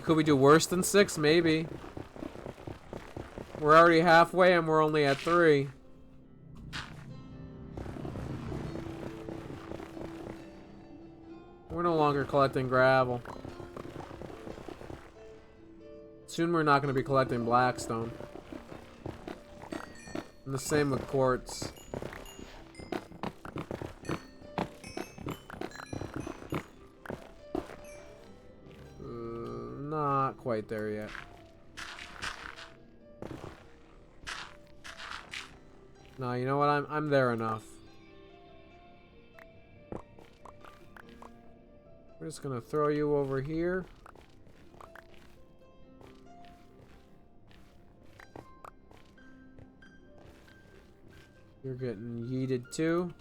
Could we do worse than 6? Maybe. We're already halfway and we're only at 3. We're no longer collecting gravel. Soon we're not going to be collecting blackstone. And the same with quartz. Not quite there yet. No, you know what? I'm there enough. We're just gonna throw you over here. You're getting yeeted too.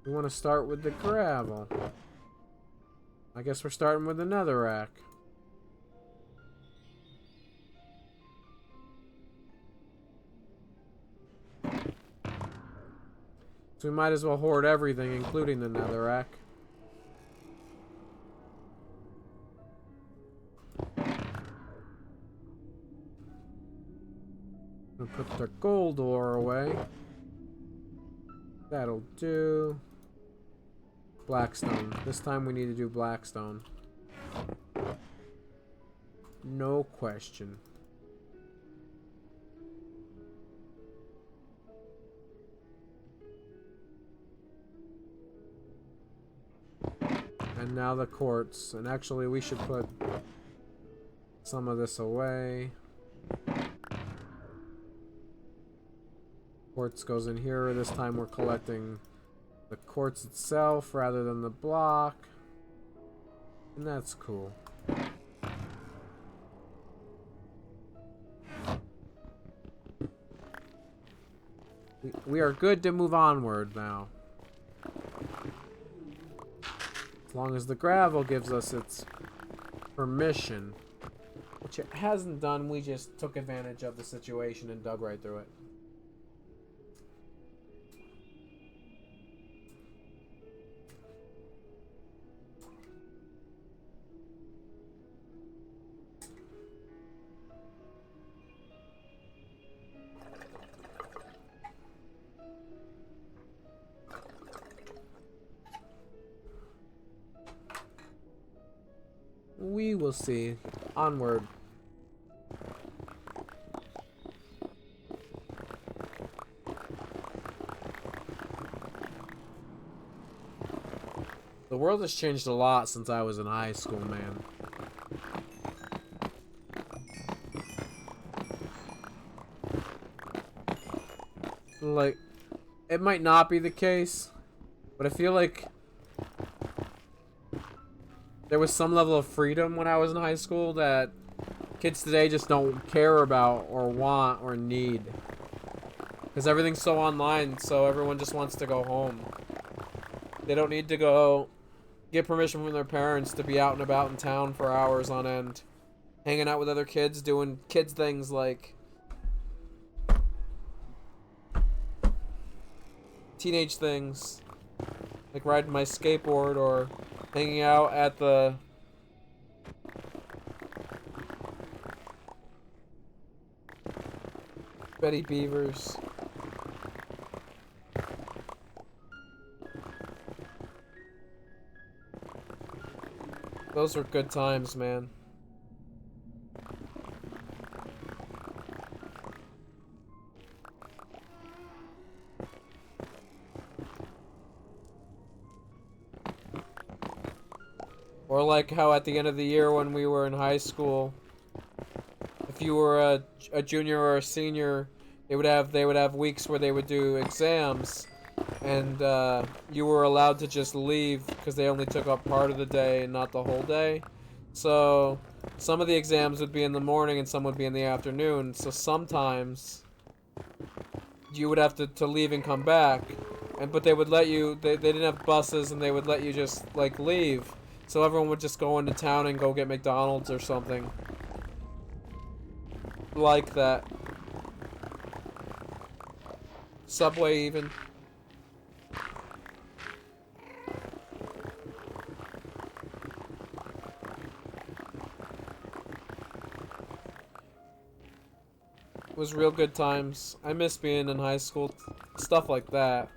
We want to start with the gravel. I guess we're starting with the netherrack. So we might as well hoard everything, including the netherrack. We'll put the gold ore away. That'll do. Blackstone. This time we need to do blackstone. No question. And now the quartz. And actually we should put some of this away. Quartz goes in here. This time we're collecting the quartz itself rather than the block. And that's cool. We are good to move onward now. As long as the gravel gives us its permission. Which it hasn't done, we just took advantage of the situation and dug right through it. We will see. Onward. The world has changed a lot since I was in high school, man. Like, it might not be the case, but I feel like there was some level of freedom when I was in high school that kids today just don't care about or want or need. Because everything's so online, so everyone just wants to go home. They don't need to go get permission from their parents to be out and about in town for hours on end. Hanging out with other kids, doing kids things like teenage things. Like riding my skateboard or hanging out at the Betty Beavers. Those were good times, man. Or like how at the end of the year when we were in high school, if you were a junior or a senior, they would have weeks where they would do exams, and you were allowed to just leave because they only took up part of the day and not the whole day. So some of the exams would be in the morning and some would be in the afternoon. So sometimes you would have to leave and come back, but they would let you. They didn't have buses and they would let you just like leave. So everyone would just go into town and go get McDonald's or something like that. Subway even. It was real good times. I miss being in high school. Stuff like that.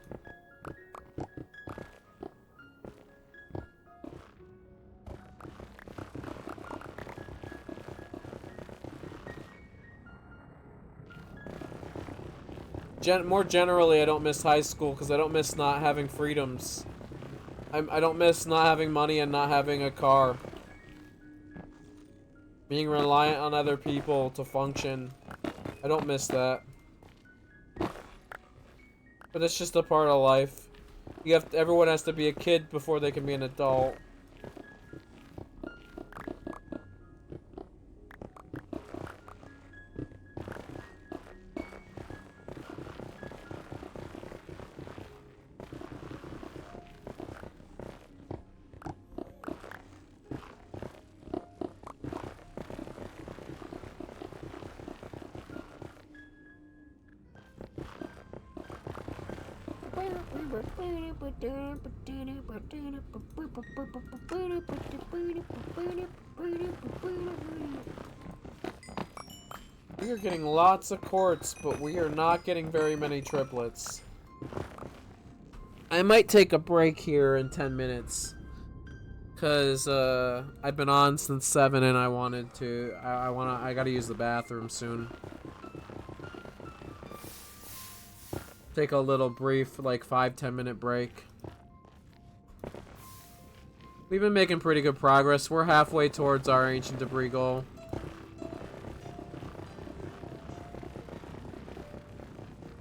More generally, I don't miss high school because I don't miss not having freedoms. I don't miss not having money and not having a car. Being reliant on other people to function. I don't miss that. But it's just a part of life. Everyone has to be a kid before they can be an adult. We are getting lots of quartz, but we are not getting very many triplets. I might take a break here in 10 minutes. Cause I've been on since 7 and I wanted to I gotta use the bathroom soon. Take a little brief, like 5-10 minute break. We've been making pretty good progress. We're halfway towards our ancient debris goal.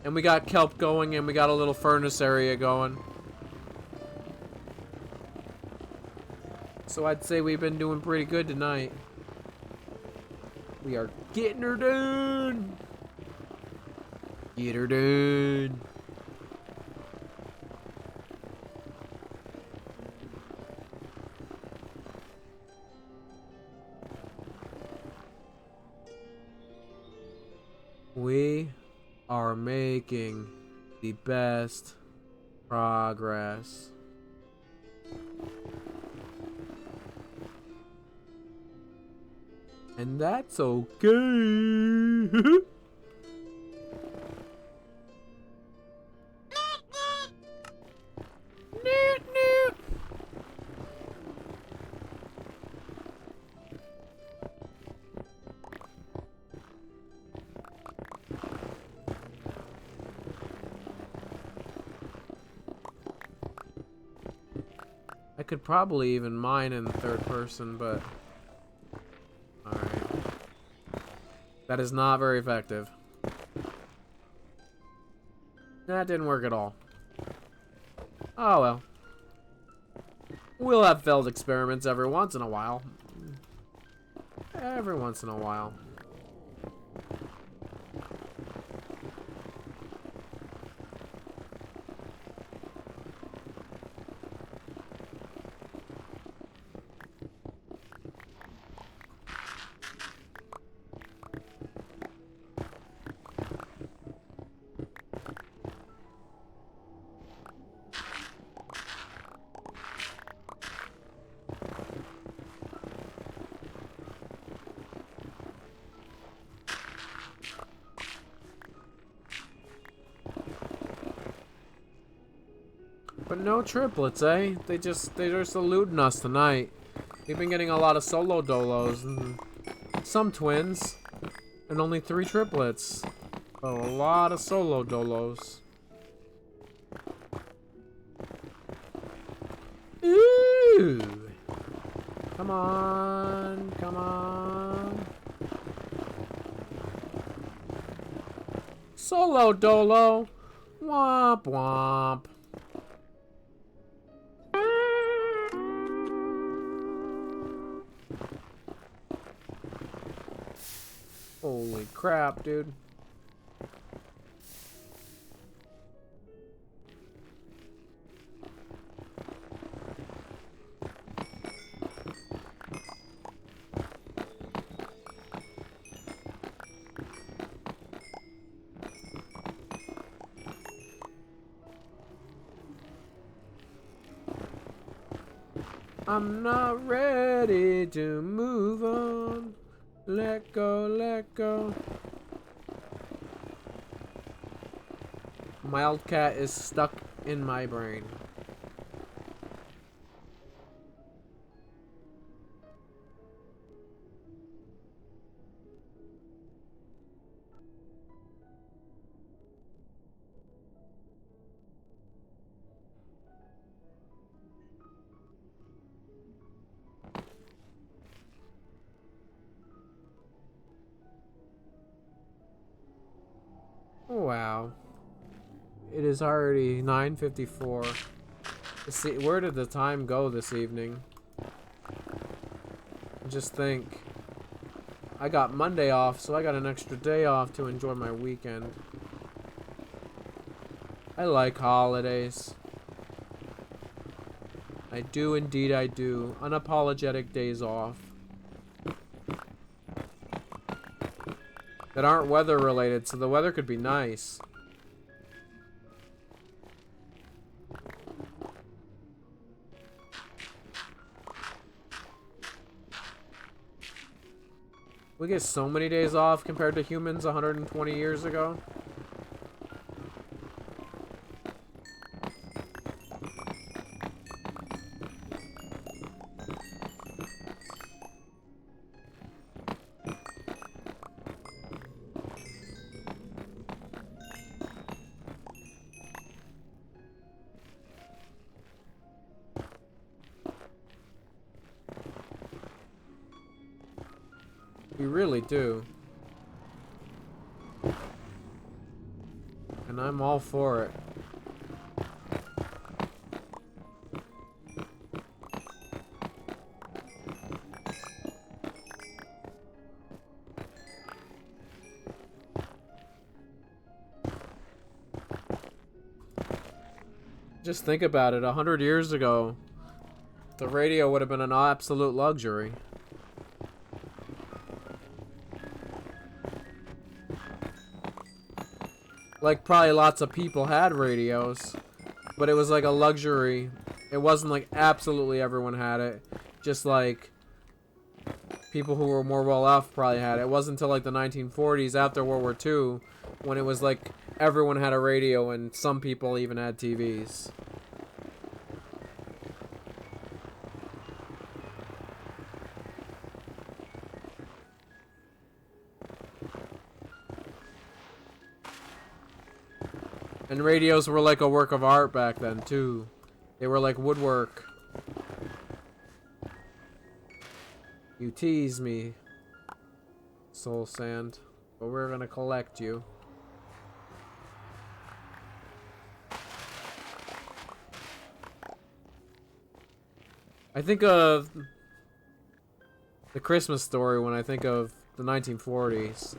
And we got kelp going and we got a little furnace area going. So I'd say we've been doing pretty good tonight. We are getting her done. Get her done. We are making the best progress. And that's okay. I could probably even mine in the third person, but alright. That is not very effective. That didn't work at all. Oh well. We'll have failed experiments every once in a while. Every once in a while. But no triplets, eh? They're just eluding us tonight. We've been getting a lot of solo dolos and some twins, and only 3 triplets. Oh, a lot of solo dolos. Ooh. Come on, come on. Solo dolo. Womp womp. Holy crap, dude. I'm not ready to move on. Let go, let go. Wildcat is stuck in my brain. Wow. It is already 9:54. See, where did the time go this evening? Just think. I got Monday off, so I got an extra day off to enjoy my weekend. I like holidays. I do indeed, I do. Unapologetic days off. That aren't weather related, so the weather could be nice. We get so many days off compared to humans 120 years ago. We really do. And I'm all for it. Just think about it, 100 years ago, the radio would have been an absolute luxury. Like, probably lots of people had radios, but it was like a luxury. It wasn't like absolutely everyone had it. Just like people who were more well off probably had it. It wasn't until like the 1940s, after World War II, when it was like everyone had a radio and some people even had TVs. And radios were like a work of art back then, too. They were like woodwork. You tease me, Soul Sand, but we're gonna collect you. I think of The Christmas Story when I think of the 1940s.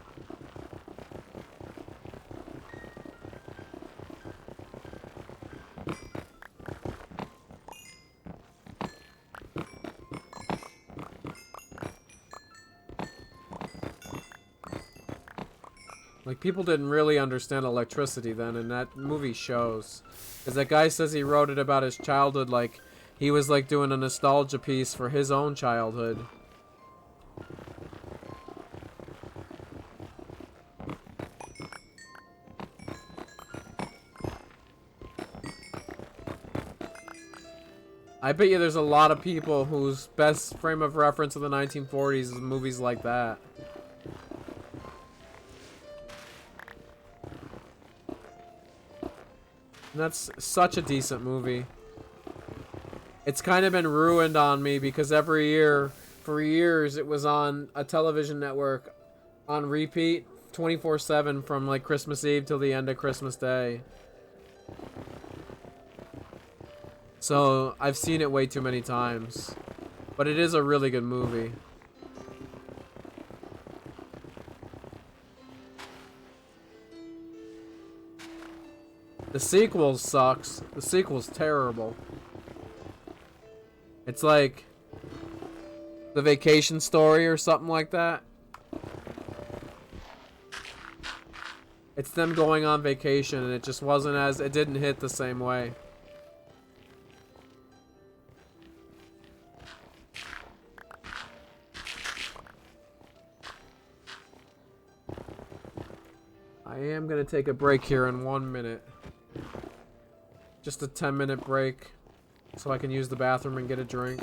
Like, people didn't really understand electricity then, and that movie shows. Because that guy says he wrote it about his childhood, like, he was, like, doing a nostalgia piece for his own childhood. I bet you there's a lot of people whose best frame of reference of the 1940s is movies like that. And that's such a decent movie. It's kind of been ruined on me because every year, for years, it was on a television network on repeat 24/7 from like Christmas Eve till the end of Christmas Day. So I've seen it way too many times. But it is a really good movie. The sequel sucks. The sequel's terrible. It's like The Vacation Story or something like that. It's them going on vacation and it just wasn't as... It didn't hit the same way. I am gonna take a break here in 1 minute. Just a 10-minute break. So I can use the bathroom and get a drink.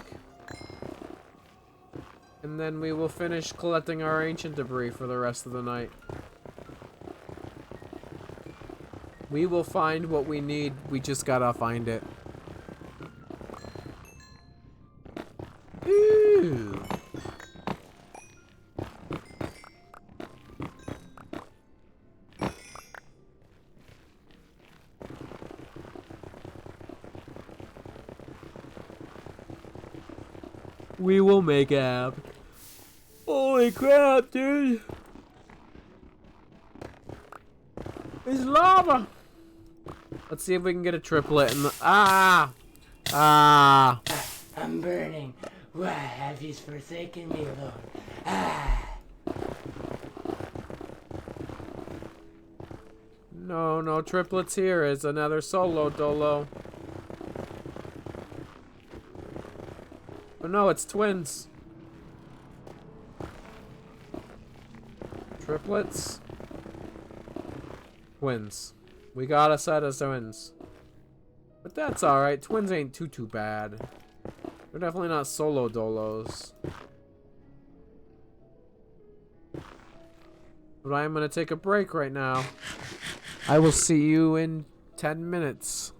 And then we will finish collecting our ancient debris for the rest of the night. We will find what we need. We just gotta find it. Ooh. We will make it happen. Holy crap, dude. It's lava. Let's see if we can get a triplet in the... Ah! Ah! I'm burning. Why have you forsaken me, Lord? Ah! No, no triplets here. It's another solo dolo. Oh no, it's twins. Triplets. Twins. We got a set of twins. But that's alright. Twins ain't too bad. They're definitely not solo dolos. But I am gonna take a break right now. I will see you in 10 minutes.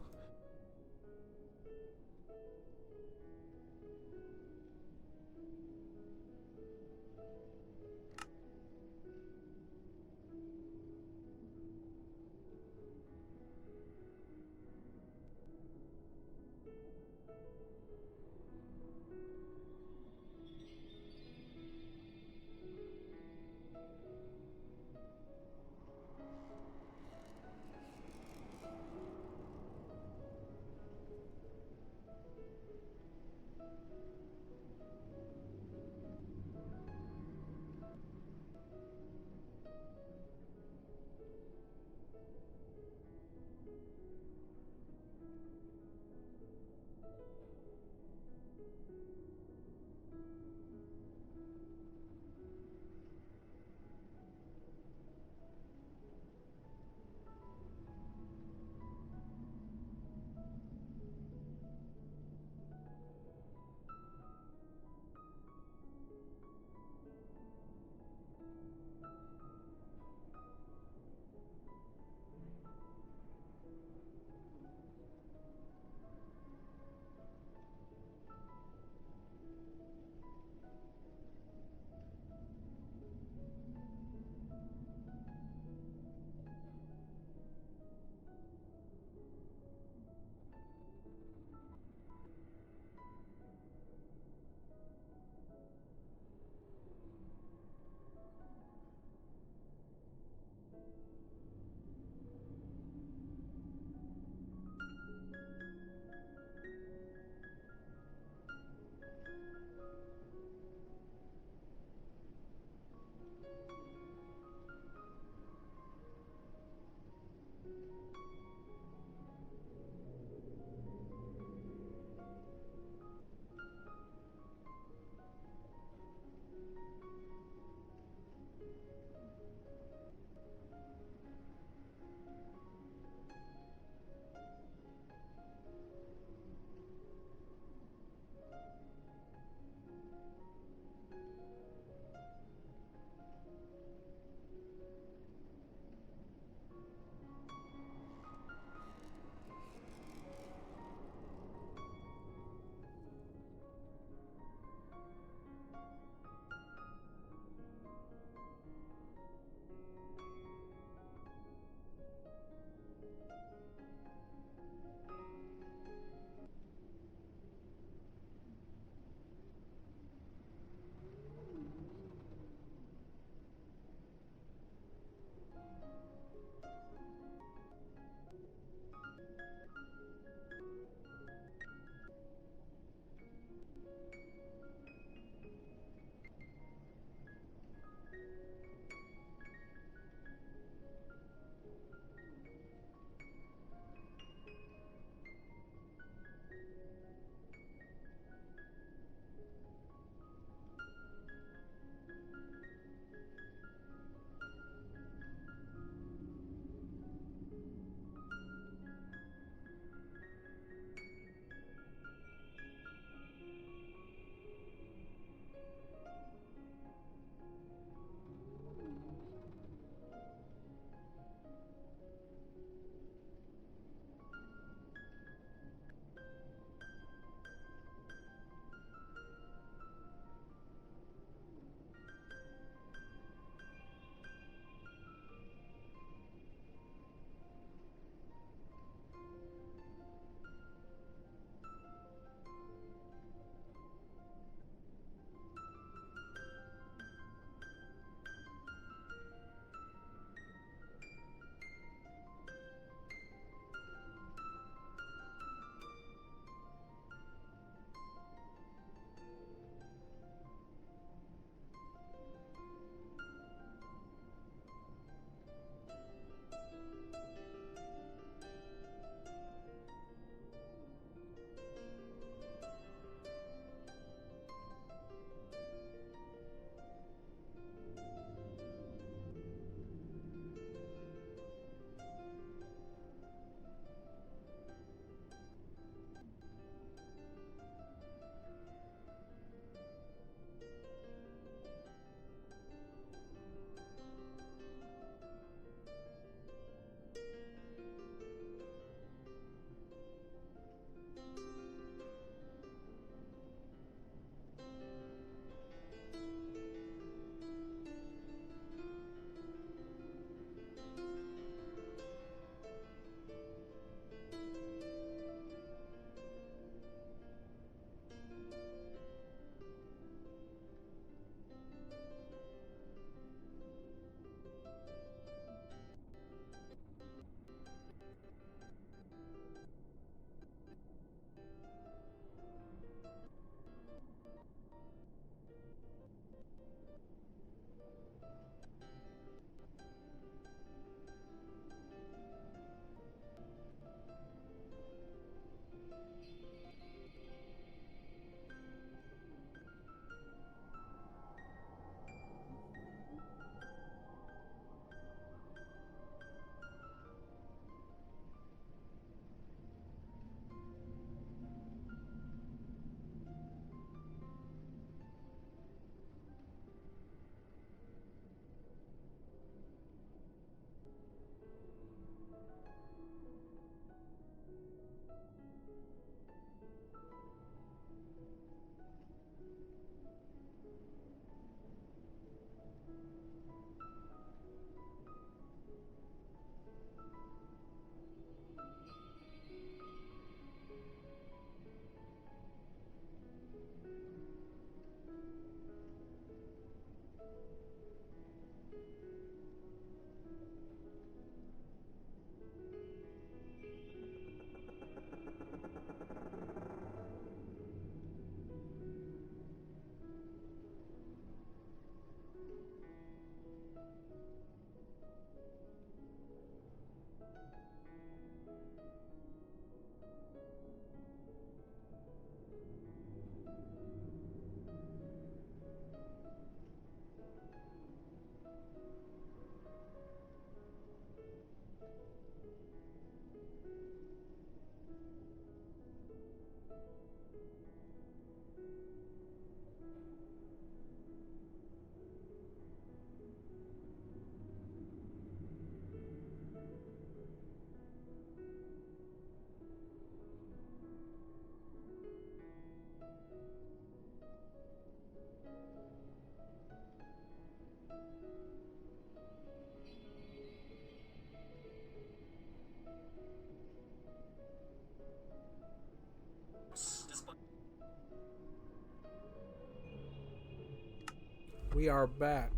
We are back.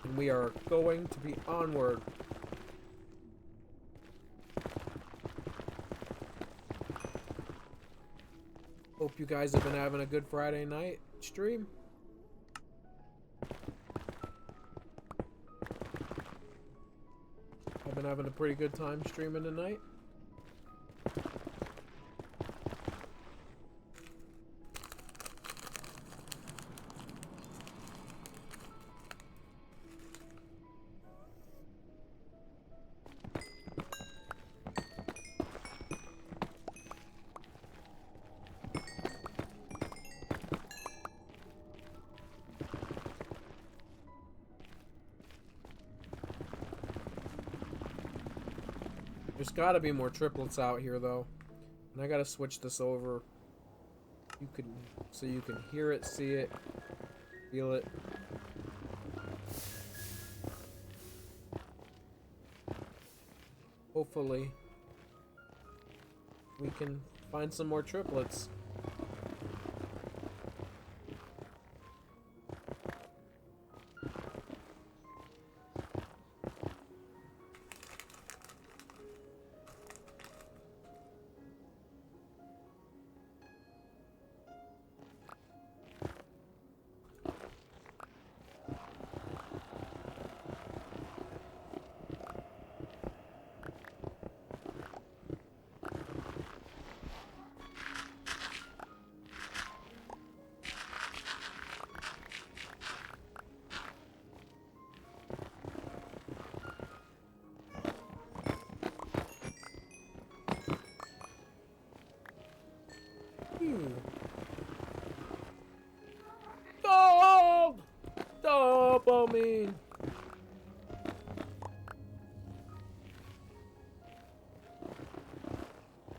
And we are going to be onward. Hope you guys have been having a good Friday night stream. I've been having a pretty good time streaming tonight. There's gotta be more triplets out here though. And I gotta switch this over. So you can hear it, see it, feel it. Hopefully we can find some more triplets. Dog! Dopamine!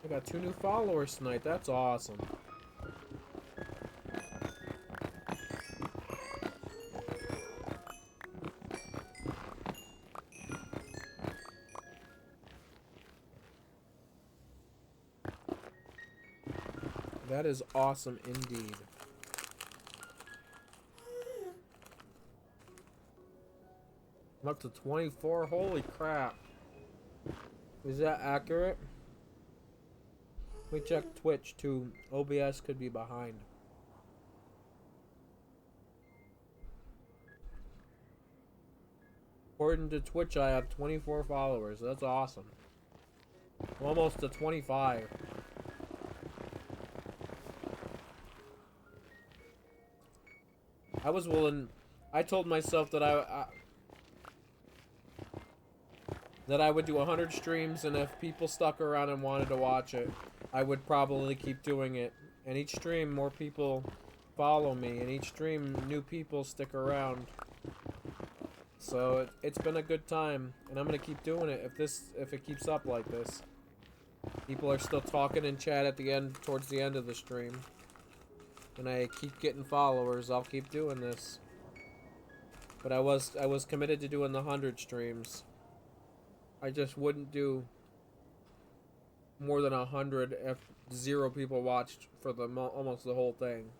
I got 2 new followers tonight. That's awesome. That is awesome indeed. I'm up to 24. Holy crap. Is that accurate? We check Twitch too. OBS could be behind. According to Twitch, I have 24 followers. That's awesome. I'm almost to 25. I was willing. I told myself that that I would do 100 streams, and if people stuck around and wanted to watch it, I would probably keep doing it. And each stream, more people follow me, and each stream, new people stick around. So it's been a good time, and I'm gonna keep doing it if it keeps up like this. People are still talking in chat at the end, towards the end of the stream, and I keep getting followers. I'll keep doing this. But I was committed to doing the 100 streams. I just wouldn't do more than 100 if 0 people watched for almost the whole thing.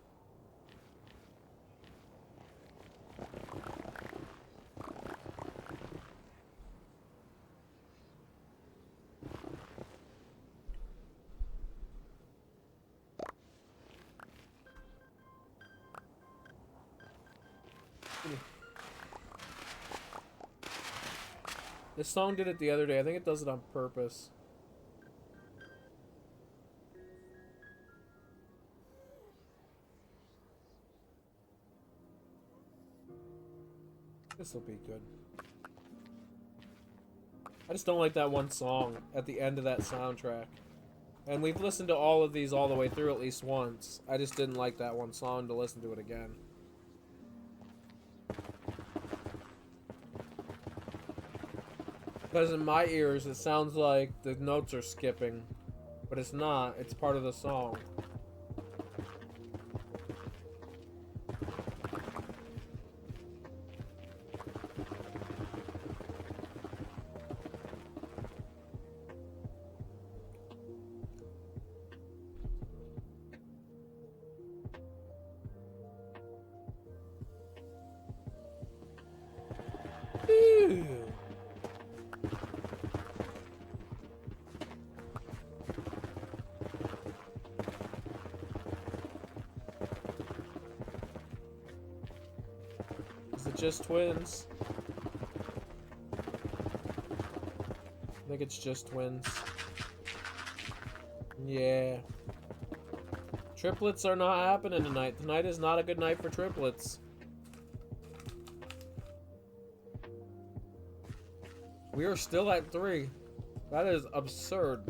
This song did it the other day. I think it does it on purpose. This will be good. I just don't like that one song at the end of that soundtrack. And we've listened to all of these all the way through at least once. I just didn't like that one song to listen to it again. Because in my ears, it sounds like the notes are skipping. But it's not. It's part of the song. just twins. I think it's just twins. Yeah. Triplets are not happening tonight. Tonight is not a good night for triplets. We are still at 3. That is absurd.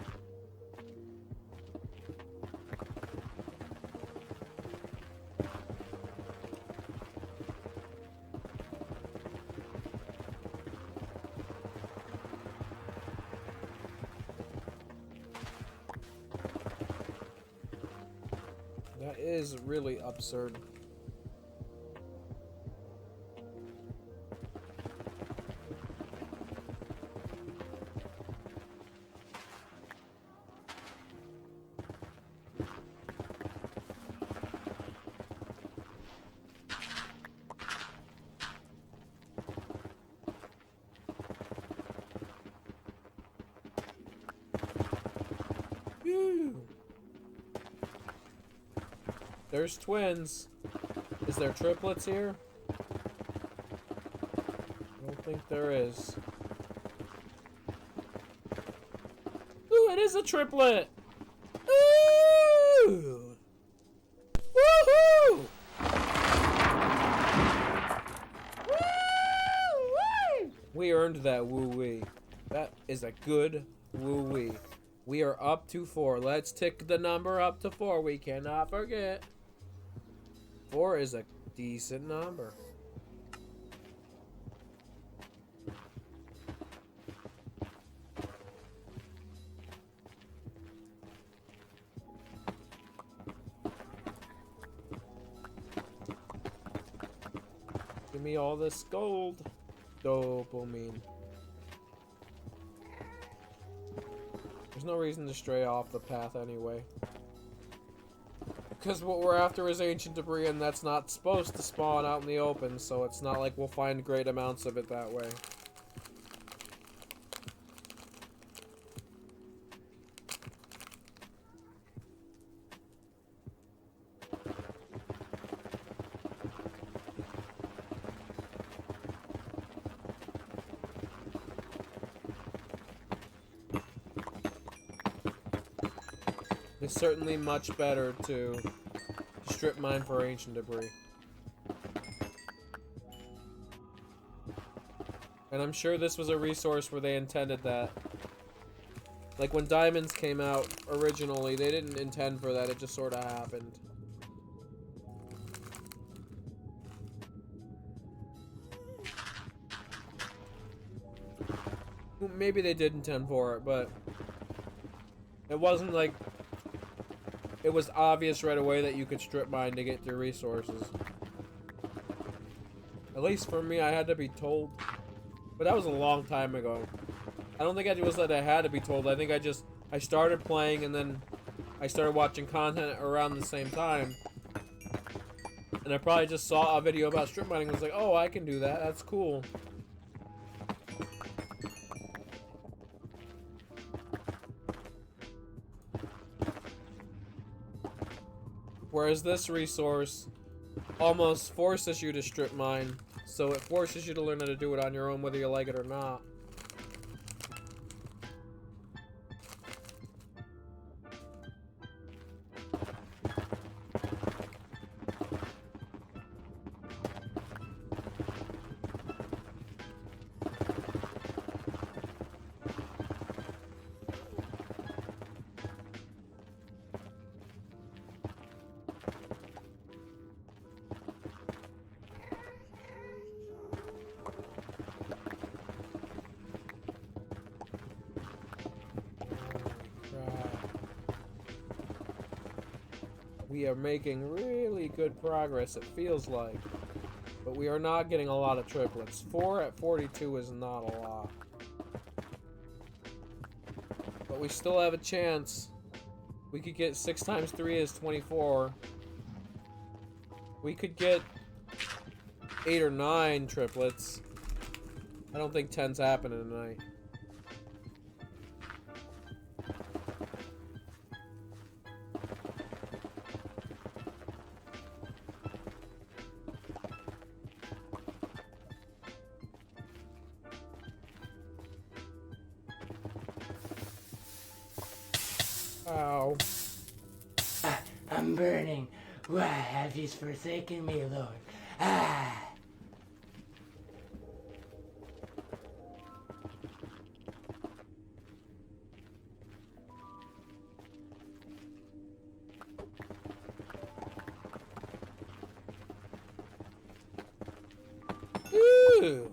That is really absurd. Whew. There's twins. Is there triplets here? I don't think there is. Ooh, it is a triplet! Ooh! Woohoo! Woo-wee! We earned that woo-wee. That is a good woo-wee. We are up to 4. Let's tick the number up to 4. We cannot forget. 4 is a decent number. Give me all this gold. Dopamine. There's no reason to stray off the path anyway. Because what we're after is ancient debris, and that's not supposed to spawn out in the open, so it's not like we'll find great amounts of it that way. It's certainly much better to strip mine for ancient debris. And I'm sure this was a resource where they intended that. Like when diamonds came out originally, they didn't intend for that, it just sort of happened. Maybe they did intend for it, but it wasn't like it was obvious right away that you could strip mine to get your resources. At least for me, I had to be told. But that was a long time ago. I don't think it was that I had to be told. I think I started playing and then I started watching content around the same time. And I probably just saw a video about strip mining and was like, oh, I can do that. That's cool. Whereas this resource almost forces you to strip mine, so it forces you to learn how to do it on your own whether you like it or not. We are making really good progress, it feels like. But we are not getting a lot of triplets. 4 at 42 is not a lot. But we still have a chance. We could get 6 times 3 is 24. We could get 8 or 9 triplets. I don't think 10's happening tonight. Ow. I'm burning. Why have you forsaken me, Lord? Ah! Ooh.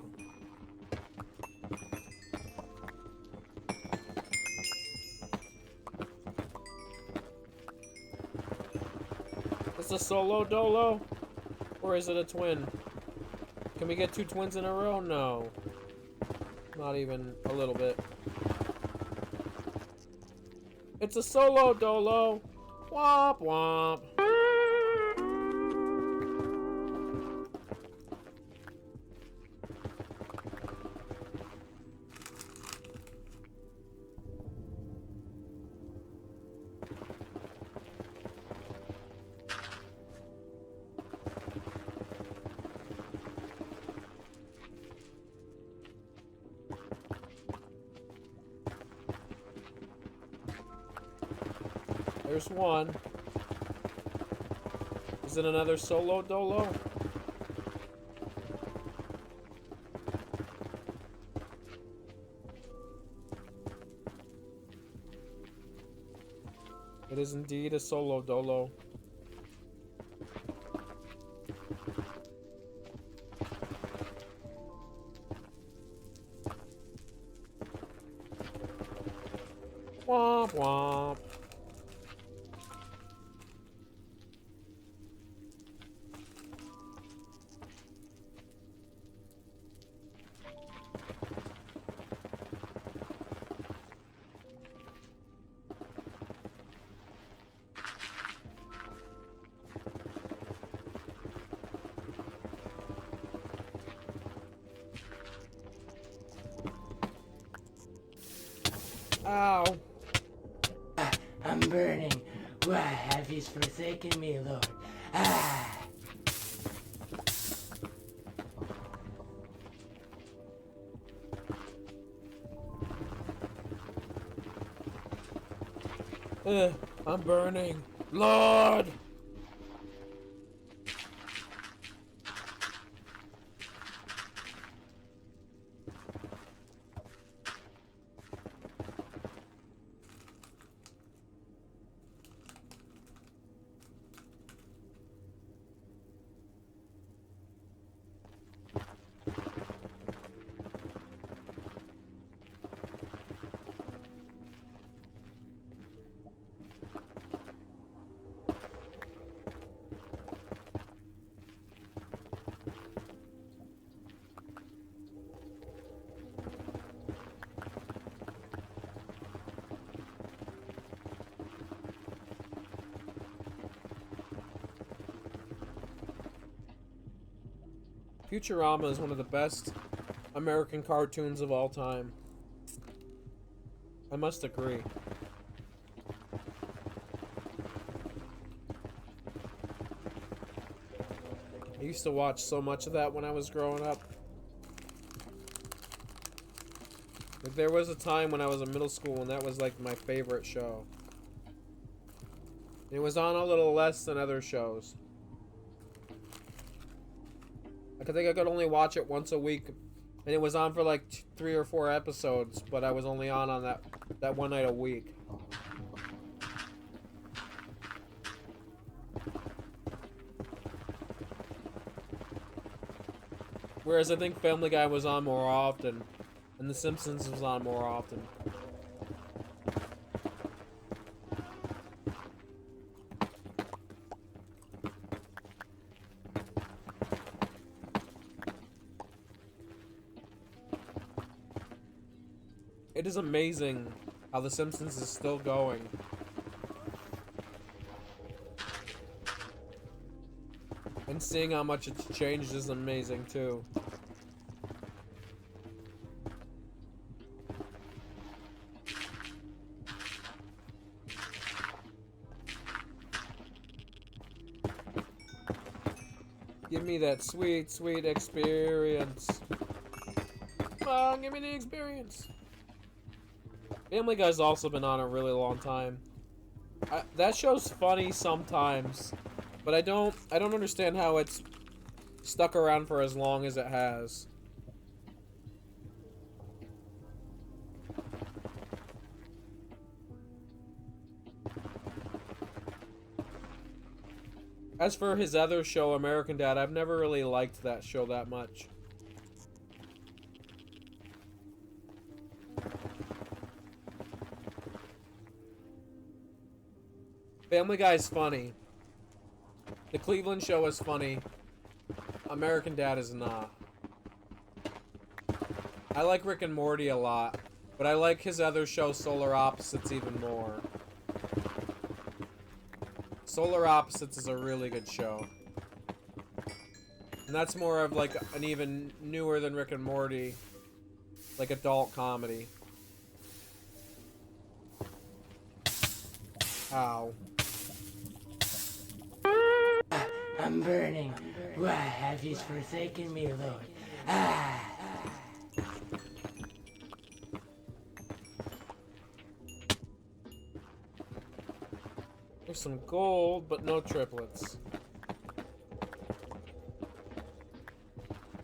Is a solo dolo? Or is it a twin? Can we get 2 twins in a row? No. Not even a little bit. It's a solo dolo! Womp womp. There's one. Is it another solo dolo? It is indeed a solo dolo. Womp womp. Ow. I'm burning. Why have you forsaken me, Lord? Ah! I'm burning. Lord! Futurama is one of the best American cartoons of all time. I must agree. I used to watch so much of that when I was growing up. Like, there was a time when I was in middle school and that was like my favorite show. It was on a little less than other shows. I think I could only watch it once a week, and it was on for like 3 or 4 episodes, but I was only on that one night a week. Whereas I think Family Guy was on more often, and The Simpsons was on more often. It is amazing how The Simpsons is still going. And seeing how much it's changed is amazing too. Give me that sweet, sweet experience. Come on, give me the experience. Family Guy's also been on a really long time. That show's funny sometimes, but I don't understand how it's stuck around for as long as it has. As for his other show, American Dad, I've never really liked that show that much. Family Guy's funny. The Cleveland Show is funny. American Dad is not. I like Rick and Morty a lot, but I like his other show, Solar Opposites, even more. Solar Opposites is a really good show. And that's more of like an even newer than Rick and Morty, like adult comedy. Ow. I'm burning. Why have you forsaken me, Lord? There's some gold, but no triplets.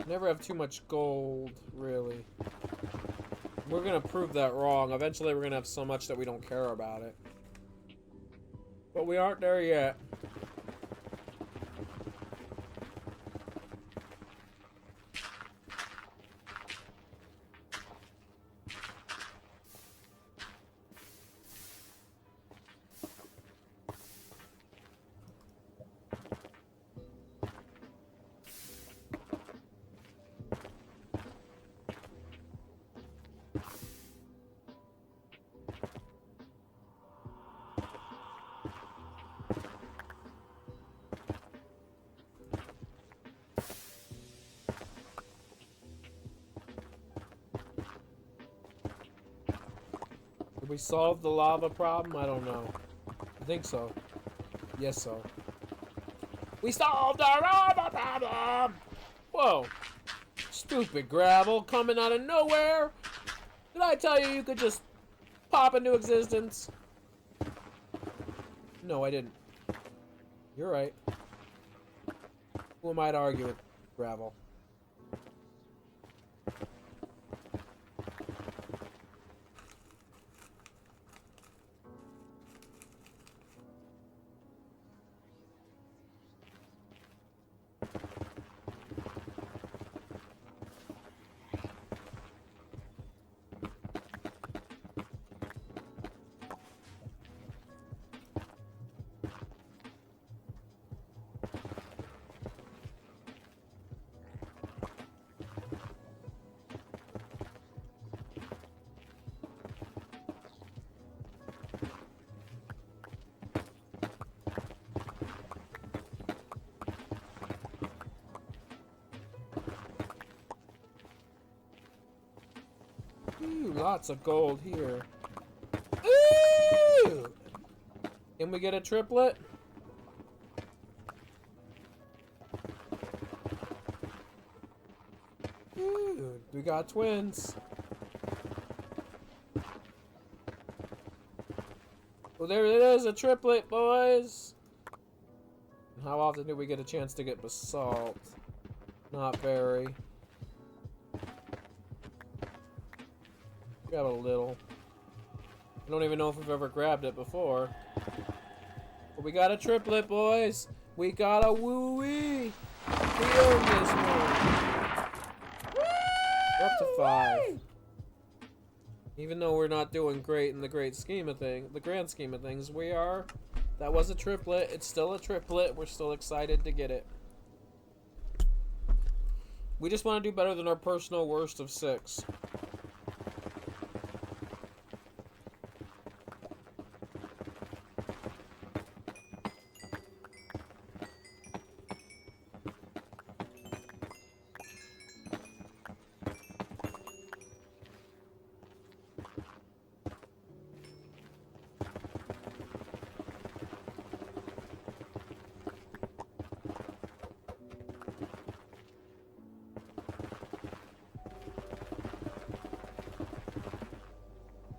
Never have too much gold, really. We're gonna prove that wrong. Eventually we're gonna have so much that we don't care about it. But we aren't there yet. Did we solve the lava problem? I don't know. I think so. Yes, so. We solved our lava problem! Whoa. Stupid gravel coming out of nowhere! Did I tell you you could just pop into existence? No, I didn't. You're right. Who am I to argue with gravel? Ooh, lots of gold here. Ooh! Can we get a triplet? Ooh, we got twins. Well, there it is, a triplet, boys. How often do we get a chance to get basalt? Not very. Grab a little. I don't even know if we've ever grabbed it before. But we got a triplet, boys. We got a woo-wee. We earned this one. We're up to 5. Even though we're not doing great in the grand scheme of things, we are. That was a triplet. It's still a triplet. We're still excited to get it. We just want to do better than our personal worst of 6.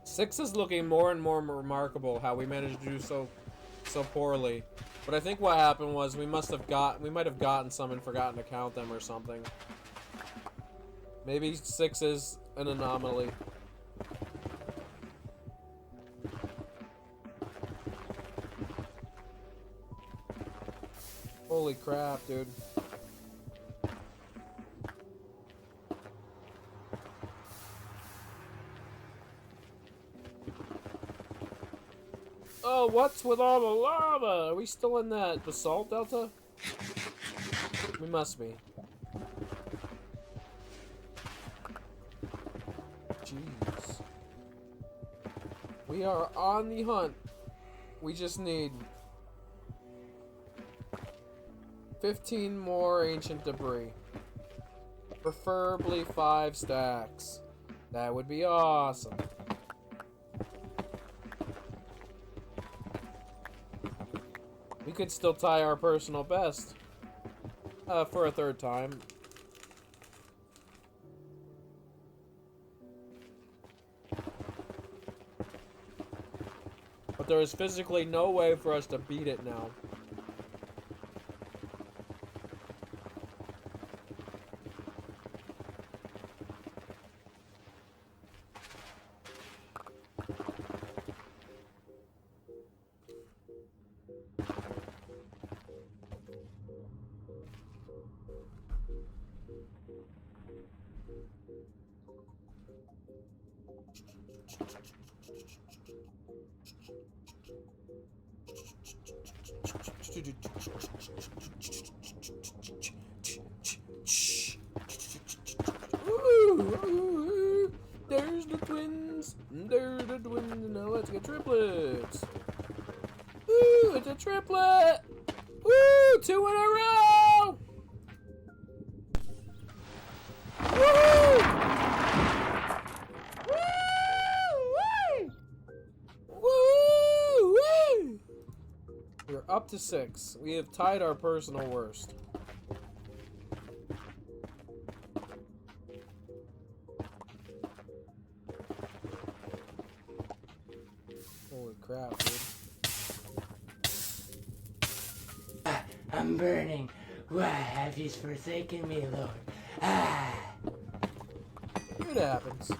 Six is looking more and more remarkable how we managed to do so so poorly. But I think what happened was we might have gotten some and forgotten to count them or something. Maybe 6 is an anomaly. Holy crap, dude. Oh, what's with all the lava? Are we still in that basalt delta? We must be. Jeez. We are on the hunt. We just need 15 more ancient debris. Preferably 5 stacks. That would be awesome. We could still tie our personal best. For a 3rd time. But there is physically no way for us to beat it now. Ooh, there's the twins. There's the twins. Now let's get triplets. Ooh, it's a triplet. Woo! 2 in a row. Woo! Woo! Woo! We're up to 6. We have tied our personal worst. Holy crap, dude. I'm burning. Why have you forsaken me, Lord? Ah! It happens.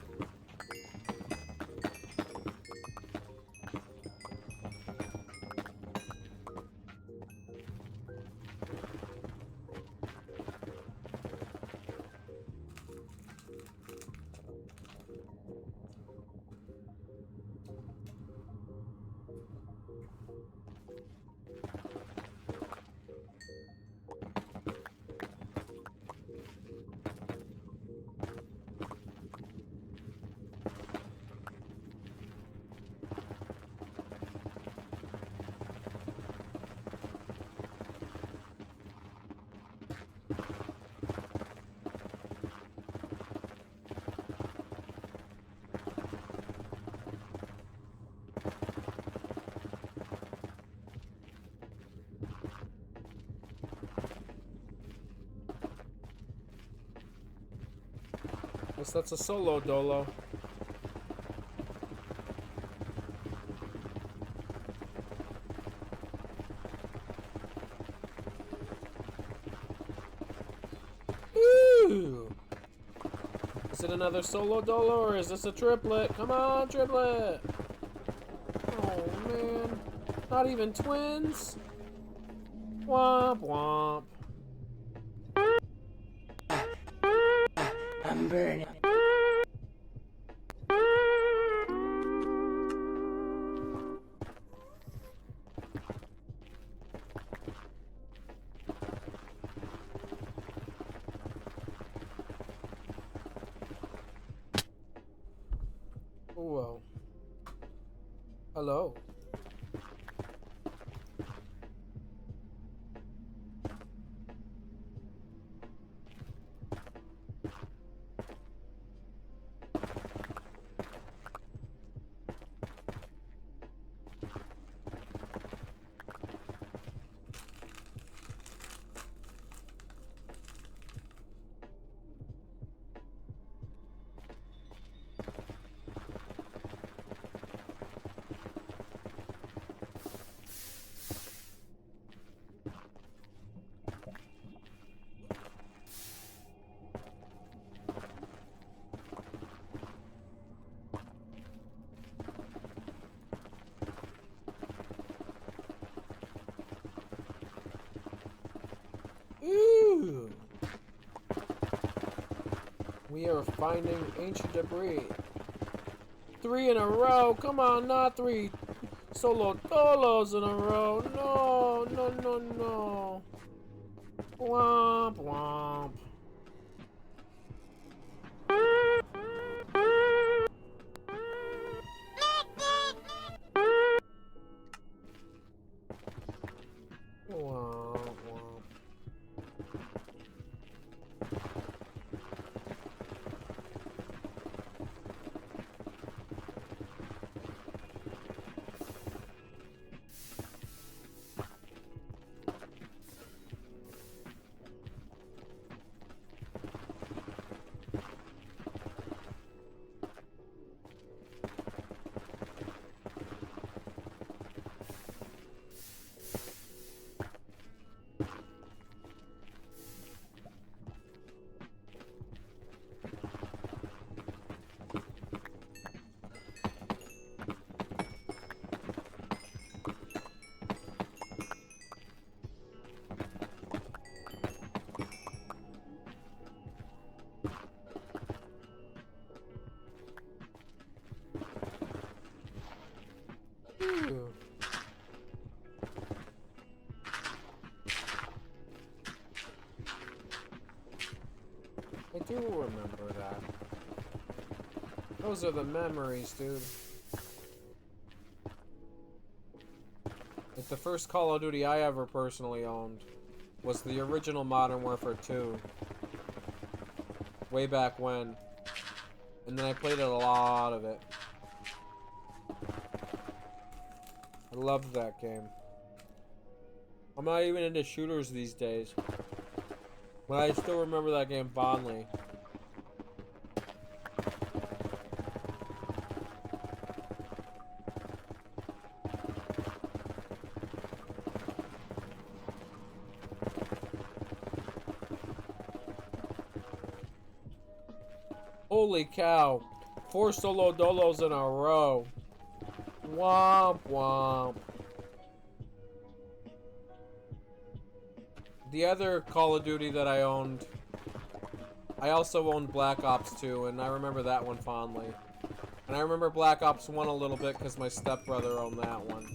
Guess that's a solo dolo. Ooh! Is it another solo dolo or is this a triplet? Come on, triplet! Oh man. Not even twins? Womp womp. I'm burning. Whoa. Hello. We are finding ancient debris. 3 in a row. Come on, not 3 solo dolos in a row. No, no, no, no. Womp, womp. Womp, womp. Ooh. I do remember that. Those are the memories, dude. Like, the first Call of Duty I ever personally owned was the original Modern Warfare 2. Way back when. And then I played a lot of it. I loved that game. I'm not even into shooters these days. But I still remember that game fondly. Holy cow. 4 solo dolos in a row. Womp womp. The other Call of Duty that I owned, I also owned Black Ops 2, and I remember that one fondly. And I remember Black Ops 1 a little bit because my stepbrother owned that one.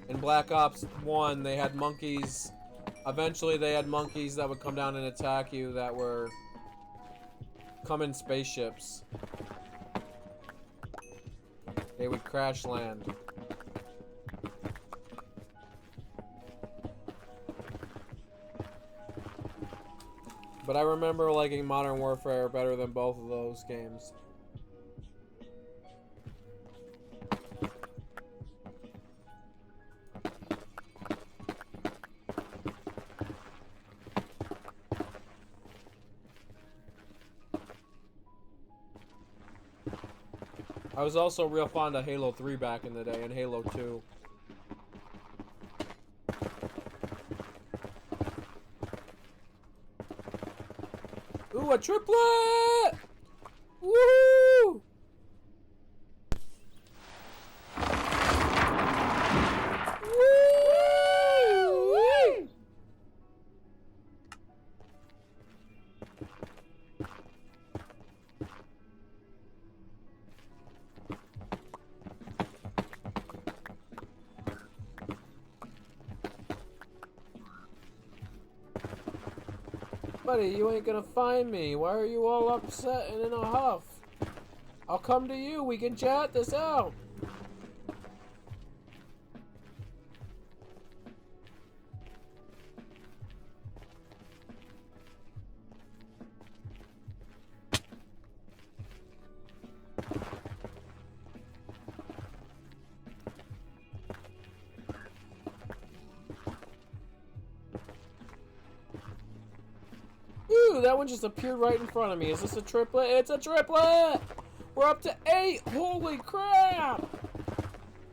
In Black Ops 1, they had monkeys. Eventually, they had monkeys that would come down and attack you that were come in spaceships. They would crash land. But I remember liking Modern Warfare better than both of those games. I was also real fond of Halo 3 back in the day, and Halo 2. Ooh, a triplet! Woo! Woo! Buddy, you ain't gonna find me. Why are you all upset and in a huff? I'll come to you. We can chat this out. Ooh, that one just appeared right in front of me. Is this a triplet? It's a triplet! We're up to 8! Holy crap!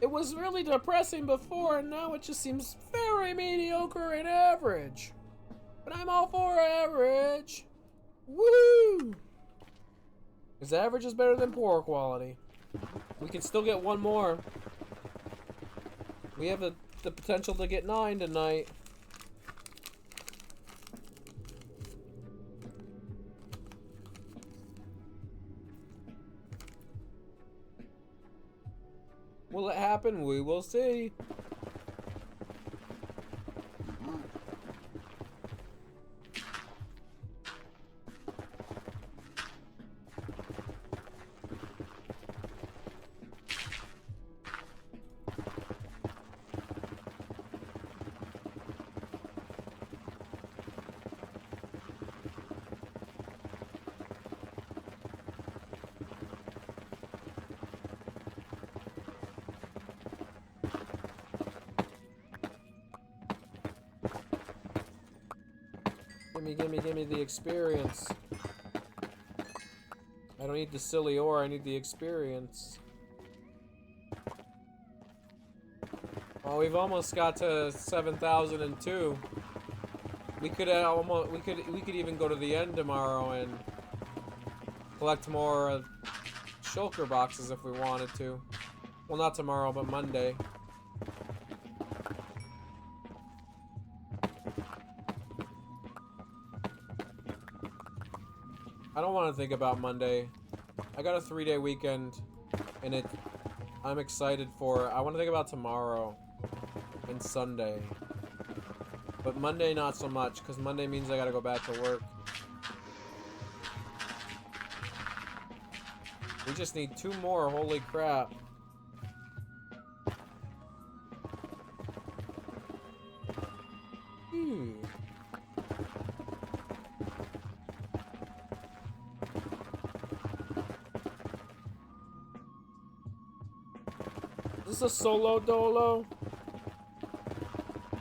It was really depressing before, and now it just seems very mediocre and average. But I'm all for average. Woo! Because average is better than poor quality. We can still get one more. We have the potential to get 9 tonight. happen? We will see. Gimme the experience. I don't need the silly ore, I need the experience. Oh, we've almost got to 7,002. We could even go to the end tomorrow and collect more shulker boxes if we wanted to. Well, not tomorrow, but Monday. I don't want to think about Monday. I got a 3-day weekend, and I'm excited for it. I want to think about tomorrow and Sunday. But Monday, not so much, because Monday means I gotta go back to work. We just need 2 more, holy crap. Is this a solo dolo?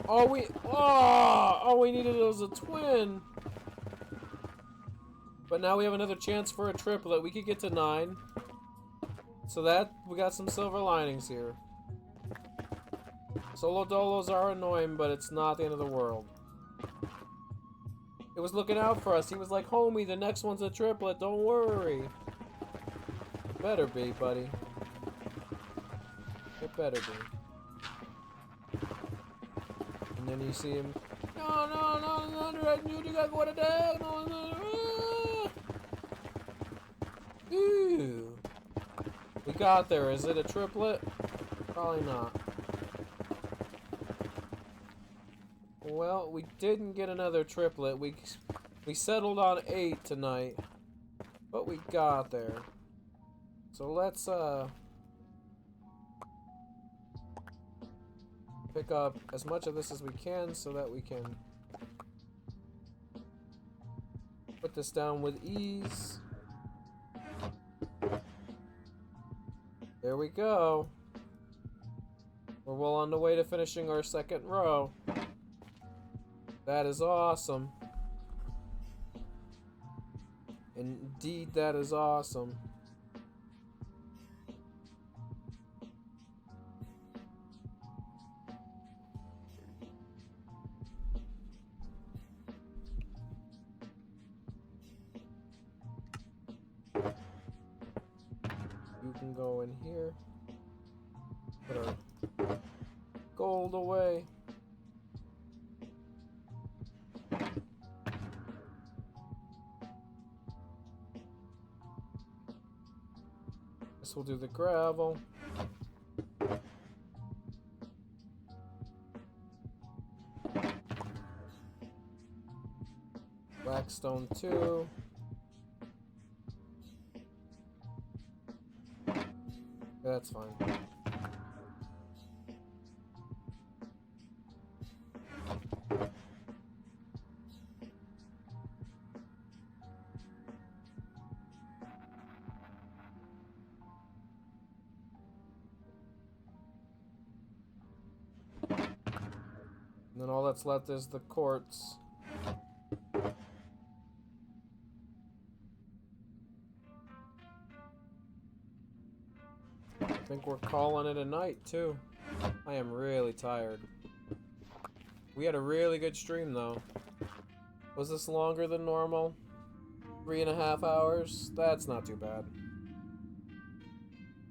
All we needed was a twin. But now we have another chance for a triplet. We could get to 9. So that, we got some silver linings here. Solo dolos are annoying, but it's not the end of the world. It was looking out for us. He was like, homie, the next one's a triplet, don't worry. It better be, buddy. It better be. And then you see him. No, Netherite, dude, you gotta go to death. No. Ooh. We got there. Is it a triplet? Probably not. Well, we didn't get another triplet. We settled on 8 tonight, but we got there. So let's pick up as much of this as we can so that we can put this down with ease. There we go. We're well on the way to finishing our second row. That is awesome. Indeed, that is awesome. You can go in here. Put our gold away. This will do the gravel. Blackstone 2. That's fine. And then all that's left is the quartz. I think we're calling it a night, too. I am really tired. We had a really good stream, though. Was this longer than normal? 3.5 hours? That's not too bad.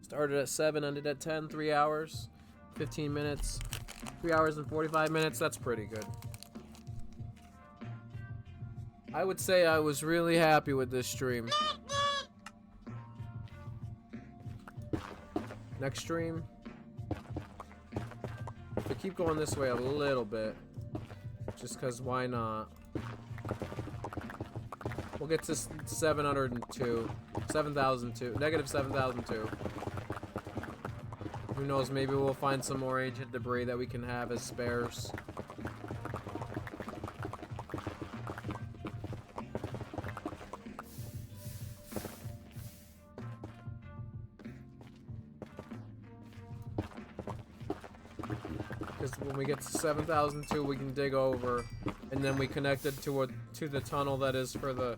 Started at 7, ended at 10, 3 hours, 15 minutes. 3 hours and 45 minutes, that's pretty good. I would say I was really happy with this stream. Next stream, If we keep going this way a little bit, just because why not? We'll get to 702. 7,002. Negative 7,002. Who knows, maybe we'll find some more ancient debris that we can have as spares. Because when we get to 7,002, we can dig over, and then we connect it to the tunnel that is for the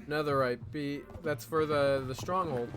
Netherite that's for the stronghold.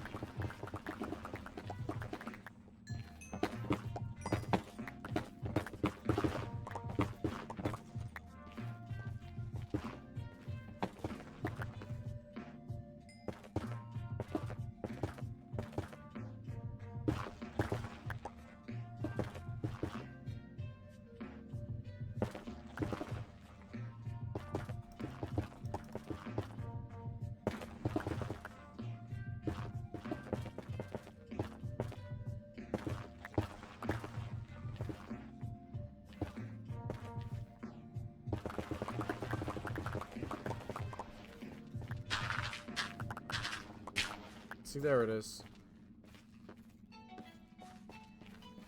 See, there it is.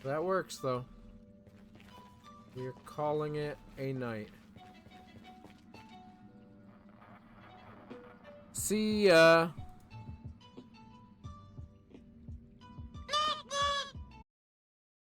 That works, though. We're calling it a night. See ya!